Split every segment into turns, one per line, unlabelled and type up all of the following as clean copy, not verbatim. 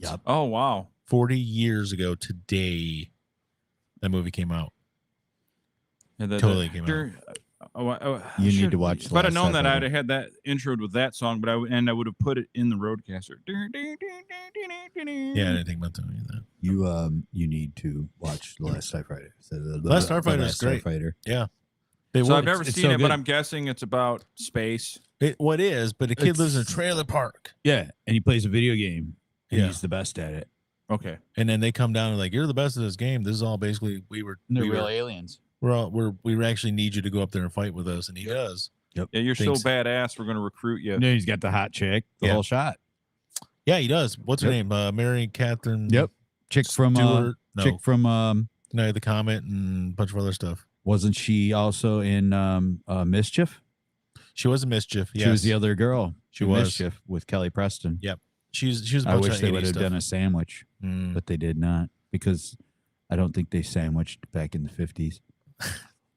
Yep.
Oh, wow.
40 years ago today, that movie came out.
Yeah,
Totally came out.
You need to watch
If
The
I'd have
Last
known that, I'd
Starfighter.
have had that introed with that song, but I would have put it in the Roadcaster.
Yeah, I didn't think about doing that.
You need to watch The Last Starfighter.
Last Starfighter is great.
Starfighter.
Yeah.
So I've never
It's
seen
so
it, but
good.
I'm guessing it's about space.
It is, but a kid lives in a trailer park.
Yeah, and he plays a video game, and
Yeah.
he's the best at it.
Okay.
And then they come down and like, you're the best at this game. This is all basically
And they're real aliens.
we actually need you to go up there and fight with us, and he does.
Yeah, you're
Thanks.
so badass. We're going to recruit you.
And then he's got the hot chick, the
Yeah.
whole shot.
Yeah, he does. What's her name? Mary Catherine.
Chick from
Stewart. No.
chick from
Night of the Comet and a bunch of other stuff.
wasn't she also in Mischief?
She was a Mischief. Yes.
She was the other girl.
She
in
was.
Mischief with Kelly Preston.
Yep. She was. A
I
bunch
wish
of
they
80s
would have
stuff.
done a sandwich,
Mm.
but they did not because I don't think they sandwiched back in the 50s.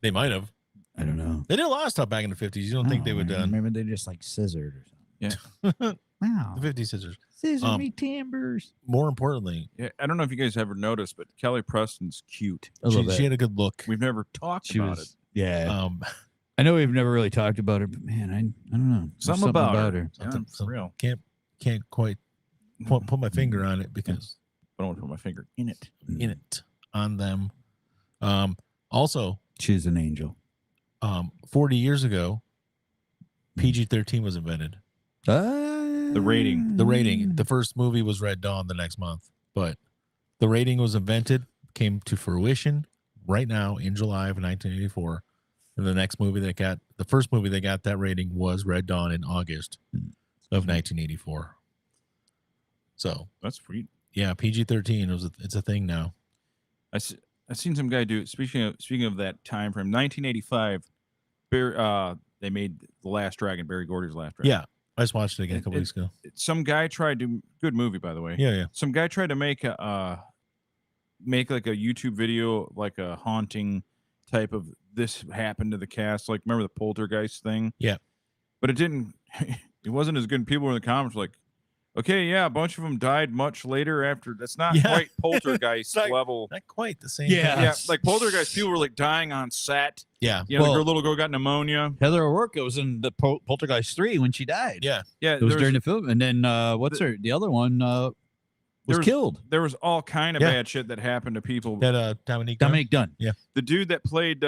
They might have.
I don't know.
They did a lot of stuff back in the 50s. You don't think they would done
Maybe they just like scissored or something.
Yeah.
Wow.
the 50 scissors.
Scissor me timbers.
More importantly,
Yeah, I don't know if you guys ever noticed, but Kelly Preston's cute.
A little bit.
she had a good look.
We've never talked
She
about
was,
it.
yeah. I know we've never really talked about her, but man, I don't know. There's
Something about her.
her.
Something,
for real.
Can't quite put my finger on it because
I don't want to put my finger in it.
in it on them. Also,
She's an angel.
40 years ago, PG-13 was invented.
The rating.
The rating. The first movie was Red Dawn the next month, but the rating was invented, came to fruition right now in July of 1984. And the first movie that got that rating was Red Dawn in August of 1984. So
That's sweet.
yeah, PG-13 it's a thing now.
I seen some guy do. Speaking of that time frame, 1985. They made The Last Dragon, Barry Gordy's Last Dragon.
Yeah, I just watched it again a couple weeks ago.
Some guy tried to. Good movie, by the way.
Yeah.
Some guy tried to make like a YouTube video, like a haunting type of this happened to the cast. Like, remember the poltergeist thing?
Yeah.
But it didn't. It wasn't as good. People in the comments were like, okay, yeah, a bunch of them died much later after. That's not quite poltergeist level.
Not quite the same.
Yeah.
Yeah, like poltergeist, people were like dying on set.
Yeah.
You know,
Well-
her little girl got pneumonia.
Heather O'Rourke was in the Poltergeist 3 when she died.
Yeah.
Yeah,
It was during the film. And then the other one was killed.
There was all kind of bad shit that happened to people.
That Dominique
Dunn.
Yeah.
The dude that played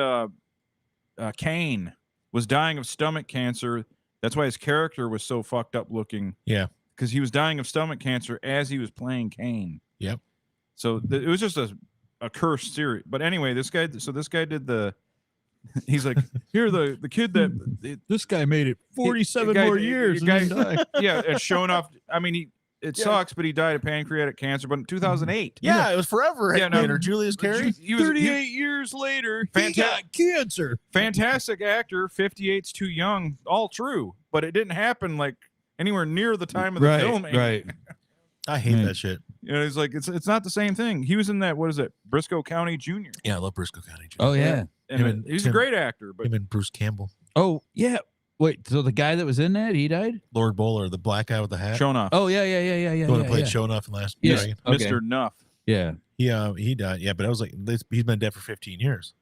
Kane was dying of stomach cancer. That's why his character was so fucked up looking.
Yeah.
Because he was dying of stomach cancer as he was playing Kane.
Yep.
So it was just a cursed series. But anyway, this guy did the. He's like, here the kid that
This guy made it 47
guy-
more years.
guy-
and then died.
yeah, and showing off. I mean, it sucks, but he died of pancreatic cancer. But in 2008,
Yeah, it was forever.
Yeah, no,
later. Julius Carey.
he was
38 years later, he
Fanta-
got cancer.
fantastic actor. 58's too young. All true, but it didn't happen like anywhere near the time of the filming.
Right.
I hate that shit.
You know, it's like it's not the same thing. He was in that. What is it? Briscoe County Jr.
Yeah, I love Briscoe County.
Oh, yeah.
And he's a great actor. But
Him and Bruce Campbell.
Oh, yeah. Wait, so the guy that was in that, he died?
Lord Bowler, the black guy with the hat.
Shonoff,
Oh, yeah.
The one that played Shonuff in Last Dragon.
Okay.
Mr. Nuff.
Yeah.
He died. Yeah, but I was like, he's been dead for 15 years.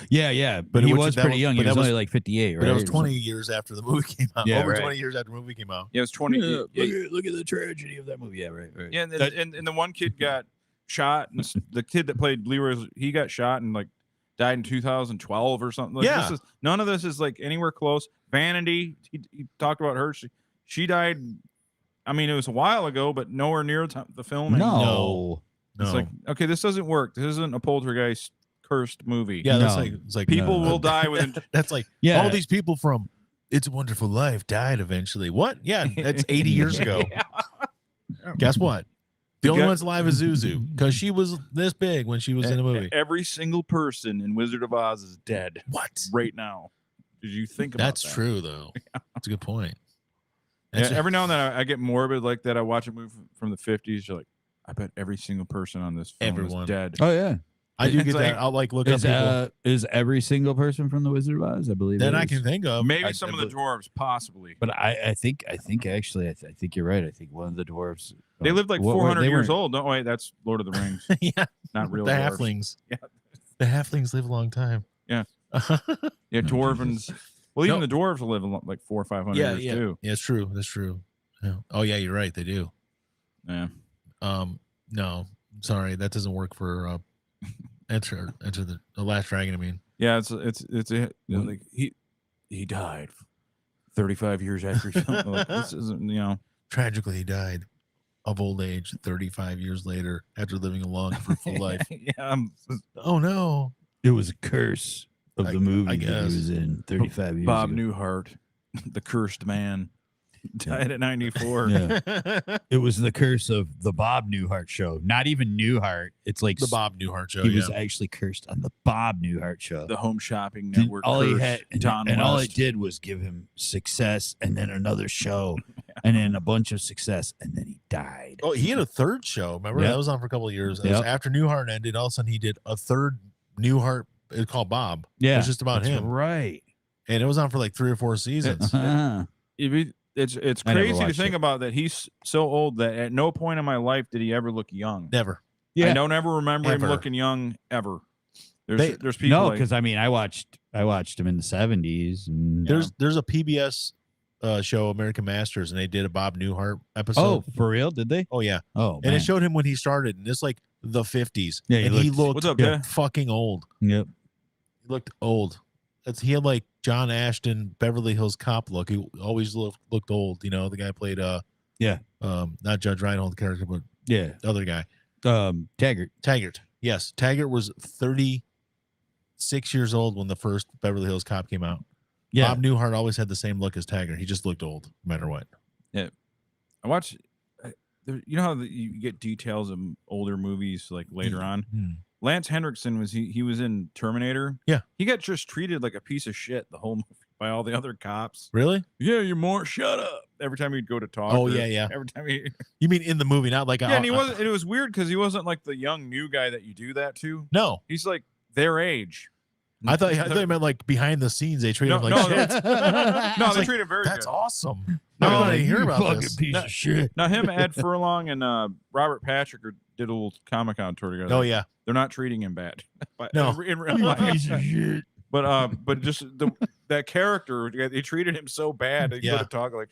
Yeah.
But
But he
which-
was
that
pretty
was-
young.
but
He was
that was-
only like 58, right?
But it was 20 years after the movie came out.
Yeah,
Over
right.
20 years after the movie came out.
Yeah, it was 20.
Look at the tragedy of that movie. Yeah, right.
Yeah, and the one kid got shot, and the kid that played Leroy, he got shot and like died in 2012 or something. Like,
Yeah.
None of this is like anywhere close. Vanity, he talked about her. She died. I mean, it was a while ago, but nowhere near the filming.
No.
It's like, okay, this doesn't work. This isn't a poltergeist cursed movie.
Yeah, that's
No.
like it's like
People will die within.
That's like
Yeah.
all these people from It's a Wonderful Life died eventually. What? Yeah, that's 80 years ago. Guess what? The only one's alive is Zuzu because she was this big when she was in the movie.
Every single person in Wizard of Oz is dead
What?
right now. Did you think about
That's
that?
true, though. That's a good point.
Yeah,
That's
every now and then I get morbid like that. I watch a movie from the 50s. You're like, I bet every single person on this film
Everyone.
is dead.
Oh, yeah.
I do
It's
get
like-
that. I'll like look up people
Is every single person from the Wizard of Oz? I believe
that
it
I
is.
can think of.
Maybe some of the dwarves, possibly.
But I think actually I think you're right. I think one of the dwarves.
They lived like
what were-
400
they
years
weren't-
old. No, wait, that's Lord of the Rings.
Yeah,
Not real
the
dwarves.
halflings.
Yeah.
The halflings live a long time.
Yeah.
No,
Yeah, dwarvens. Well, even
No.
the dwarves live like 400 or 500 years
yeah.
too.
Yeah, it's true. That's true. Yeah. Oh yeah, you're right. They do.
Yeah.
No, sorry, that doesn't work for enter the Last Dragon. I mean,
Yeah, it's like he died 35 years after he like, this isn't,
tragically he died of old age 35 years later after living a long fruitful life.
Yeah,
Oh no.
It was a curse of
I
the movie that he
guess.
was in 35 years
Bob
ago.
Newhart, the cursed man, died at 94.
Yeah. It was the curse of the Bob Newhart show. Not even Newhart. It's like
The Bob Newhart show.
he
Yeah.
was actually cursed on the Bob Newhart show.
The Home Shopping
Did-
Network.
all he
curse,
had, and,
Don
and all it
West.
did was give him success, and then another show, and then a bunch of success, and then he died.
Oh, he had a third show. Remember
Yep.
that was on for a couple of years. It was
Yep.
after Newhart ended. All of a sudden, he did a third Newhart. It's called Bob.
Yeah,
It's just about
that's
him,
right?
and it was on for like 3 or 4 seasons.
Uh-huh.
It's
I never
crazy to
watched
think
it.
about that he's so old that at no point in my life did he ever look young.
Never.
I don't ever remember
Ever.
him looking young ever.
They-
There's people
No,
like,
because I mean, I watched him in the 70s. And,
There's a PBS show, American Masters, and they did a Bob Newhart episode.
oh, for real? Did they?
Oh yeah,
Oh,
and
man.
it showed him when he started, and it's like the 50s.
Yeah, he
and he
looked-
looked
What's up,
yeah.
Dad?
fucking old.
Yep.
He looked old. He had like John Ashton, Beverly Hills Cop look. He always looked old. You know, the guy played not Judge Reinhold character, but
Yeah.
the other guy,
Taggart.
Taggart. Yes, Taggart was 36 years old when the first Beverly Hills Cop came out.
Yeah.
Bob Newhart always had the same look as Taggart. He just looked old, no matter what.
I watch. You know how you get details of older movies like later on.
Hmm.
Lance Henriksen he was in Terminator.
Yeah.
He got just treated like a piece of shit the whole movie by all the other cops.
Really?
Yeah, you're more shut up. Every time he'd go to talk.
Oh,
or
yeah.
Every time he
You mean in the movie, not like
Yeah, and he wasn't. It was weird because he wasn't like the young new guy that you do that to.
No,
He's like their age.
I thought you meant like behind the scenes. They treat him like
no,
shit.
No,
It's
they
like,
treat him very
That's
good.
awesome. I want to hear about this.
Piece of shit.
Now him, Ed Furlong, and Robert Patrick did a little Comic-Con tour together.
Oh yeah,
They're not treating him bad. But
No.
in real
You
life.
piece of shit.
But just that character, they treated him so bad. They
Yeah.
go to talk like,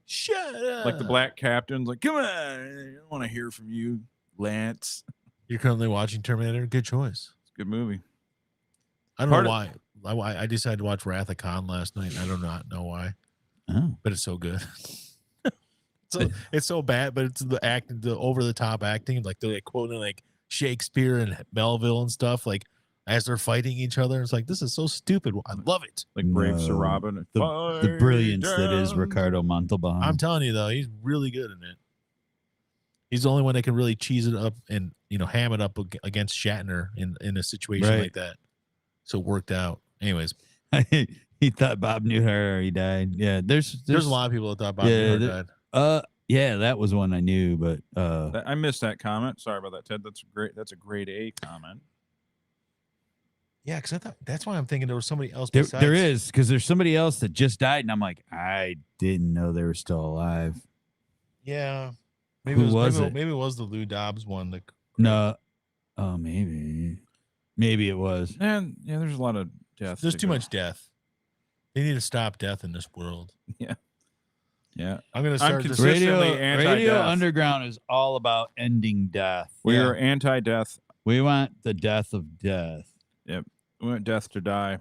shut up. Like the black captain's like, come on, I don't want to hear from you, Lance.
You're currently watching Terminator. Good choice.
It's a good movie.
I don't
Part
know
of-
why. I decided to watch Wrath of Khan last night. I do not know why,
Oh.
but it's so good. It's so bad, but it's the acting, the over the top acting, like they're like quoting like Shakespeare and Melville and stuff, like as they're fighting each other. It's like this is so stupid. I love it.
Like Brave Sir
No.
Robin.
The brilliance that is
Down.
Ricardo Montalban.
I'm telling you though, he's really good in it. He's the only one that can really cheese it up and ham it up against Shatner in a situation
Right.
like that. So it worked out. Anyways,
He thought Bob Newhart he died. Yeah, there's
a lot of people that thought Bob
Yeah,
Newhart died.
Yeah, that was one I knew, but
I missed that comment. Sorry about that, Ted. That's great. That's a grade A comment.
Yeah, because I thought that's why I'm thinking there was somebody else.
there
besides.
there is because there's somebody else that just died, and I'm like, I didn't know they were still alive.
Yeah.
Who was it?
Maybe it was the Lou Dobbs one.
No, oh maybe it was.
And yeah, there's a lot of death.
There's
to
too
go.
much death. They need to stop death in this world.
Yeah.
I'm gonna start this.
consistent.
Radio
Consistently anti-death.
Underground is all about ending death.
We
Yeah.
are anti-death.
We want the death of death.
We want death to die.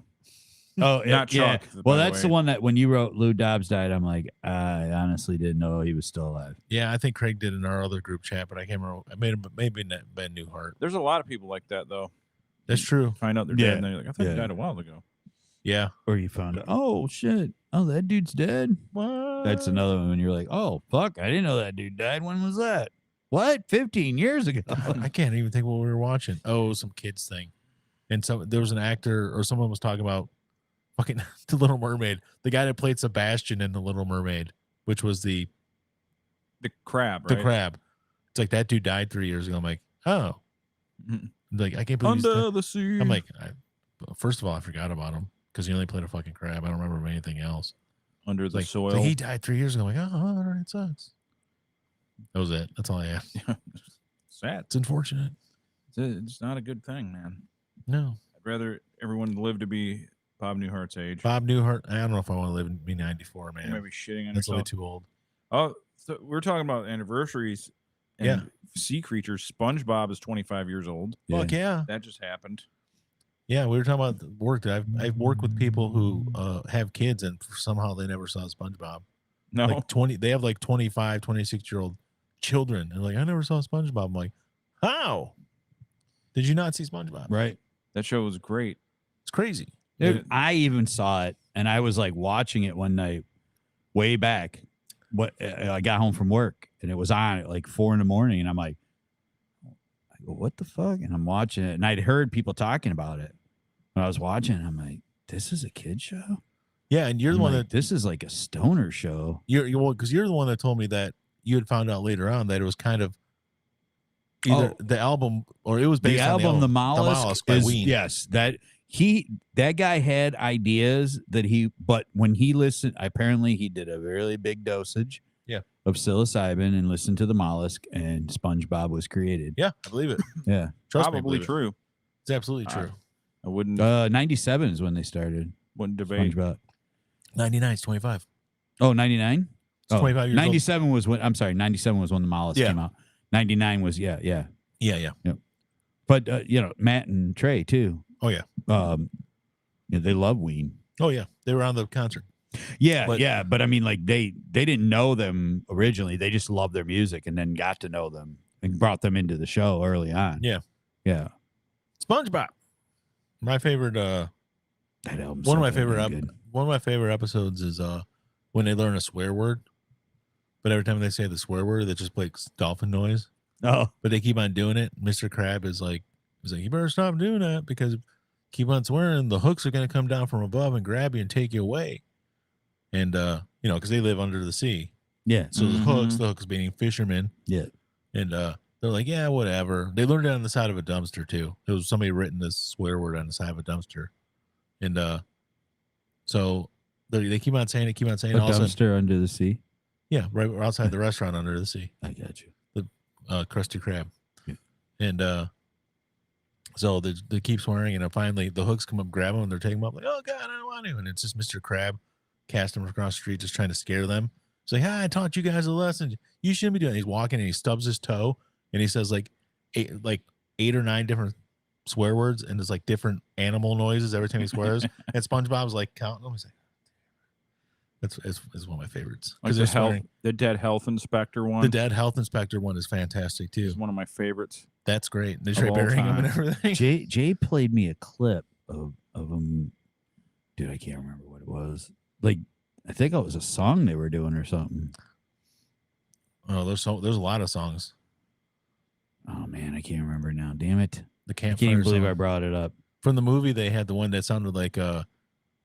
Oh,
Not
yeah.
Chuck, by
Well,
the
that's the
way.
one that when you wrote Lou Dobbs died, I'm like, I honestly didn't know he was still alive.
Yeah, I think Craig did in our other group chat, but I can't remember. I made him maybe Ben Newhart.
There's a lot of people like that though.
That's true.
Find out they're
Yeah.
dead, and they're like, I thought
Yeah.
he died a while ago.
Yeah.
Or you found out, oh shit, oh that dude's dead.
What?
That's another one when you're like, oh fuck, I didn't know that dude died. When was that? What? 15 years ago.
I can't even think what we were watching. Oh, some kids thing, and there was an actor or someone was talking about fucking the Little Mermaid. The guy that played Sebastian in the Little Mermaid, which was the
The crab, right?
crab. It's like that dude died 3 years ago. I'm like, oh,
Mhm.
Like, I can't believe he's
Under the sea.
I'm like, first of all, I forgot about him because he only played a fucking crab. I don't remember anything else.
Under the
Like,
soil.
he died 3 years ago. I'm like, oh, all right, it sucks. That was it. That's all I have.
Sad.
It's unfortunate.
It's not a good thing, man.
No.
I'd rather everyone live to be Bob Newhart's age.
Bob Newhart. I don't know if I want to live and be 94, man.
You might be shitting on
That's way
yourself.
too old.
Oh, so we're talking about anniversaries and sea creatures. SpongeBob is 25 years old.
Fuck yeah.
That just happened.
Yeah, we were talking about work. I've worked with people who have kids and somehow they never saw SpongeBob.
No.
Like 20, they have like 25, 26-year-old children. And like, I never saw SpongeBob. I'm like, how? Did you not see SpongeBob?
Right.
That show was great.
It's crazy.
Dude, I even saw it, and I was like watching it one night way back. I got home from work, and it was on at like 4 a.m, and I'm like, I go, what the fuck? And I'm watching it, and I'd heard people talking about it when I was watching it. I'm like, this is a kid show?
Yeah, and you're the one that
this is like a stoner show.
you're because you're the one that told me that you had found out later on that it was kind of either the album or it was based
The
on
album, The Mollusk,
Mollusk by
is,
Buyin.
yes, that guy had ideas but when he listened, apparently he did a really big dosage of psilocybin and listened to the Mollusk, and SpongeBob was created.
Yeah, I believe it.
Yeah.
Trust me, I
Probably
believe it.
true.
It's absolutely true.
I wouldn't
97 is when they started
debate.
SpongeBob.
99 is 25.
Oh, 99?
It's 25 years
97 was when, I'm sorry, 97 was when the Mollusk came out. 99 was, yeah.
old. Yeah.
But, Matt and Trey, too.
Oh, yeah.
They love Ween.
Oh, yeah. They were on the concert.
Yeah,
But-
but I mean, like they didn't know them originally. They just loved their music and then got to know them and brought them into the show early on.
Yeah.
Yeah.
SpongeBob. My favorite
That album's
one of
so
my favorite
fucking good.
one of my favorite episodes is when they learn a swear word. But every time they say the swear word, they just play dolphin noise.
Oh,
But they keep on doing it. Mr. Crab is like, you better stop doing that because keep on swearing, the hooks are going to come down from above and grab you and take you away. And because they live under the sea,
yeah.
so the hooks being fishermen.
Yeah.
And they're like, yeah, whatever. They learned it on the side of a dumpster too. There was somebody written this swear word on the side of a dumpster, and so they keep on saying it,
A
all of a sudden,
dumpster under the sea.
yeah, right outside the restaurant under the sea,
I got you.
Krusty Krab,
Yeah.
and so they keep swearing, and finally the hooks come up, grab them, and they're taking them up like, oh god, I don't want to, and it's just Mr. Crab casting them across the street, just trying to scare them. He's like, I taught you guys a lesson. You shouldn't be doing it. He's walking and he stubs his toe and he says like eight or nine different swear words and there's like different animal noises every time he swears. And SpongeBob's like counting them. He's like, it's one of my favorites.
Like the dead health inspector one.
The dead health inspector one is fantastic too.
is one of my favorites.
That's great. They
Of
try
all
burying him and
time.
everything.
Jay played me a clip of him. Dude, I can't remember what it was. Like, I think it was a song they were doing or something.
Oh, there's a lot of songs.
Oh man, I can't remember now. Damn it.
The
I
campfire
can't even believe
song.
I brought it up.
From the movie, they had the one that sounded like I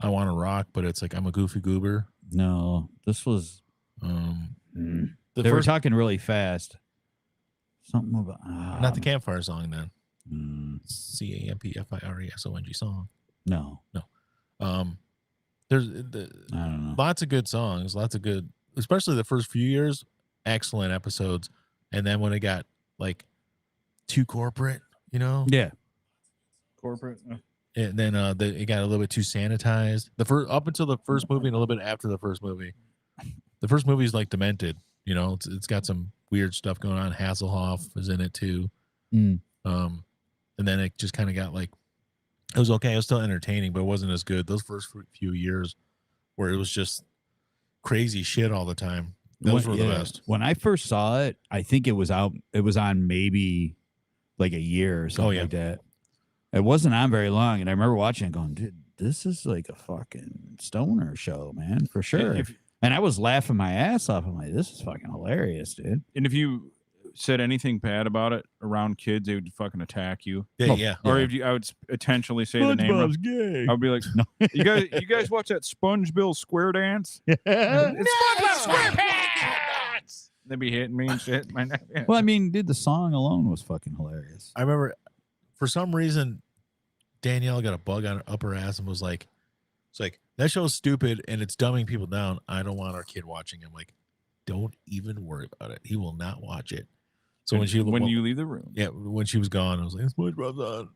Want to Rock, but it's like I'm a goofy goober.
No, this was
The
they were
first,
talking really fast. Something about
not the campfire song then. CAMPFIRESONG song.
No,
There's
I don't know.
lots of good songs, lots of good, especially the first few years, excellent episodes. And then when it got like too corporate,
Yeah,
Corporate.
and then it got a little bit too sanitized. The first up until the first movie and a little bit after the first movie. The first movie is like demented, it's got some weird stuff going on. Hasselhoff is in it too.
Mm.
And then it just kind of got like, it was okay. It was still entertaining, but it wasn't as good. Those first few years where it was just crazy shit all the time. Those were the best.
When I first saw it, I think it was out. It was on maybe like a year or something like that. It wasn't on very long, and I remember watching it, going, "Dude, this is like a fucking stoner show, man, for sure." And I was laughing my ass off. I'm like, "This is fucking hilarious, dude."
And if you said anything bad about it around kids, they would fucking attack you.
Yeah.
Or if I would intentionally say the name wrong,
gay.
I would be like,
No.
you guys watch that SpongeBob Square Dance? It's SpongeBob SquarePants. They'd be hitting me and shit.
Well, I mean, dude, the song alone was fucking hilarious.
I remember for some reason, Danielle got a bug on her upper ass and was like, it's like, that show's stupid and it's dumbing people down. I don't want our kid watching. I'm like, don't even worry about it. He will not watch it. So when
you leave the room,
yeah, when she was gone, I was like, SpongeBob's on.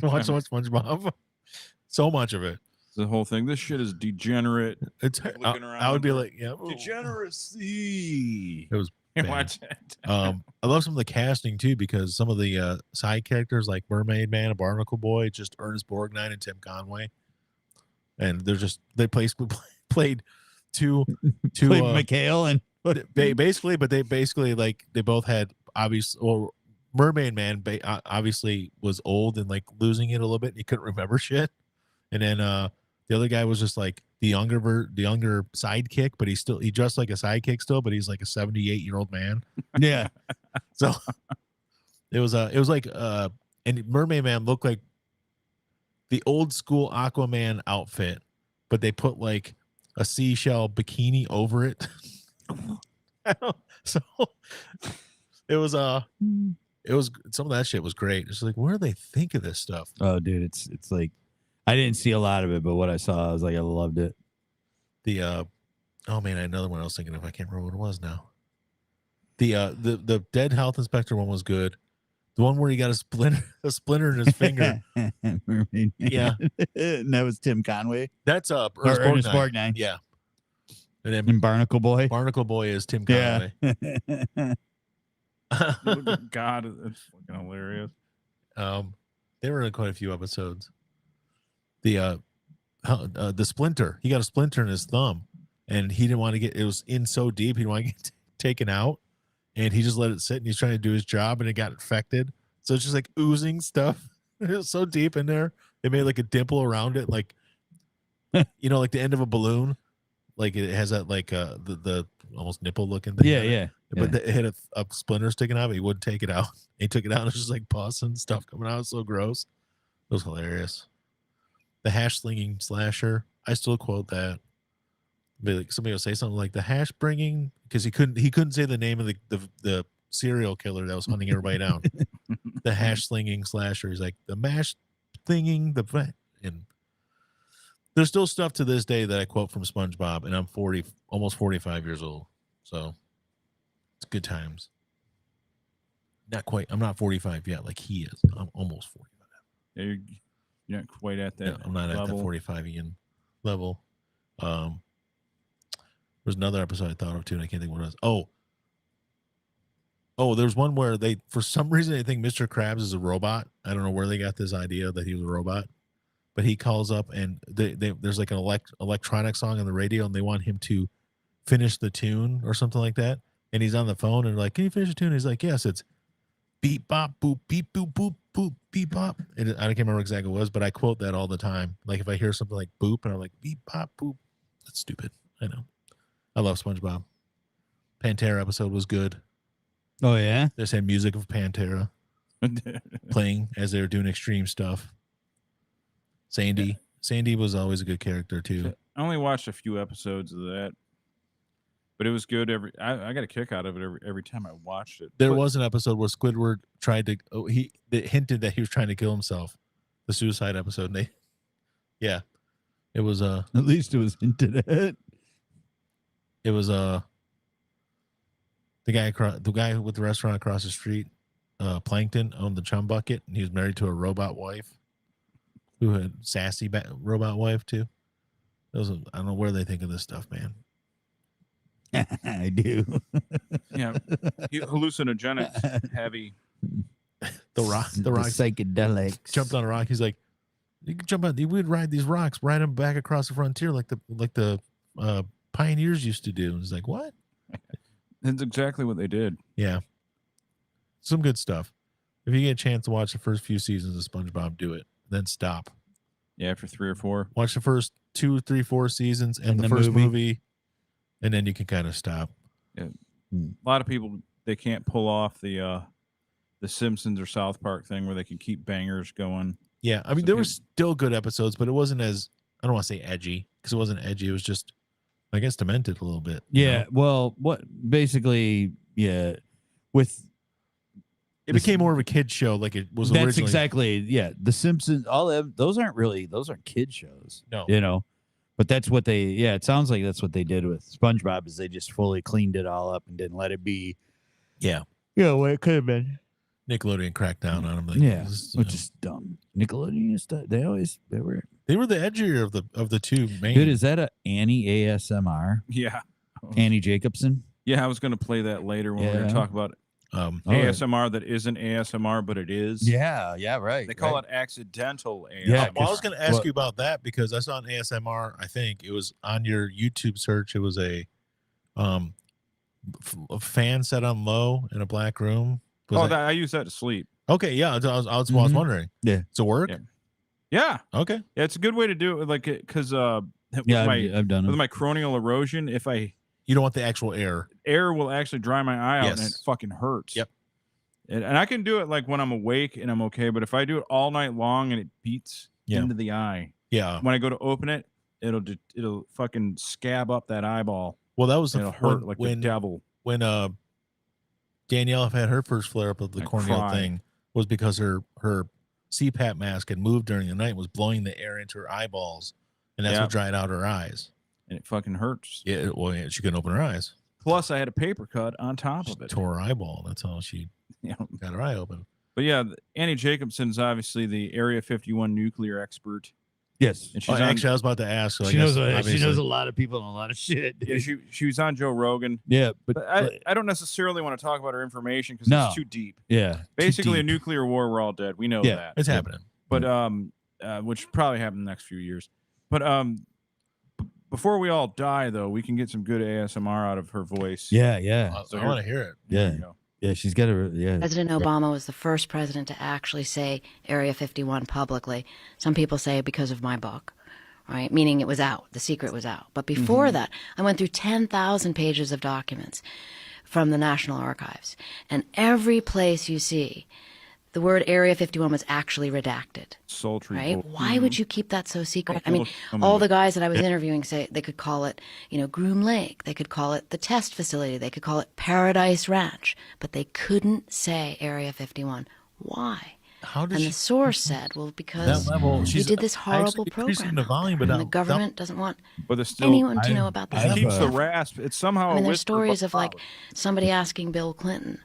Watch so much SpongeBob. So much of it.
the whole thing. This shit is degenerate.
It's I would be like, yeah,
degeneracy.
It was bad.
Watch it.
I love some of the casting too, because some of the side characters like Mermaid Man and Barnacle Boy, just Ernest Borgnine and Tim Conway, and they played two
Played McHale and
they basically like they both had obvious. Well, Mermaid Man obviously was old and like losing it a little bit. And he couldn't remember shit, and then the other guy was just like the younger sidekick, but he dressed like a sidekick still, but he's like a 78-year-old man.
yeah.
So it was like and Mermaid Man looked like the old school Aquaman outfit, but they put like a seashell bikini over it. So it was some of that shit was great. It's like, where do they think of this stuff?
Oh, dude, it's like I didn't see a lot of it, but what I saw, I was like, I loved it.
The oh man, another one I was thinking of. I can't remember what it was now. The dead health inspector one was good. The one where he got a splinter in his finger.
Mermaid Man.
Yeah.
And that was Tim Conway.
That's
Ernest Borgnine.
Yeah. And then
And Barnacle Boy.
Barnacle Boy is Tim Conway.
Yeah.
God, it's fucking hilarious.
They were in quite a few episodes. The splinter, he got a splinter in his thumb, and he didn't want to get it was in so deep he didn't want to get taken out, and he just let it sit, and he's trying to do his job, and it got infected, so it's just like oozing stuff. It was so deep in there, they made like a dimple around it, like like the end of a balloon, like it has that like the almost nipple looking thing.
Yeah.
But it had a splinter sticking out, but he wouldn't take it out. He took it out, and it's just like pus and stuff coming out. It's so gross. It was hilarious. The hash slinging slasher, I still quote that. Like somebody will say something like the hash bringing, because he couldn't say the name of the serial killer that was hunting everybody down. The hash slinging slasher. He's like the mash thinging and there's still stuff to this day that I quote from SpongeBob, and I'm almost 45 years old, so it's good times. Not quite. I'm not 45 yet, like he is. I'm almost 45.
Yeah, you're not quite at that.
Yeah, I'm not
level.
at the 45 Ian level. There's another episode I thought of too, and I can't think what it was. Oh, there's one where they, for some reason, they think Mr. Krabs is a robot. I don't know where they got this idea that he was a robot, but he calls up and there's like an electronic song on the radio, and they want him to finish the tune or something like that. And he's on the phone and like, can you finish the tune? He's like, yes, it's beep bop boop beep boop boop boop beep bop. And I can't remember exactly what it was, but I quote that all the time. Like if I hear something like boop and I'm like beep bop boop, that's stupid. I know. I love SpongeBob. Pantera episode was good.
Oh yeah.
They had music of Pantera playing as they were doing extreme stuff. Sandy was always a good character too.
I only watched a few episodes of that, but it was good. I got a kick out of it every time I watched it.
There was an episode where Squidward tried to. He hinted that he was trying to kill himself. The suicide episode. And it was
At least it was hinted at.
It was the guy with the restaurant across the street. Plankton owned the Chum Bucket, and he was married to a robot wife, who had sassy robot wife too. I don't know where they think of this stuff, man.
I do.
Yeah, hallucinogenics heavy.
The rock
psychedelics
jumped on a rock. He's like, you can jump on. We'd ride these rocks, ride them back across the frontier like the pioneers used to do. And he's like, what?
That's exactly what they did.
Yeah, some good stuff. If you get a chance to watch the first few seasons of SpongeBob, do it. Then stop.
Yeah, after 3 or 4.
Watch the first 2, 3, 4 seasons and the first movie, and then you can kind of stop.
Yeah. A lot of people, they can't pull off the Simpsons or South Park thing where they can keep bangers going.
Yeah, I mean, there were still good episodes, but it wasn't as, I don't want to say edgy, because it wasn't edgy. It was just, I guess, demented a little bit.
Yeah, well, with
It became more of a kid show, like it was
That's
originally.
exactly The Simpsons. All of those aren't kid shows.
No.
You know, but that's what they. Yeah, it sounds like that's what they did with SpongeBob. Is they just fully cleaned it all up and didn't let it be.
Yeah.
What it could have been.
Nickelodeon cracked down on them. Like,
Yeah, which is dumb. Nickelodeon stuff. They were
the edgier of the two main.
Dude, is that a Annie ASMR?
Yeah.
Annie Jacobson?
Yeah, I was going to play that later when we're going to talk about ASMR that isn't ASMR, but it is.
Yeah, right.
They call it accidental ASMR.
Yeah,
Well, I was going to ask you about that because I saw an ASMR. I think it was on your YouTube search. It was a fan set on low in a black room.
I use that to sleep.
Okay, yeah. I was wondering.
Yeah.
Does it work?
Yeah.
Okay.
Yeah, it's a good way to do it. Like, because
I've done it.
with my corneal erosion,
You don't want the actual air.
Air will actually dry my eye out and it fucking hurts.
Yep.
And I can do it like when I'm awake and I'm okay, but if I do it all night long and it beats into the eye, when I go to open it, it'll fucking scab up that eyeball.
Well, that was
it'll hurt like the devil.
When Danielle had her first flare up of the corneal thing was because her CPAP mask had moved during the night and was blowing the air into her eyeballs, and that's what dried out her eyes.
And it fucking hurts.
Yeah, she couldn't open her eyes.
Plus, I had a paper cut on top of it.
Tore her eyeball. That's how she got her eye open.
But yeah, Annie Jacobson's obviously the Area 51 nuclear expert.
Yes.
And she's
actually, I was about to ask. So
she knows a lot of people and a lot of shit.
Yeah, she was on Joe Rogan.
Yeah, but
I don't necessarily want to talk about her information because it's too deep.
Yeah.
Basically, a nuclear war, we're all dead. We know that.
It's happening.
But which probably happen in the next few years. But before we all die, though, we can get some good ASMR out of her voice.
Yeah.
So I want to hear it.
Yeah. Yeah, she's got a
President Obama was the first president to actually say Area 51 publicly. Some people say because of my book, right? Meaning it was out. The secret was out. But before that, I went through 10,000 pages of documents from the National Archives. And every place you see, the word Area 51 was actually redacted.
Sultry.
Right? Why would you keep that so secret? I mean, all the guys that I was interviewing say they could call it, Groom Lake. They could call it the test facility. They could call it Paradise Ranch. But they couldn't say Area 51. Why? And the source said, well, because you did this horrible program. And the government doesn't want anyone to know about this.
It keeps the rasp. It's somehow
I mean, there's stories of like somebody asking Bill Clinton,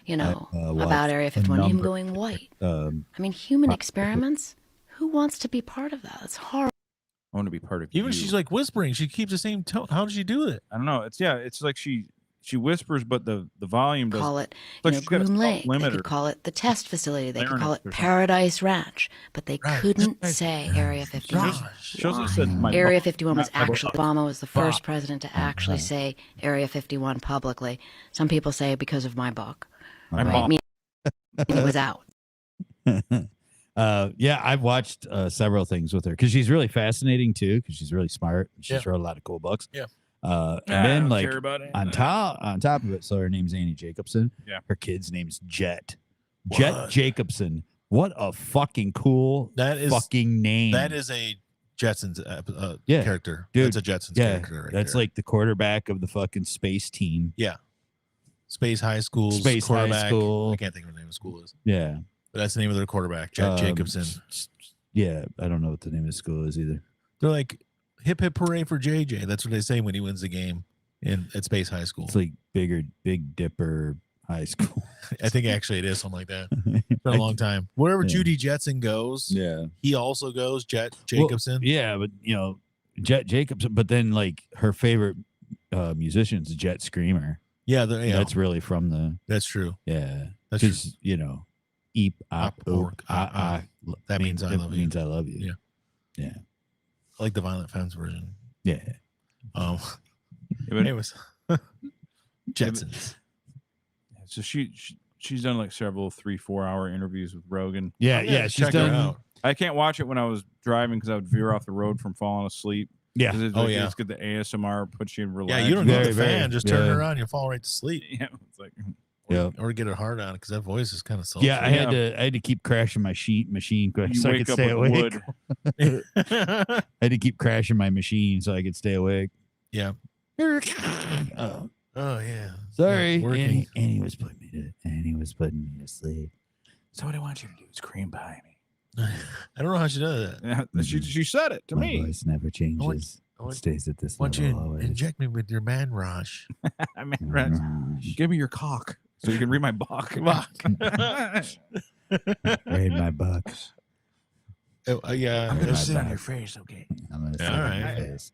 about Area 51, him going white. I mean, human experiments? Who wants to be part of that? It's horrible.
I want to be part of
Even she's like whispering. She keeps the same tone. How does she do it?
I don't know. It's like she whispers, but the volume doesn't.
Call it Groom Lake. They could call it the test facility. They could call it Paradise Ranch. But they couldn't say Area 51. Area 51 was actually, Obama was the first president to actually say Area 51 publicly. Some people say because of my book. Right? It was out.
I've watched several things with her because she's really fascinating too, because she's really smart. She's wrote a lot of cool books.
Yeah.
And then like on top of it, so her name's Annie Jacobson.
Yeah.
Her kid's name's Jet Jacobson. What a fucking cool fucking name.
That is a Jetsons character.
Dude,
that's a Jetsons character. Right
that's
there.
like the quarterback of the fucking space team.
Yeah. Space High School.
Space High School.
I can't think of what the name of the school is.
Yeah.
But that's the name of their quarterback, Jet Jacobson.
Yeah, I don't know what the name of the school is either.
They're like, hip hip hooray for JJ. That's what they say when he wins the game at Space High School.
It's like Big Dipper High School.
I think actually it is something like that. It's been a long time. Wherever Judy Jetson goes, he also goes, Jet Jacobson.
Well, yeah, but Jet Jacobson. But then like her favorite musician's Jet Screamer.
Yeah,
that's really from the.
That's true.
Yeah,
that's true.
Eep op ork
that means I love you.
Means I love you. Yeah.
I like the Violent Femmes version.
Yeah.
Anyways, Jetsons.
So she's done like several 3-4 hour interviews with Rogan.
Yeah, she's done.
I can't watch it when I was driving because I would veer off the road from falling asleep.
Yeah.
It's good. The ASMR puts you in relax.
Yeah, you don't need the fan. Just turn it on. You fall right to sleep.
Yeah, it's like.
Or get it hard on because that voice is kind of sultry.
Yeah, I had to keep crashing my machine so I could stay awake. I had to keep crashing my machine so I could stay awake.
Yeah.
I
Oh yeah.
Sorry,
Yeah, working.
Annie was putting me to sleep.
So what I want you to do is cream pie me.
I don't know how she does that.
Yeah, she said it to
My
me.
voice never changes. It stays at this
Why don't
level
you
always.
inject me with your man rush?
I mean, give me your cock so you can read my buck.
Read my bucks.
Yeah.
I'm gonna
my
sit on
back.
your face, okay?
I'm gonna sit
All
on your
right.
face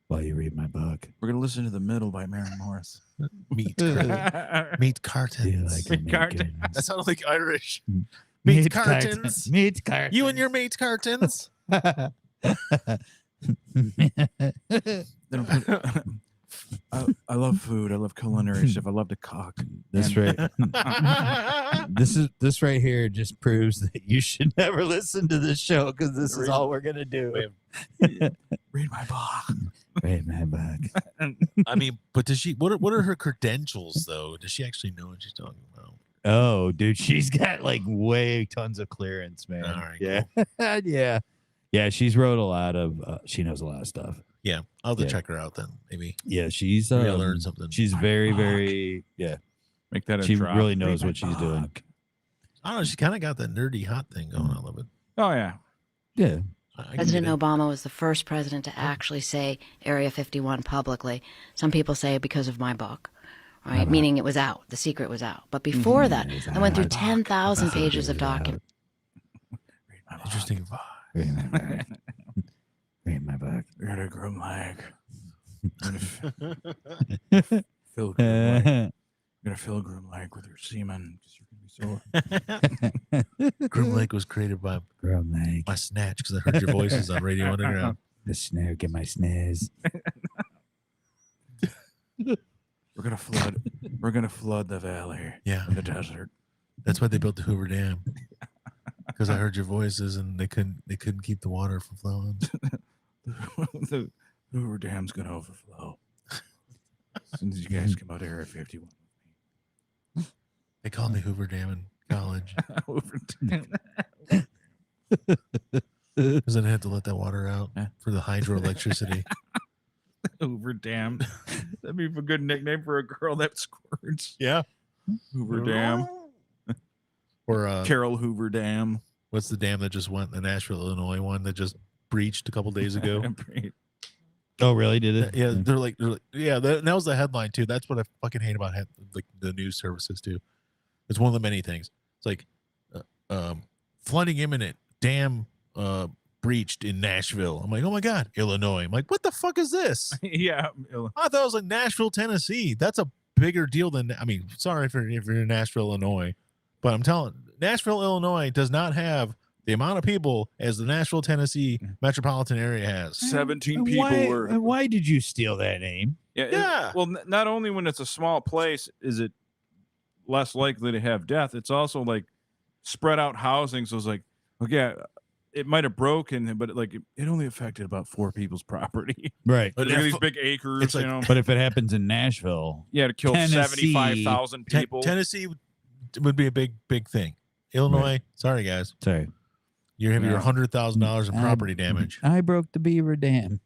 while you read my book.
We're gonna listen to The Middle by Mary Morris.
Meat
Do
cartons.
you like
Meat cartons.
That sounded like Irish.
Meat
cartons.
Meat cartons.
You and your meat cartons.
I love food. I love culinary stuff. I love to cock.
That's right. This right here just proves that you should never listen to this show because this is all we're gonna do.
Read my book.
Read my book.
I mean, but does she? What are her credentials though? Does she actually know what she's talking about?
Oh, dude, she's got like way tons of clearance, man.
All right,
Yeah, yeah. She's wrote a lot of. She knows a lot of stuff.
Yeah, I'll have to
Yeah.
check her out then. Maybe.
Yeah, she's.
Maybe I'll learn something.
She's very, very. Yeah,
Make that a
she
drop.
really knows
Read
what
my
she's doing.
book.
I don't know. She kind of got that nerdy hot thing going. I love it.
Oh yeah.
Yeah.
I can
President
get it.
Obama was the first president to actually say Area 51 publicly. Some people say because of my book, right? Meaning it was out. The secret was out. But before that, I went through 10,000 pages of documents.
Read my book.
Interesting.
Read my book. Read my book.
You're gonna groom leg. Fill groom leg. You're gonna fill groom leg with your semen because you're gonna be sore.
Groom Lake was created by
Girl, Mike.
my snatch because I heard your voices on Radio Underground.
The snare, get my snares.
We're gonna flood. We're gonna flood the valley.
Yeah,
In the desert.
that's why they built the Hoover Dam. Because I heard your voices and they couldn't keep the water from flowing.
The Hoover Dam's gonna overflow. As soon as you guys come out of Area 51.
They called me Hoover Dam in college
Hoover Dam.
because I didn't have to let that water out
Yeah.
for the hydroelectricity.
Hoover Dam. That'd be a good nickname for a girl that squirts.
Yeah.
Hoover Dam.
Or
Carol Hoover Dam.
what's the dam that just went? The Nashville, Illinois one that just breached a couple days ago.
Oh, really? Did it?
Yeah, they're like, yeah, that was the headline too. That's what I fucking hate about like the news services too. It's one of the many things. It's like flooding imminent, dam breached in Nashville. I'm like, oh my god, Illinois. I'm like, what the fuck is this?
Yeah.
I thought it was like Nashville, Tennessee. That's a bigger deal than. I mean, sorry if you're in Nashville, Illinois, but I'm telling Nashville, Illinois does not have the amount of people as the Nashville, Tennessee metropolitan area has.
17
And
people
why,
were.
and why did you steal that name?
Yeah.
Well, not only when it's a small place is it less likely to have death, it's also like spread out housing. So it's like, okay, it might have broken, but it only affected about 4 people's property.
Right.
But
Look at
if-
these big acres,
it's like-
you know.
But if it happens in Nashville,
Yeah, to kill
Tennessee-
75,000 people.
Tennessee would be a big thing. Illinois, sorry guys,
sorry,
you're having your
Yeah.
$100,000 in property damage.
I broke the Beaver Dam.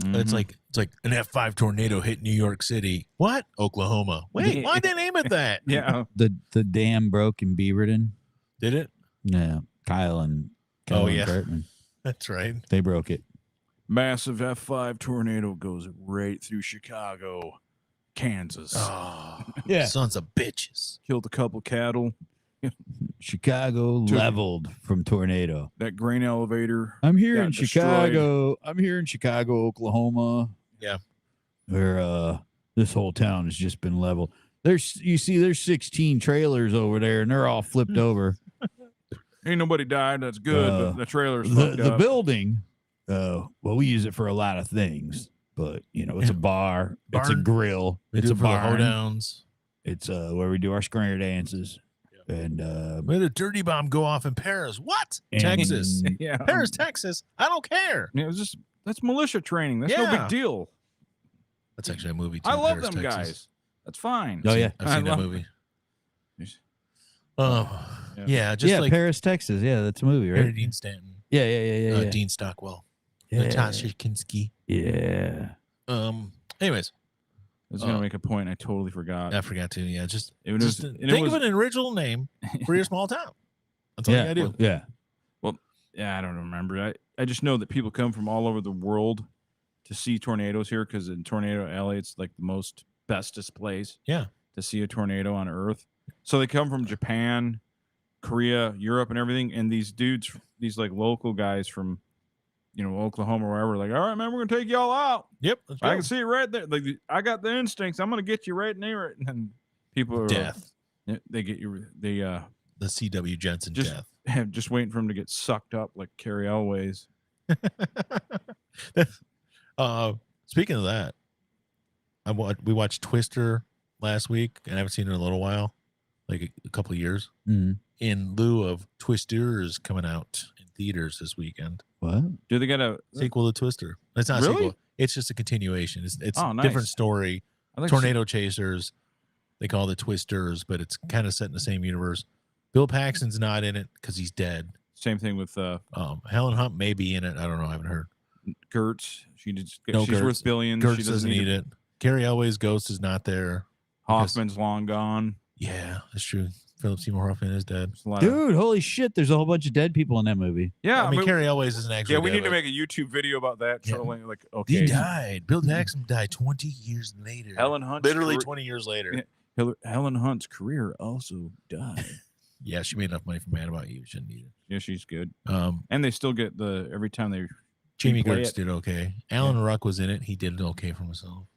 It's like an F5 tornado hit New York City. What? Oklahoma. Wait, why did they name it that?
yeah.
The dam broke in Beaverton.
Did it?
Yeah, Kyle and
yeah.
Cartman,
That's right.
they broke it.
Massive F5 tornado goes right through Chicago, Kansas.
Oh,
Yeah.
sons of bitches.
Killed a couple cattle.
Chicago
Took-
leveled from tornado.
That grain elevator.
I'm here
got
in
destroyed.
Chicago. I'm here in Chicago, Oklahoma.
Yeah.
Where this whole town has just been leveled. There's 16 trailers over there, and they're all flipped over.
Ain't nobody died. That's good. But the trailer's
The,
fucked
the
up.
building, well, we use it for a lot of things, but it's a bar, it's a
Barn.
grill,
We
it's
do
a
it for the
barn,
hoedowns.
it's where we do our square dances, and
We had a dirty bomb go off in Paris. What?
And-
Texas.
Yeah.
Paris, Texas. I don't care.
Yeah, it was just that's militia training. That's no
Yeah.
big deal.
That's actually a movie. Too,
I love
Paris,
them
Texas.
guys. That's fine.
Oh, yeah.
I've seen that
love-
movie.
Yes.
Oh,
Yeah.
yeah. Just
yeah,
like
Paris, Texas. Yeah, that's a movie, right?
Dean Stanton,
Yeah.
Dean Stockwell,
Yeah.
Natasha Kinski.
Yeah.
Anyways,
was gonna make a point. I totally forgot.
I forgot to. Yeah, just
It
just
was- and it
think
was-
of an original name for your small town. That's all you gotta do.
Yeah.
Yeah, I don't remember. I just know that people come from all over the world to see tornadoes here because in Tornado Alley, it's like the most bestest place.
Yeah.
To see a tornado on Earth. So they come from Japan, Korea, Europe, and everything. And these dudes, these like local guys from, Oklahoma or wherever, like, all right, man, we're gonna take y'all out.
Yep. Let's
I
go.
can see it right there. Like, I got the instincts. I'm gonna get you right near it. And people are
Death.
They get you. They
The C.W. Jensen death.
just waiting for him to get sucked up like Carrie Elways.
Speaking of that, we watched Twister last week, and I haven't seen it in a little while, like a couple of years.
Mhm.
In lieu of Twisters coming out in theaters this weekend,
What?
Do they got a
sequel to Twister? It's not a
Really?
sequel. It's just a continuation. It's
Oh,
a different
nice.
story.
I like
Tornado Chasers, they call it Twisters, but it's kind of set in the same universe. Bill Paxton's not in it because he's dead.
Same thing with
Helen Hunt may be in it. I don't know. I haven't heard.
Gertz. She's
No,
worth
Gertz.
billions.
Gertz
She
doesn't need it. Carrie Elway's ghost is not there.
Hoffman's long gone.
Yeah, that's true. Philip Seymour Hoffman is dead.
There's a lot of-
Dude, holy shit! There's a whole bunch of dead people in that movie.
yeah,
I mean,
but-
Carrie Elway's isn't actually.
yeah, we
dead,
need to
but
make a YouTube video about that.
Yeah.
Trolling, like,
He
okay,
died. Bill Paxton died 20 years later.
Helen Hunt's
literally
career-
20 years later.
Yeah. Helen Hunt's career also died.
Yeah, she made enough money from Mad About You. Shouldn't need it.
Yeah, she's good.
Um,
And they still get every time they
Jamie
play
Gertz
it.
did okay. Alan Ruck was in it. He did okay for himself.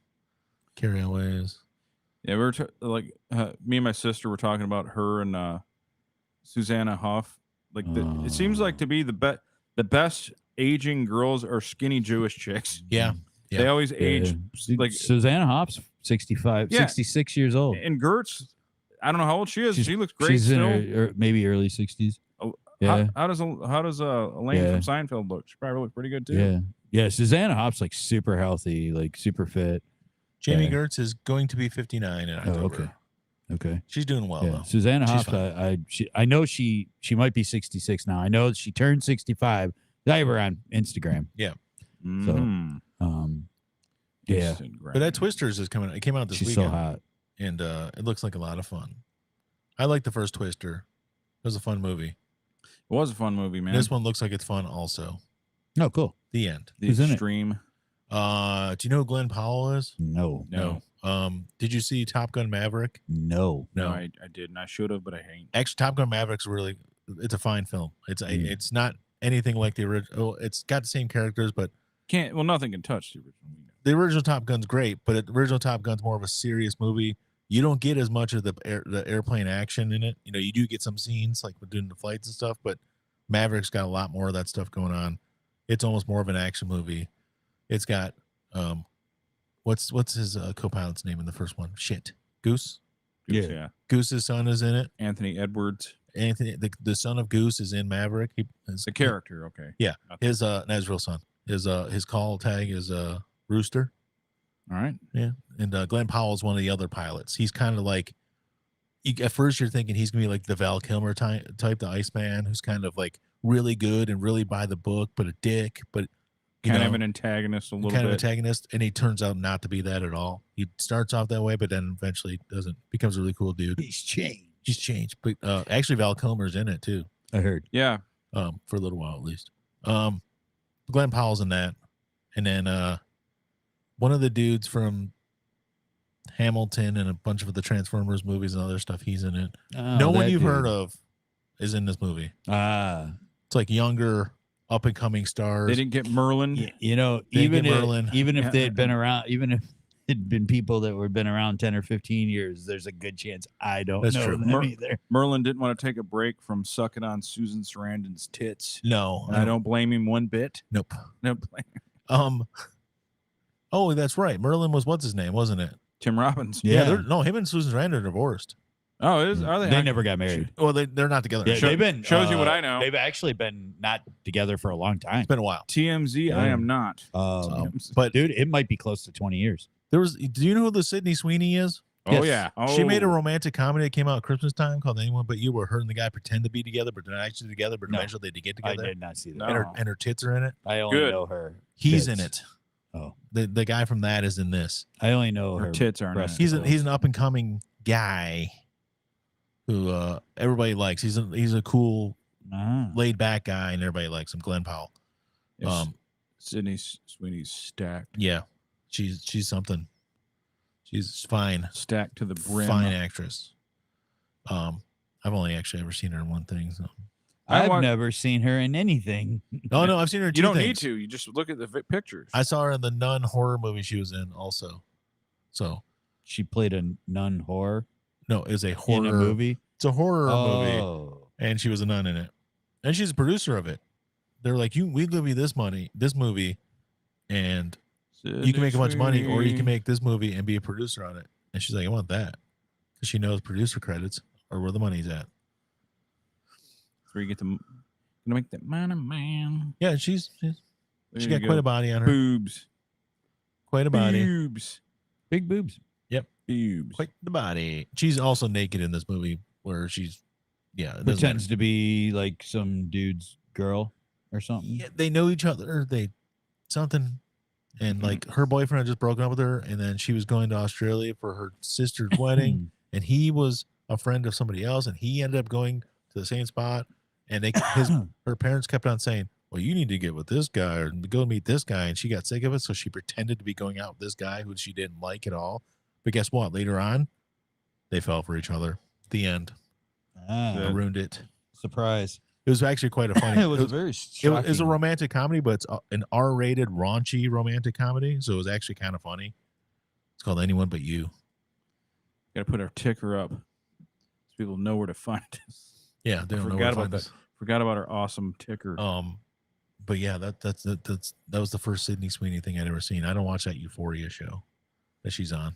Carrie Elway's.
Yeah, we were me and my sister were talking about her and Susanna Hoff. Like it seems like to be the best aging girls are skinny Jewish chicks.
Yeah.
They always age
Dude,
like
Susanna Hoff's 65,
Yeah.
66 years old.
and Gertz. I don't know how old she is. She looks great
She's
still.
in her maybe early 60s.
Oh,
Yeah.
How does Elaine
Yeah.
from Seinfeld look? She probably looks pretty good too.
Yeah. Yeah. Susanna Hoff's like super healthy, like super fit.
Jamie
Yeah.
Gertz is going to be 59 in October.
Oh, okay. Okay.
She's doing well,
Yeah.
though.
Susanna
She's
Hoff, I know she might be 66 now. I know she turned 65. I have her on Instagram.
Mm.
Yeah.
Decent
But that Twisters is coming. It came out this
She's
weekend.
so hot.
And it looks like a lot of fun. I like the first Twister. It was a fun movie.
It was a fun movie, man.
This one looks like it's fun also.
Oh, cool.
The end.
the
Who's in it?
extreme.
Do you know who Glenn Powell is?
No.
No.
Did you see Top Gun Maverick?
No.
No, I didn't. I should have, but I ain't.
Actually, Top Gun Maverick's it's a fine film. It's not anything like the original. It's got the same characters, but
Nothing can touch the original.
the original Top Gun's great, but the original Top Gun's more of a serious movie. You don't get as much of the airplane action in it. You know, you do get some scenes like doing the flights and stuff, but Maverick's got a lot more of that stuff going on. It's almost more of an action movie. It's got what's his co-pilot's name in the first one? Goose.
Goose,
Yeah.
Goose's son is in it.
Anthony Edwards,
Anthony, the son of Goose, is in Maverick.
the character. Okay.
Yeah,
Okay.
his not his real son. His call tag is Rooster.
All right.
Yeah, and Glenn Powell is one of the other pilots. He's kind of like, at first you're thinking he's gonna be like the Val Kilmer type, the Iceman, who's kind of like really good and really by the book, but a dick, but
Kind of an antagonist a little
kind of
bit.
antagonist, and he turns out not to be that at all. He starts off that way, but then eventually becomes a really cool dude.
He's changed.
He's changed, but actually Val Kilmer's in it too.
I heard.
Yeah.
For a little while at least. Glenn Powell's in that, and then one of the dudes from Hamilton and a bunch of the Transformers movies and other stuff, he's in it.
Oh,
No one
that
you've
dude.
heard of is in this movie. It's like younger, up and coming stars.
They didn't get Merlin.
You know,
They
even
get
if,
Merlin.
even if
Yeah.
they had been around, even if it'd been people that were been around 10 or 15 years, there's a good chance I don't
That's
know
true.
them either.
Merlin didn't want to take a break from sucking on Susan Sarandon's tits.
No,
And I don't blame him one bit.
Nope.
No blame.
Oh, that's right. Merlin was what's his name, wasn't it?
Tim Robbins.
Yeah.
No, him and Susan Sarandon are divorced.
Oh, it is. Are they?
They never got married.
Well, they're not together.
Yeah,
It's
they've been
shows you what I know.
They've actually been not together for a long time.
been a while.
TMZ. I am not.
But
Dude, it might be close to 20 years.
do you know who the Sydney Sweeney is?
Oh
Yes.
yeah. Oh.
She made a romantic comedy that came out at Christmas time called Anyone But You, where her and the guy pretend to be together, but they're not actually together, but
No.
eventually they get
I
together.
did not see that.
No.
And her tits are in it.
I only
Good.
know her.
He's
tits.
in it.
Oh,
the guy from that is in this.
I only know
Her
her
tits aren't
breasts.
in
He's an up and coming guy who everybody likes. He's a cool, laid back guy, and everybody likes him. Glenn Powell.
Yes. Sydney Sweeney's stacked.
Yeah, she's something. She's fine.
Stacked to the brim.
Fine actress. I've only actually ever seen her in one thing. So.
I've never seen her in anything.
Oh no, I've seen her in two
You don't
things.
need to. You just look at the pictures.
I saw her in the Nun horror movie she was in also. So
She played a nun whore
no, it was a horror
in a movie.
It's a horror movie,
Oh,
and she was a nun in it, and she's a producer of it. They're like, we give you this movie, and you can make a bunch of money, or you can make this movie and be a producer on it. And she's like, I want that, because she knows producer credits are where the money's at.
Where you get the, gonna make that money, man.
Yeah, she
There
got
you
quite
go.
a body on her.
Boobs.
Quite a body.
Boobs.
big boobs.
Boobs.
Quite the body. She's also naked in this movie where she's, it doesn't
Pretends
matter.
to be like some dude's girl or something.
Yeah, they know each other. Something. And like her boyfriend had just broken up with her, and then she was going to Australia for her sister's wedding, and he was a friend of somebody else, and he ended up going to the same spot. And her parents kept on saying, well, you need to get with this guy or go meet this guy. And she got sick of it. So she pretended to be going out with this guy who she didn't like at all. But guess what? Later on, they fell for each other. The end. I ruined it.
Surprise.
It was actually quite a funny.
It was very
It
shocking.
was a romantic comedy, but it's an R-rated, raunchy romantic comedy. So it was actually kind of funny. It's called Anyone But You.
Got to put our ticker up so people know where to find us.
Yeah, they don't know where
Forgot
to
about
find
that.
us.
Forgot about our awesome ticker.
But yeah, that was the first Sydney Sweeney thing I'd ever seen. I don't watch that Euphoria show that she's on.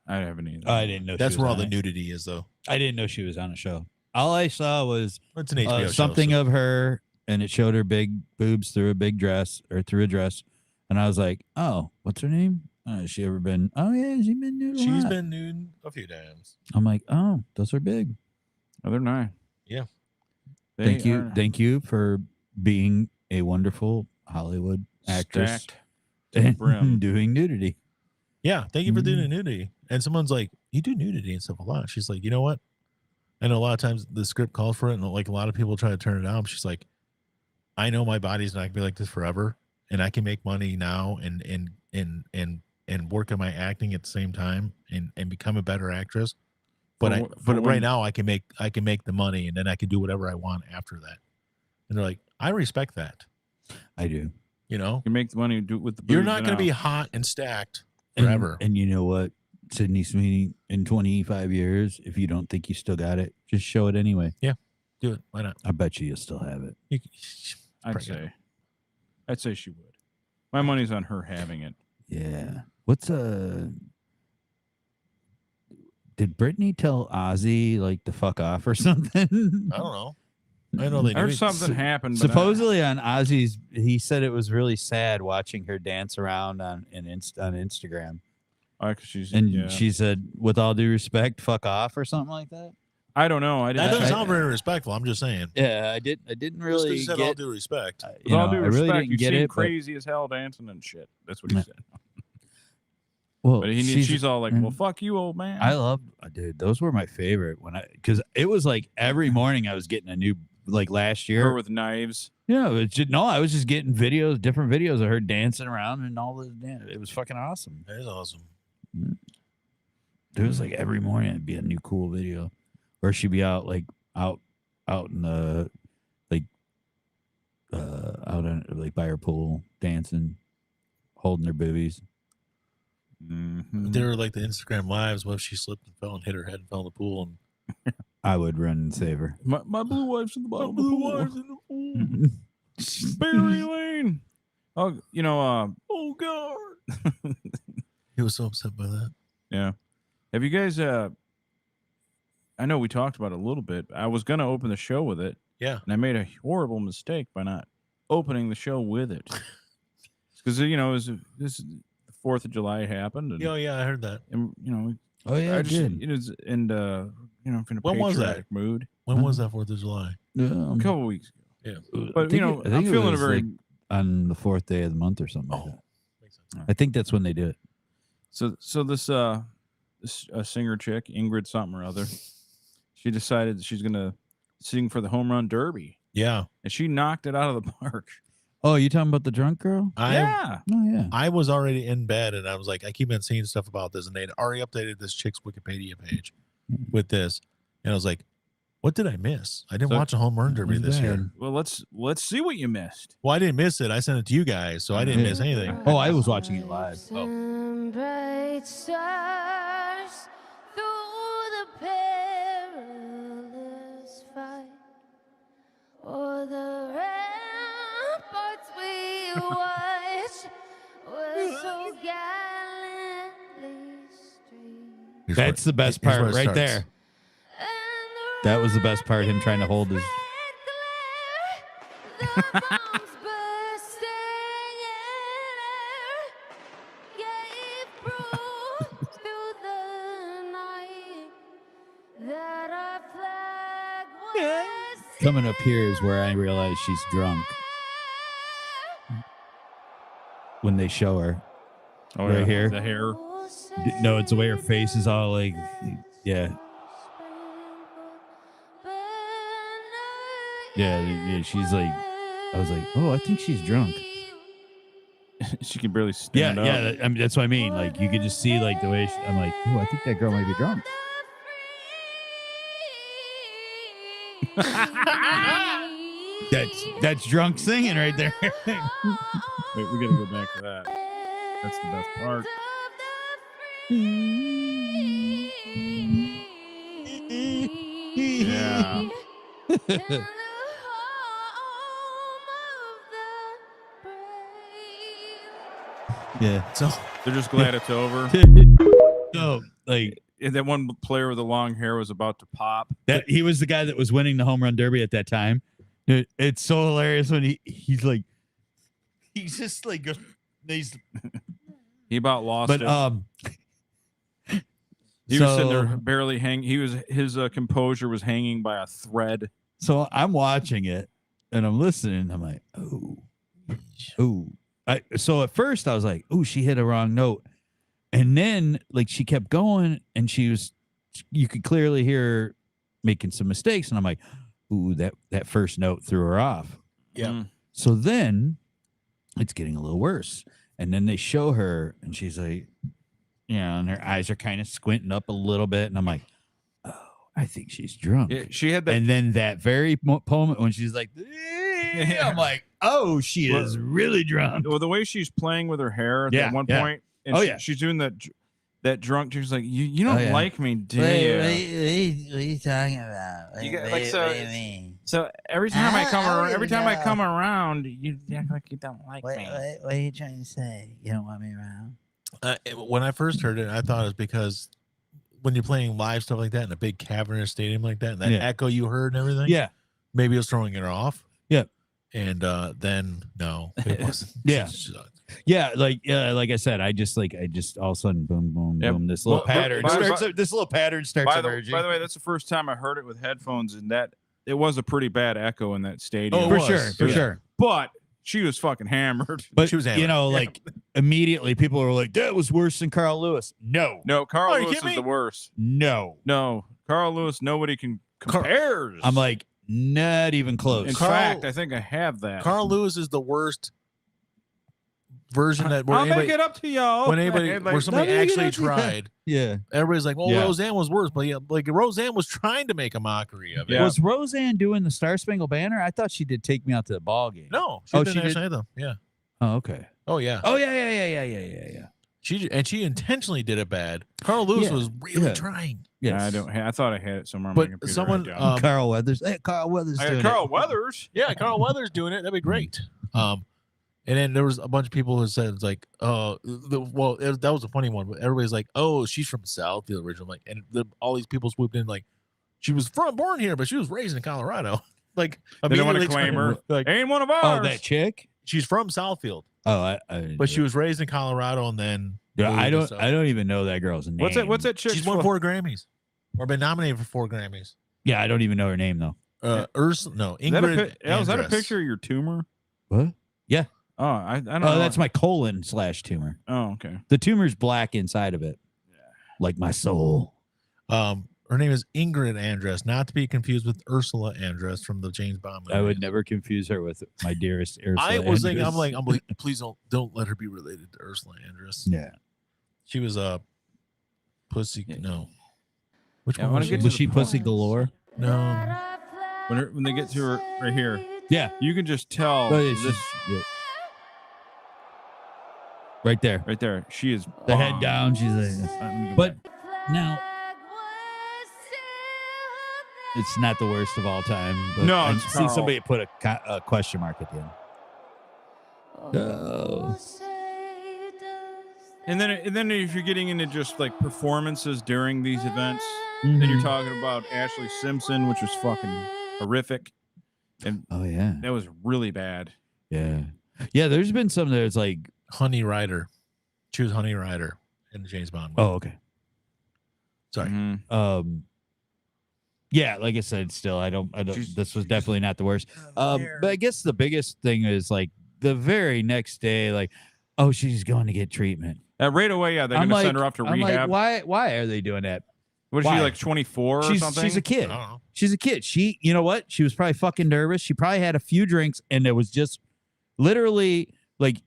I haven't either.
I didn't know.
That's
she was
where all
on
the
it.
nudity is, though.
I didn't know she was on a show. All I saw was
It's an HBO show.
something
so-
of her, and it showed her big boobs through a big dress or through a dress, and I was like, "Oh, what's her name? Has she ever been? Oh yeah, she's been nude.
She's been nude a few times.
I'm like, oh, those are big.
Oh, they're not.
Yeah.
Thank you for being a wonderful Hollywood actress
Stacked to the
and
brim.
doing nudity.
Yeah, thank you for doing
Mhm.
the nudity. And someone's like, you do nudity and stuff a lot. She's like, you know what? I know a lot of times the script calls for it, and like a lot of people try to turn it down. She's like, I know my body's not gonna be like this forever, and I can make money now and work on my acting at the same time and become a better actress. But right now I can make the money, and then I can do whatever I want after that. And they're like, I respect that.
I do.
You know,
You make the money and do it with the boobs.
you're not
and
going to
out.
be hot and stacked
And-
forever.
And you know what? Sydney Sweeney, in 25 years, if you don't think you still got it, just show it anyway.
Do it. Why not?
I bet you'll still have it.
You,
I'd say she would. My money's on her having it.
Yeah. What's did Brittany tell Ozzy like to fuck off or something?
I don't know. I know they do.
There's something happened. But
Supposedly on Ozzy's, he said it was really sad watching her dance around on Instagram. And she said, with all due respect, fuck off or something like that.
I don't know.
That doesn't sound very respectful. I'm just saying.
Yeah, I didn't
Just 'cause
really
you said
get
all due respect.
With all due
I really
respect,
didn't
you
get
seem
it. but-
crazy as hell dancing and shit. That's what he said.
Well,
But she's all like, "Well, fuck you, old man."
I love, dude. Those were my favorite because it was like every morning I was getting a new, like last year.
her with knives.
Yeah, I was just getting different videos of her dancing around and all this. It was fucking awesome.
That is awesome.
It was like every morning it'd be a new cool video, or she'd be out in the out on like by her pool dancing, holding her boobies.
Mm-hmm.
They were like the Instagram lives. What if she slipped and fell and hit her head and fell in the pool? And
I would run and save her.
My blue wife's in the bottom of the pool.
in the pool.
Barry Lane. Oh,
Oh God! He was so upset by that.
yeah. Have you guys? I know we talked about it a little bit. I was gonna open the show with it.
Yeah.
And I made a horrible mistake by not opening the show with it. Because this the 4th of July happened, and,
Yeah, I heard that.
and
Oh yeah,
I
I
just
did.
it was and I'm in a
When was that?
patriotic mood.
When was that 4th of July?
A couple weeks ago.
Yeah.
But
I think
I'm
it
feeling a
was,
very
like, on the 4th day of the month or something like that.
Makes sense.
I think that's when they do it.
So this singer chick, Ingrid something or other, she decided that she's gonna sing for the home run derby,
Yeah.
and she knocked it out of the park.
Oh, you talking about the drunk girl?
Yeah.
Oh yeah.
I was already in bed and I was like, I keep on seeing stuff about this, and they'd already updated this chick's Wikipedia page with this. And I was like, what did I miss? I didn't
So-
watch a home run derby this year.
Well, let's see what you missed.
Well, I didn't miss it. I sent it to you guys, so I didn't
Yeah.
miss anything.
Oh, I was watching it live.
Some bright stars through the perilous fight, or the ramparts we watched were so gallantly streamed.
That's the best
here's where
part
it
right
starts.
there. That was the best part, him trying to hold his.
The bombs bursting in air gave proof through the night that our flag was
Coming up here is where I realize she's drunk when they show her.
Oh,
Right here.
the hair.
No, it's the way her face is all like, yeah, yeah. She's like, I was like, oh, I think she's drunk.
She can barely
Yeah,
stand up.
yeah. I mean, that's what I mean. Like, you could just see like the way I'm like, oh, I think that girl might be drunk. That's drunk singing right there.
Wait, we gotta go back to that. That's the best part. Yeah.
Yeah.
So
They're just glad it's over.
So like
And that one player with the long hair was about to pop.
that, he was the guy that was winning the home run derby at that time. Dude, it's so hilarious when he's just like he's
He about lost
but
it. He was sitting there barely hanging. His composure was hanging by a thread.
So I'm watching it and I'm listening. I'm like, oh. So at first I was like, oh, she hit a wrong note. And then like she kept going and you could clearly hear her making some mistakes. And I'm like, ooh, that first note threw her off.
yeah.
Mm.
So then it's getting a little worse. And then they show her and she's like, and her eyes are kind of squinting up a little bit. And I'm like, oh, I think she's drunk.
Yeah, she had that.
And then that very moment when she's like, I'm like, oh, she is really drunk.
Well, the way she's playing with her hair at
Yeah,
that one
yeah.
point, and
Oh,
she-
yeah.
she's doing that drunk. She's like, you don't
Oh, yeah.
like me, do
What
you?
are you talking about?
You got-
What
like, so
do you
it's-
mean?
So every time I come
I
around,
don't
every time I
know.
come around, you act like you don't like
What,
me.
what are you trying to say? You don't want me around?
When I first heard it, I thought it was because when you're playing live stuff like that in a big cavernous stadium like that, and that
Yeah.
echo you heard and everything,
Yeah.
maybe it was throwing it off.
Yeah.
And then no, it wasn't.
Yeah.
It's just-
Yeah, like I said, I just all of a sudden, boom, boom,
Yeah.
boom. This little
Well,
pattern this little pattern starts
By the
emerging.
way, that's the first time I heard it with headphones, and that it was a pretty bad echo in that stadium.
Oh, it
for
was.
sure, for
Yeah.
sure.
But she was fucking hammered.
But
She was
you
hammered.
know, like immediately people were like, "That was worse than Carl Lewis." No,
No, Carl
Oh, you
Lewis
kidding
is
me?
the worst.
no.
No, Carl Lewis, nobody can compares.
I'm like, not even close.
in
Carl-
fact, I think I have that.
Carl Lewis is the worst version that where
I'll
anybody,
make it up to y'all.
when anybody
And, like,
where somebody
let me get
actually
up to that.
tried.
Yeah.
Everybody's like, "Well,
Yeah.
Roseanne was worse," but yeah, like Roseanne was trying to make a mockery of it.
Yeah.
Was Roseanne doing the Star Spangled Banner? I thought she did Take Me Out to the Ball Game.
No,
Oh,
did
she
the
did?
national anthem. Yeah.
Oh, okay.
Oh yeah.
Oh yeah.
She intentionally did it bad. Carl Lewis
Yeah.
was really
Yeah.
trying.
Yes.
I thought I had it somewhere on my
But
computer.
someone,
I don't.
Carl Weathers. Hey, Carl Weathers.
I got
doing
Carl
it.
Weathers.
Yeah, Carl Weathers doing it. That'd be great. And then there was a bunch of people who said, it's like, that was a funny one, but everybody's like, oh, she's from Southfield originally. And all these people swooped in, like, she was born here, but she was raised in Colorado. Like,
They don't want to
immediately
claim her.
Like,
Ain't one of
Oh,
ours.
that chick.
she's from Southfield,
Oh,
but she was raised in Colorado and then.
Yeah,
moved
I
to
don't.
South-
I don't even know that girl's name.
What's that chick?
She's won 4 Grammys or been nominated for 4 Grammys.
Yeah, I don't even know her name though.
Ursula, no,
Is that,
Ingrid.
is that a
Andress.
picture of your tumor?
What? Yeah.
Oh, I don't know.
Oh, that's my colon/tumor.
Oh, okay.
The tumor's black inside of it, like my soul.
Her name is Ingrid Andress, not to be confused with Ursula Andress from the James Bond movie.
I would never confuse her with my dearest Ursula.
I was thinking,
Andress.
I'm like, please don't let her be related to Ursula Andress.
Yeah.
She was a pussy. No. Which
Yeah, I
one
wanna
was
get
she?
to
Was
the
she
point.
pussy galore?
No.
When they get to her right here,
Yeah.
you can just tell
Oh, yeah,
this
yeah. Right there.
right there. She is
The head
bomb.
down. She's like,
Let me go
but
back.
now it's not the worst of all time. But
No,
I
it's
see
Carl.
somebody put a question mark at the end. Oh.
And then if you're getting into just like performances during these events,
Mhm.
then you're talking about Ashley Simpson, which was fucking horrific, and
Oh yeah,
that was really bad.
yeah, yeah. There's been some that's like,
Honey Rider. She was Honey Rider in the James Bond movie.
oh okay.
Sorry.
Mhm.
Yeah, like I said, still I don't this was definitely not the worst. But I guess the biggest thing is like the very next day, like, oh, she's going to get treatment.
Right away, yeah, they're
I'm
gonna
like,
send her off to
I'm
rehab.
like, why are they doing that?
What is
why?
she, like 24 or something?
She's a kid.
I don't know.
She's a kid. She, you know what? She was probably fucking nervous. She probably had a few drinks, and it was just literally like,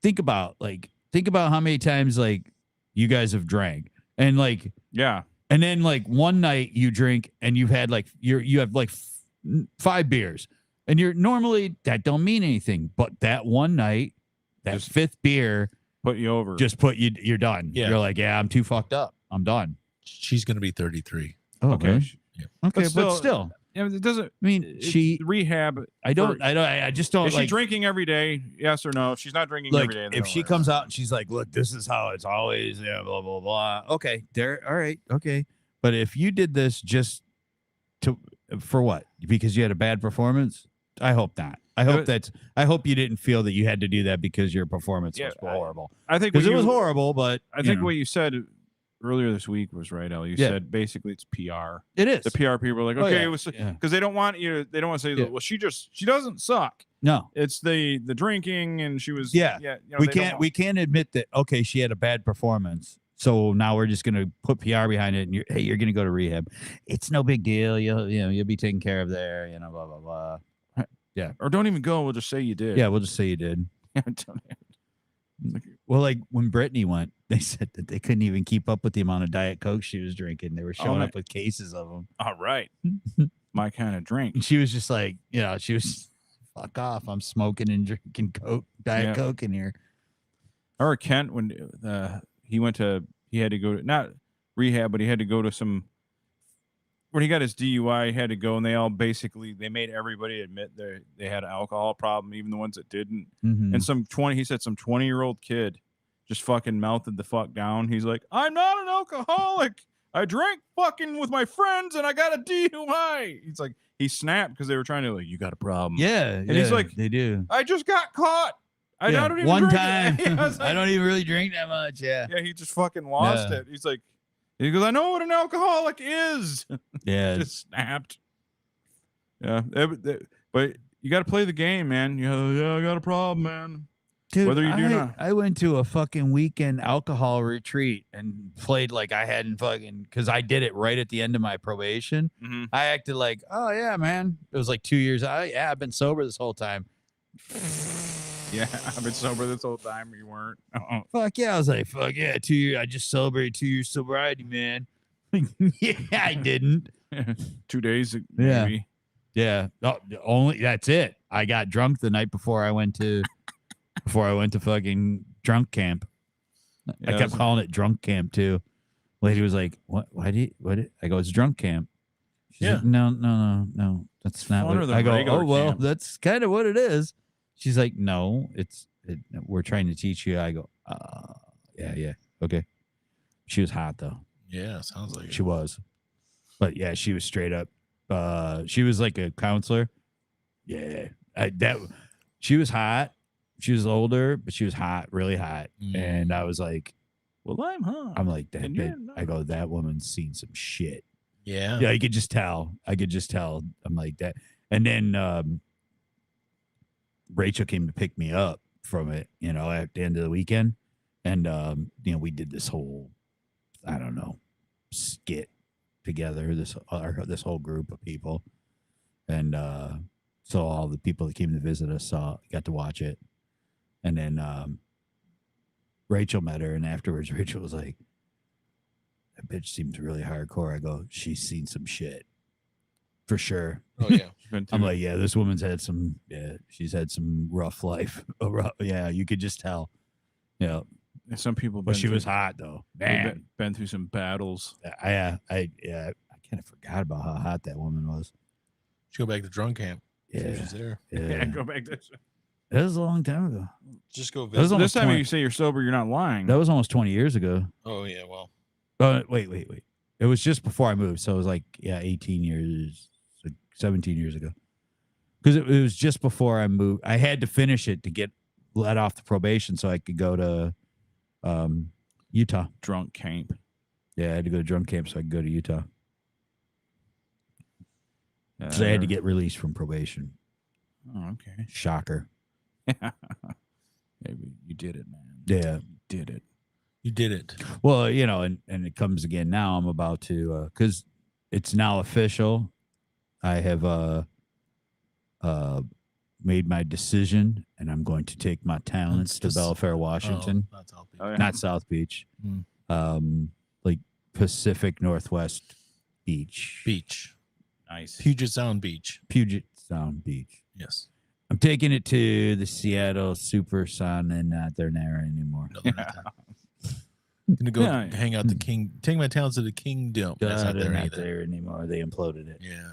think about how many times like you guys have drank, and like,
Yeah.
and then like one night you drink and you've had like you have like 5 beers, and you're normally that don't mean anything, but that one night, that
Just
5th beer
Put you over.
just put you. You're done.
Yeah.
You're like, yeah, I'm too fucked up. I'm done.
She's going to be 33.
Oh,
okay.
really? Okay,
But
but still,
Yeah, it doesn't.
I mean,
it's
she.
rehab.
I just don't
Is she
like.
drinking every day? Yes or no? If she's not drinking
Like,
every day, then
if
don't
she
worry
comes
about
out and she's like, "Look, this is how it's always," yeah, blah blah blah. Okay, there. All right, okay. But if you did this just for what? Because you had a bad performance? I hope not. I hope you didn't feel that you had to do that because your performance was horrible.
I think
Because
what
it was
you-
horrible, but
I think what you said earlier this week was right, El. You
Yeah.
said basically it's PR.
it is.
The PR people are like,
Oh,
okay,
yeah.
it was
Yeah.
because they don't want you. They don't want to say,
Yeah.
well, she doesn't suck.
No,
It's the drinking, and she was.
Yeah.
You know,
we
they don't
can't.
want-
We can't admit that. Okay, she had a bad performance, so now we're just gonna put PR behind it. And you're gonna go to rehab. It's no big deal. You'll be taken care of there. Blah blah blah.
Or don't even go. We'll just say you did.
Yeah, we'll just say you did. Well, like when Brittany went, they said that they couldn't even keep up with the amount of Diet Coke she was drinking. They were showing
my-
up with cases of them.
All right. My kind of drink.
And she was just like, she was, fuck off. I'm smoking and drinking Coke, Diet
Yeah.
Coke in here.
Or Kent when he had to go to not rehab, but he had to go to some. When he got his DUI, he had to go, and they made everybody admit they had an alcohol problem, even the ones that didn't.
Mhm.
And some 20-year-old kid just fucking melted the fuck down. He's like, I'm not an alcoholic. I drank fucking with my friends and I got a DUI. He's like, he snapped because they were trying to like, you got a problem.
Yeah.
And he's like,
they do.
I just got caught. I
Yeah,
don't even
one
drink
time.
it. I was
I
like-
don't even really drink that much. Yeah.
Yeah, he just fucking lost
Yeah.
it. He's like, he goes, I know what an alcoholic is.
Yeah.
Just snapped. Yeah, but you got to play the game, man. Yeah, I got a problem, man.
Dude,
Whether you do or not.
I went to a fucking weekend alcohol retreat and played like I hadn't fucking, because I did it right at the end of my probation.
Mhm.
I acted like, oh yeah, man. It was like 2 years. I've been sober this whole time.
Yeah, I've been sober this whole time. You weren't.
Fuck yeah. I was like, fuck yeah, 2 years. I just celebrated 2 years sobriety, man. Yeah, I didn't.
2 days, maybe.
Yeah. Oh, only that's it. I got drunk the night before I went to fucking drunk camp. I
Yeah,
kept
that's-
calling it drunk camp too. Lady was like, "What? Why do you? I go, it's drunk camp." She's
Yeah.
like, no. That's not
Funner
what
than
I go.
regular
Oh well,
camp."
that's kind of what it is. She's like, no, we're trying to teach you. I go, yeah, okay. She was hot though.
Yeah, sounds like
She was, but yeah, she was straight up. She was like a counselor. Yeah, she was hot. She was older, but she was hot, really hot.
Mm.
And I was like,
Well, I'm hot.
I'm like that.
And you're
I go, that woman's seen some shit.
Yeah.
Yeah, I could just tell. I'm like that. And then Rachel came to pick me up from it, you know, at the end of the weekend. And, you know, we did this whole, I don't know, skit together, this whole group of people. And so all the people that came to visit us got to watch it. And then Rachel met her, and afterwards Rachel was like, that bitch seems really hardcore. I go, she's seen some shit. For sure.
Oh yeah.
I'm like, yeah, this woman's had some, she's had some rough life. Yeah, you could just tell. Yeah.
And some people,
But she was hot though. Man,
been through some battles.
I kind of forgot about how hot that woman was.
She go back to drunk camp.
Yeah,
She's there.
yeah.
Go back to
That was a long time ago.
Just go
That was
visit.
almost
this time.
20
You say you're sober, you're not lying.
That was almost 20 years ago.
Oh yeah. Well.
Wait. It was just before I moved, so it was like 18 years, so 17 years ago. Because it was just before I moved. I had to finish it to get let off the probation so I could go to Utah.
Drunk camp.
Yeah, I had to go to drunk camp so I could go to Utah. So I had to get released from probation.
Oh, okay.
Shocker.
Maybe you did it, man.
Yeah.
You did it.
You did it.
Well, you know, and it comes again now. I'm about to, because it's now official. I have made my decision, and I'm going to take my talents to Belfair, Washington.
Not South Beach.
Oh, yeah.
Not South Beach.
Hmm.
Like Pacific Northwest Beach.
Beach.
Nice.
Puget Sound Beach.
Puget Sound Beach.
Yes.
I'm taking it to the Seattle Super Sun, and not there anymore.
No, they're not there. Gonna go
Yeah.
hang out the king. Take my talents to the kingdom. That's not there
not
either.
there anymore. They imploded it.
Yeah.